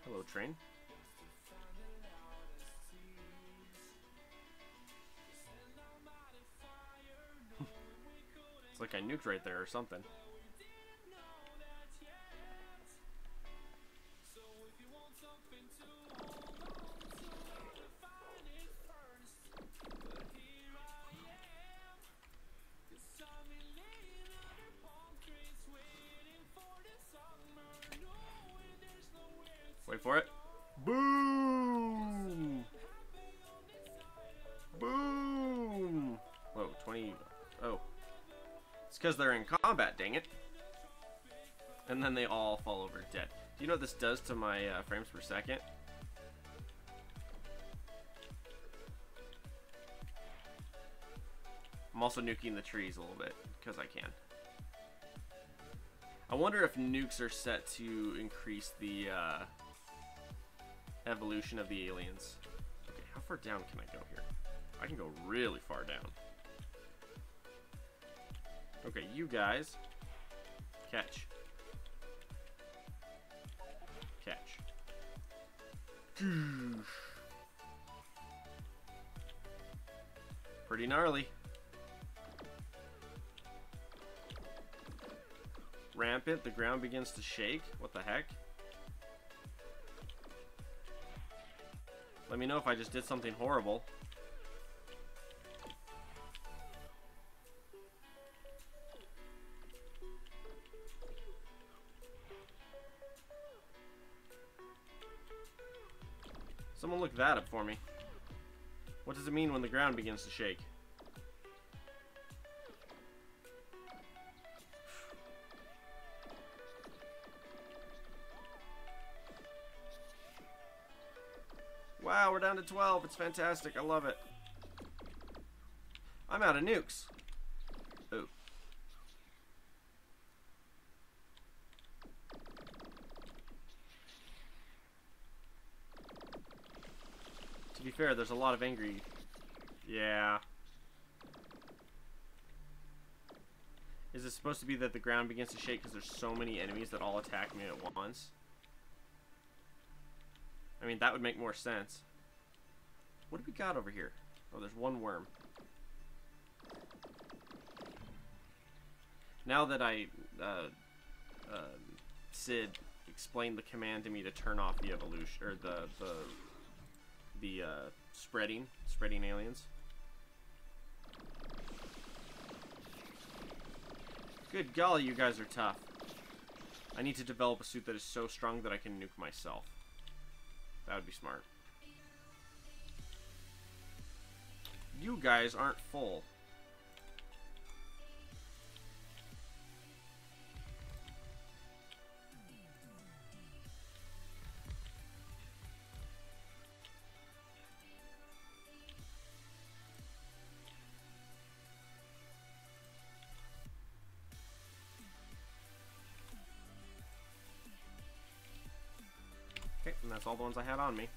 Hello, train. It's like I nuked right there or something. Wait for it. Boom! Boom! Whoa, 20... Oh. It's because they're in combat, dang it. And then they all fall over dead. Do you know what this does to my frames per second? I'm also nuking the trees a little bit, because I can. I wonder if nukes are set to increase the evolution of the aliens. Okay, how far down can I go here? I can go really far down. Okay, you guys. Catch. Catch. Pretty gnarly. Rampant, the ground begins to shake. What the heck? Let me know if I just did something horrible. Someone look that up for me. What does it mean when the ground begins to shake? Wow, we're down to 12. It's fantastic. I love it. I'm out of nukes. Oh. To be fair, there's a lot of angry... Yeah. Is it supposed to be that the ground begins to shake because there's so many enemies that all attack me at once? I mean, that would make more sense. What do we got over here? Oh, there's one worm. Now that Sid explained the command to me to turn off the evolution, or the spreading aliens. Good golly, you guys are tough. I need to develop a suit that is so strong that I can nuke myself. That would be smart. You guys aren't full. Okay, and that's all the ones I had on me.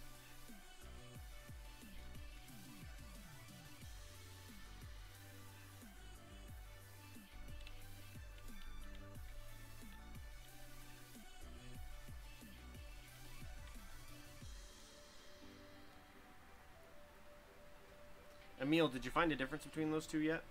Emil, did you find a difference between those two yet?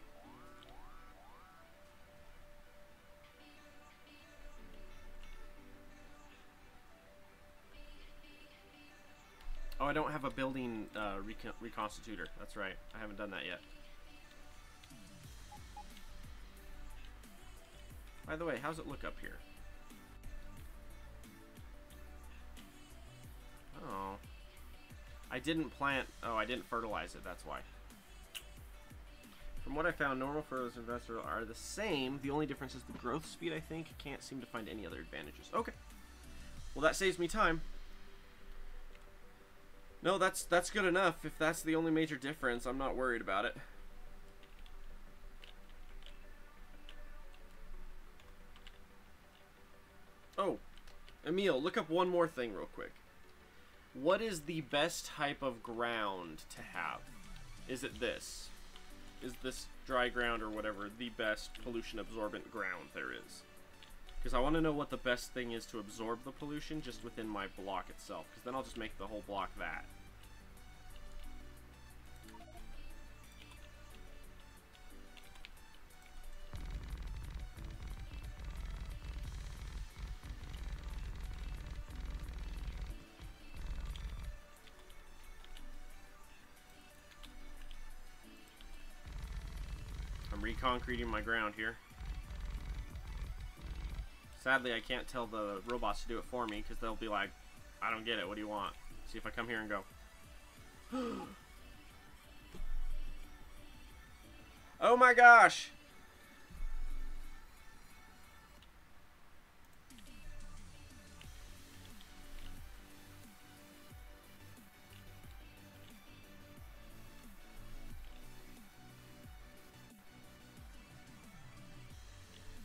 Oh, I don't have a building reconstitutor. That's right. I haven't done that yet. By the way, how's it look up here? Oh. I didn't plant... Oh, I didn't fertilize it. That's why. From what I found, normal fertilizers and vegetable are the same. The only difference is the growth speed, I think. Can't seem to find any other advantages. Okay. Well, that saves me time. No, that's good enough. If that's the only major difference, I'm not worried about it. Oh, Emil, look up one more thing real quick. What is the best type of ground to have? Is it this? Is this dry ground or whatever the best pollution absorbent ground there is? Because I want to know what the best thing is to absorb the pollution just within my block itself. Because then I'll just make the whole block that. I'm reconcreting my ground here. Sadly, I can't tell the robots to do it for me because they'll be like, I don't get it, what do you want? See if I come here and go. Oh my gosh!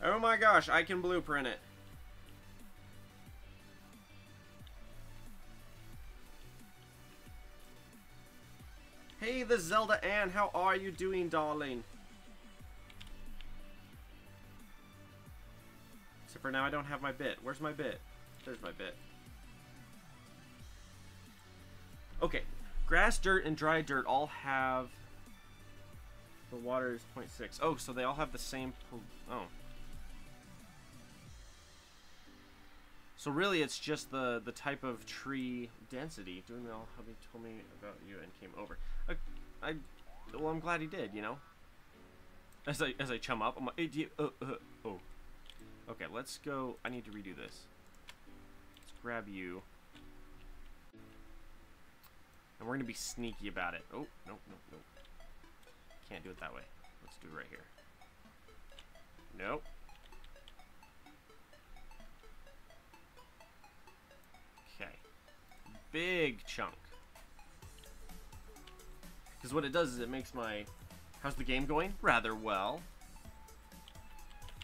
Oh my gosh, I can blueprint it. Hey, the Zelda Ann, how are you doing, darling? Except for now I don't have my bit. Where's my bit? There's my bit. Okay, grass, dirt, and dry dirt all have... The water is 0.6. Oh, so they all have the same... Oh. So really, it's just the type of tree density. Doing all how he told me about you and came over. Well, I'm glad he did. You know. As I chum up, I'm like, oh. Okay, let's go. I need to redo this. Let's grab you, and we're gonna be sneaky about it. Oh, nope. Can't do it that way. Let's do it right here. Nope. Okay. Big chunk. Because what it does is it makes my... How's the game going? Rather well.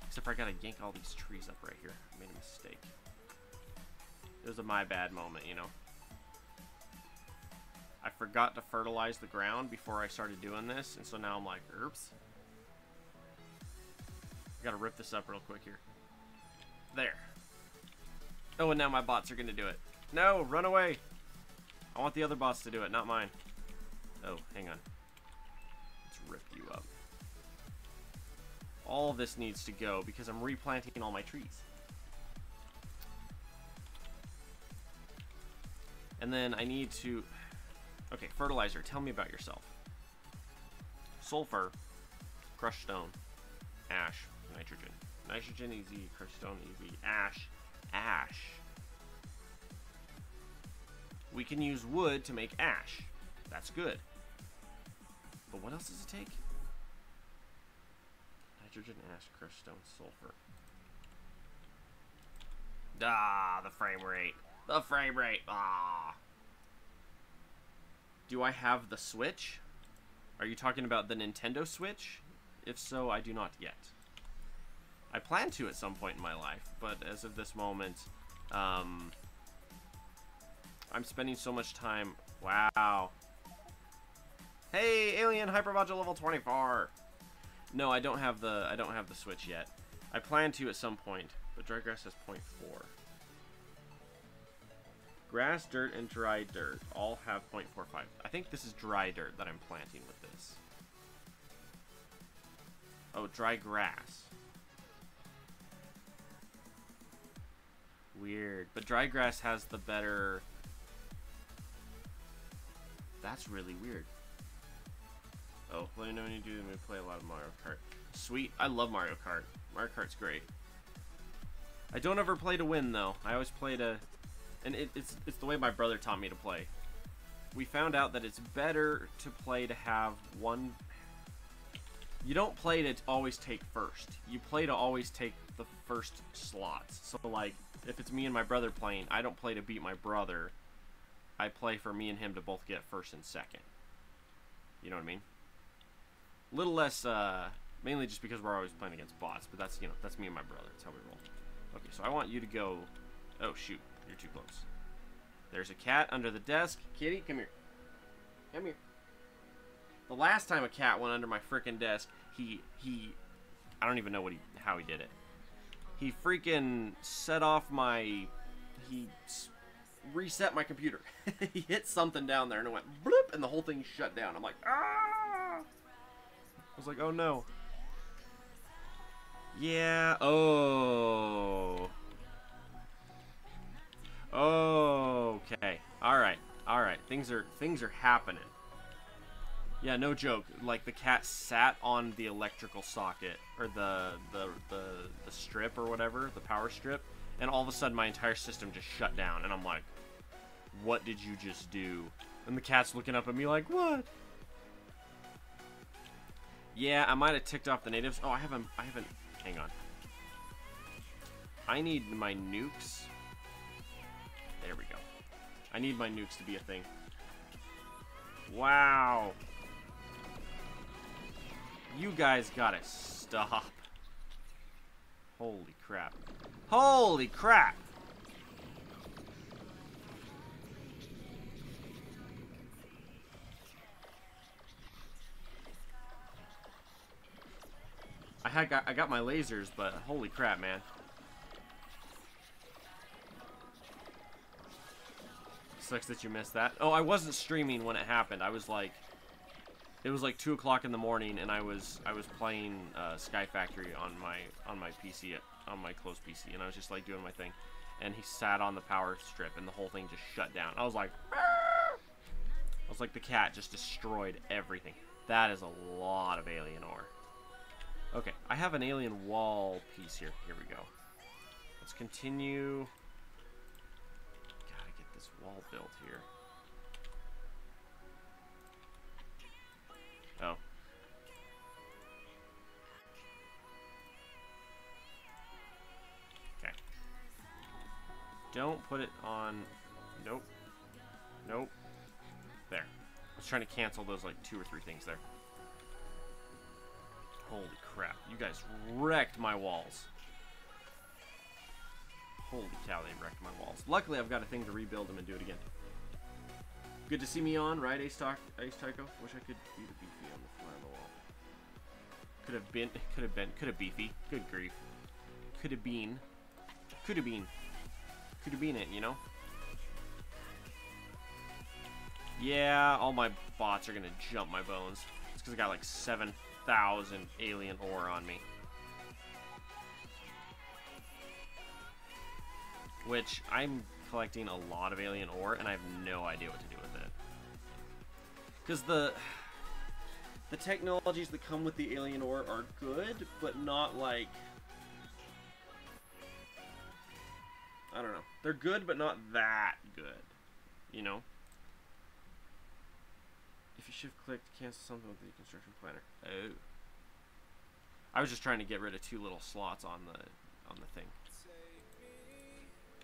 Except for I gotta yank all these trees up right here. I made a mistake. It was a my bad moment, you know. I forgot to fertilize the ground before I started doing this, and so now I'm like, oops. I gotta rip this up real quick here. There. Oh, and now my bots are gonna do it. No, run away. I want the other bots to do it, not mine. Oh, hang on. Let's rip you up. All of this needs to go because I'm replanting all my trees. And then I need to... Okay, fertilizer, tell me about yourself. Sulfur, crushed stone, ash, nitrogen. Nitrogen, easy, crushed stone, easy, ash, ash. We can use wood to make ash. That's good. But what else does it take? Nitrogen, ash, crushed stone, sulfur. Ah, the frame rate. The frame rate. Ah. Do I have the Switch? Are you talking about the Nintendo Switch? If so, I do not yet. I plan to at some point in my life, but as of this moment, I'm spending so much time. Wow. Hey, Alien Hypermodule level 24. No, I don't have the Switch yet. I plan to at some point, but dry grass has 0.4. Grass, dirt, and dry dirt all have 0.45. I think this is dry dirt that I'm planting with this. Oh, dry grass. Weird. But dry grass has the better... That's really weird. Oh, let me know when you do. We play a lot of Mario Kart. Sweet. I love Mario Kart. Mario Kart's great. I don't ever play to win, though. I always play to... And it's the way my brother taught me to play. We found out that it's better to play to have one... You don't play to always take first. You play to always take the first slots. So, like, if it's me and my brother playing, I don't play to beat my brother. I play for me and him to both get first and second. You know what I mean? A little less, mainly just because we're always playing against bots. But that's, you know, that's me and my brother. That's how we roll. Okay, so I want you to go... Oh, shoot. You're too close. There's a cat under the desk. Kitty, come here. Come here. The last time a cat went under my frickin' desk, he I don't even know how he did it. He freaking set off my... He reset my computer. He hit something down there and it went bloop, and the whole thing shut down. I'm like, ah! I was like, oh no. Yeah, oh... Okay. Alright. Alright. Things are happening. Yeah, no joke. Like, the cat sat on the electrical socket, or the strip or whatever, the power strip, and all of a sudden my entire system just shut down, and I'm like, what did you just do? And the cat's looking up at me like, what? Yeah, I might have ticked off the natives. Oh, I haven't, hang on. I need my nukes. There we go. I need my nukes to be a thing. Wow. You guys gotta stop. Holy crap. Holy crap! I got my lasers, but holy crap, man. Sucks that you missed that. Oh, I wasn't streaming when it happened. I was like, it was like 2 o'clock in the morning, and I was playing Sky Factory on my PC, on my closed PC, and I was just like doing my thing, and he sat on the power strip, and the whole thing just shut down. I was like, the cat just destroyed everything. That is a lot of alien ore. Okay, I have an alien wall piece here. Here we go. Let's continue. Gotta get this wall built here. Oh. Okay. Don't put it on... Nope. Nope. There. was trying to cancel those like 2 or 3 things there. Holy crap. You guys wrecked my walls. Holy cow, they wrecked my walls. Luckily, I've got a thing to rebuild them and do it again. Good to see me on, right, Ace Tycho? Wish I could be the beefy on the fly on the wall. Could have beefy. Good grief. Could have been it, you know? Yeah, all my bots are gonna jump my bones. It's because I got like 7,000 alien ore on me. Which, I'm collecting a lot of alien ore, and I have no idea what to do with it. Because the technologies that come with the alien ore are good, but not like... I don't know. They're good, but not that good. You know? If you shift-click to cancel something with the construction planner. Oh. I was just trying to get rid of 2 little slots on the thing.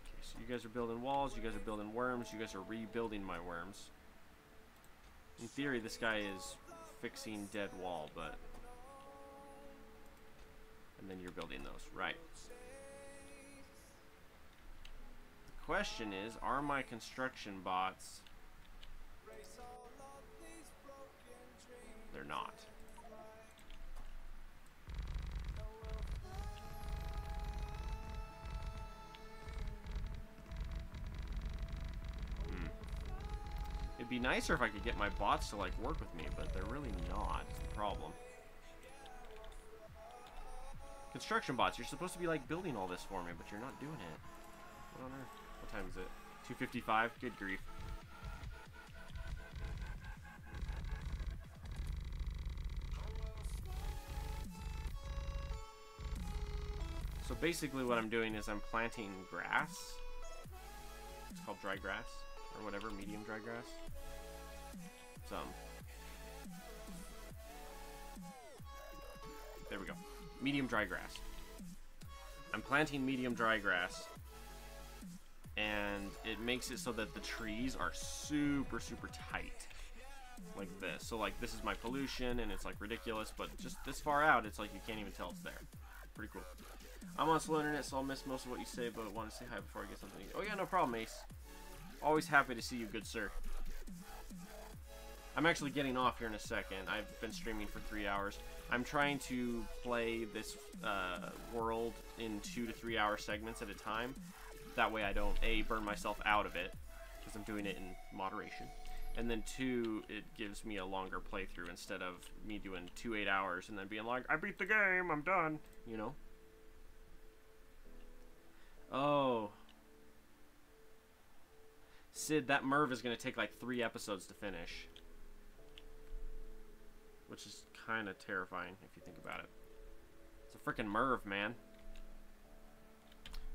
Okay, so you guys are building walls, you guys are building worms, you guys are rebuilding my worms. In theory, this guy is fixing dead wall, but... And then you're building those. Right. The question is, are my construction bots... They're not. It'd be nicer if I could get my bots to like work with me, but they're really not. It's the problem. Construction bots, you're supposed to be like building all this for me, but you're not doing it. What on earth? What time is it? 2:55? Good grief. So basically what I'm doing is I'm planting grass. It's called dry grass, or whatever, medium dry grass. There we go. Medium dry grass. I'm planting medium dry grass, and it makes it so that the trees are super, super tight. Like this. So like this is my pollution, and it's like ridiculous, but just this far out, it's like you can't even tell it's there. Pretty cool. I'm on slow internet, so I'll miss most of what you say, but I want to say hi before I get something. Oh yeah, no problem, Ace. Always happy to see you, good sir. I'm actually getting off here in a second. I've been streaming for 3 hours. I'm trying to play this world in 2 to 3 hour segments at a time. That way I don't, A, burn myself out of it, because I'm doing it in moderation. And then 2, it gives me a longer playthrough instead of me doing 2 8 hours and then being like, I beat the game, I'm done, you know? Oh. Sid, that Merv is going to take like 3 episodes to finish. Which is kind of terrifying if you think about it. It's a freaking Merv, man.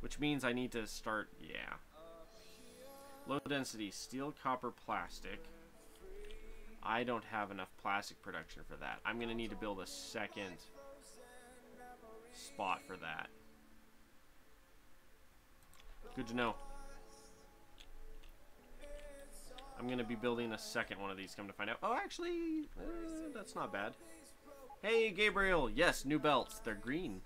Which means I need to start, yeah. Low density, steel, copper, plastic. I don't have enough plastic production for that. I'm going to need to build a second spot for that. Good to know. I'm going to be building a second one of these, come to find out. Oh, actually, that's not bad. Hey, Gabriel. Yes, new belts. They're green.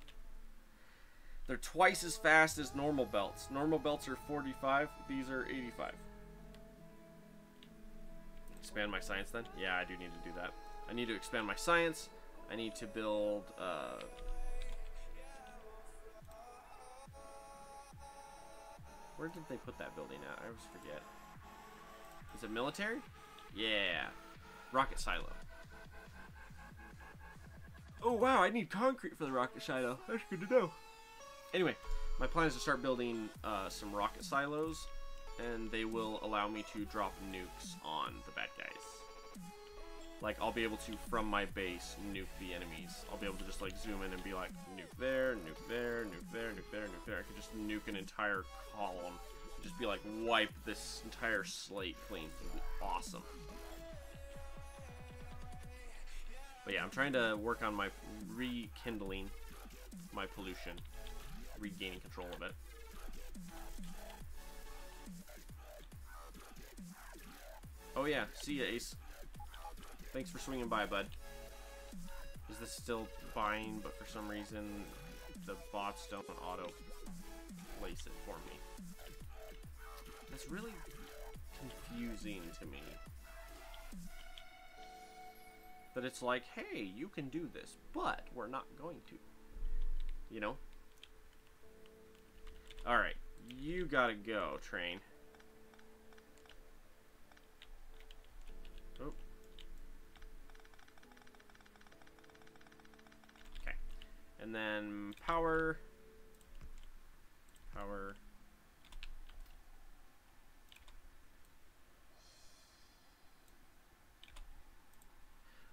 They're twice as fast as normal belts. Normal belts are 45. These are 85. Expand my science, then? Yeah, I do need to do that. I need to expand my science. I need to build... Where did they put that building at? I always forget. Is it military? Yeah. Rocket silo. Oh, wow. I need concrete for the rocket silo. That's good to know. Anyway, my plan is to start building some rocket silos, and they will allow me to drop nukes on the bad guys. Like, I'll be able to, from my base, nuke the enemies. I'll be able to just, like, zoom in and be like, nuke there, nuke there, nuke there, nuke there, nuke there. I could just nuke an entire column. Just be like, wipe this entire slate clean. It would be awesome. But yeah, I'm trying to work on my rekindling my pollution. Regaining control of it. Oh yeah, see ya, Ace. Thanks for swinging by, bud. Is this still buying, but for some reason the bots don't auto place it for me? That's really confusing to me. That it's like, hey, you can do this, but we're not going to. You know? Alright, you gotta go, train. Oh. Okay. And then power. Power.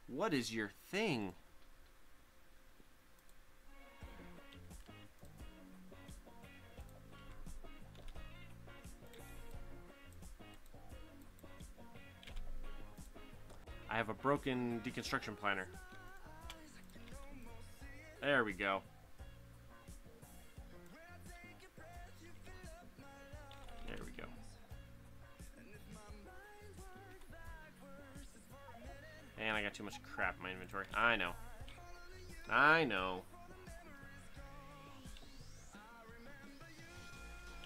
What is your thing? I have a broken deconstruction planner. There we go. There we go. And I got too much crap in my inventory. I know. I know.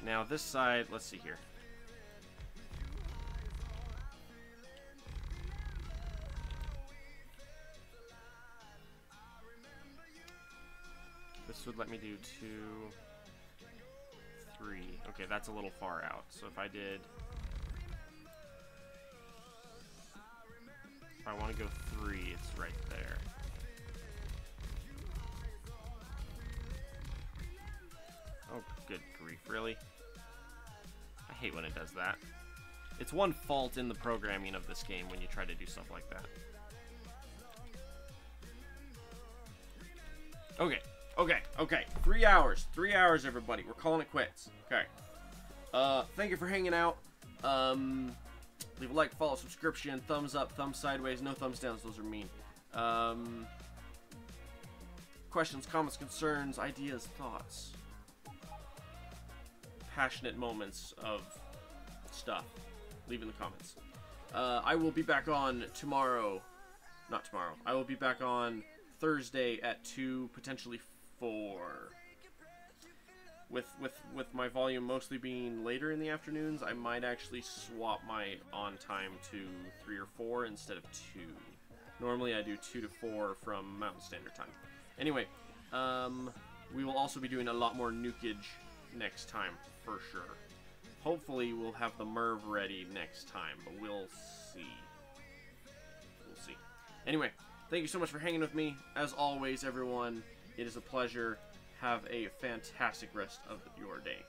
Now this side, let's see here. This would let me do 2, 3. Okay, that's a little far out. So if I did... If I want to go 3, it's right there. Oh, good grief, really? I hate when it does that. It's one fault in the programming of this game when you try to do stuff like that. Okay. Okay. 3 hours. 3 hours, everybody. We're calling it quits. Okay. Thank you for hanging out. Leave a like, follow, subscription, thumbs up, thumbs sideways, no thumbs downs. Those are mean. Questions, comments, concerns, ideas, thoughts. Passionate moments of stuff. Leave in the comments. I will be back on tomorrow. Not tomorrow. I will be back on Thursday at 2, potentially 4. With my volume mostly being later in the afternoons, I might actually swap my on time to 3 or 4 instead of 2. Normally I do 2 to 4 from Mountain Standard Time. Anyway, we will also be doing a lot more nukage next time, for sure. Hopefully we'll have the MERV ready next time, but we'll see. We'll see. Anyway, thank you so much for hanging with me. As always, everyone, it is a pleasure. Have a fantastic rest of your day.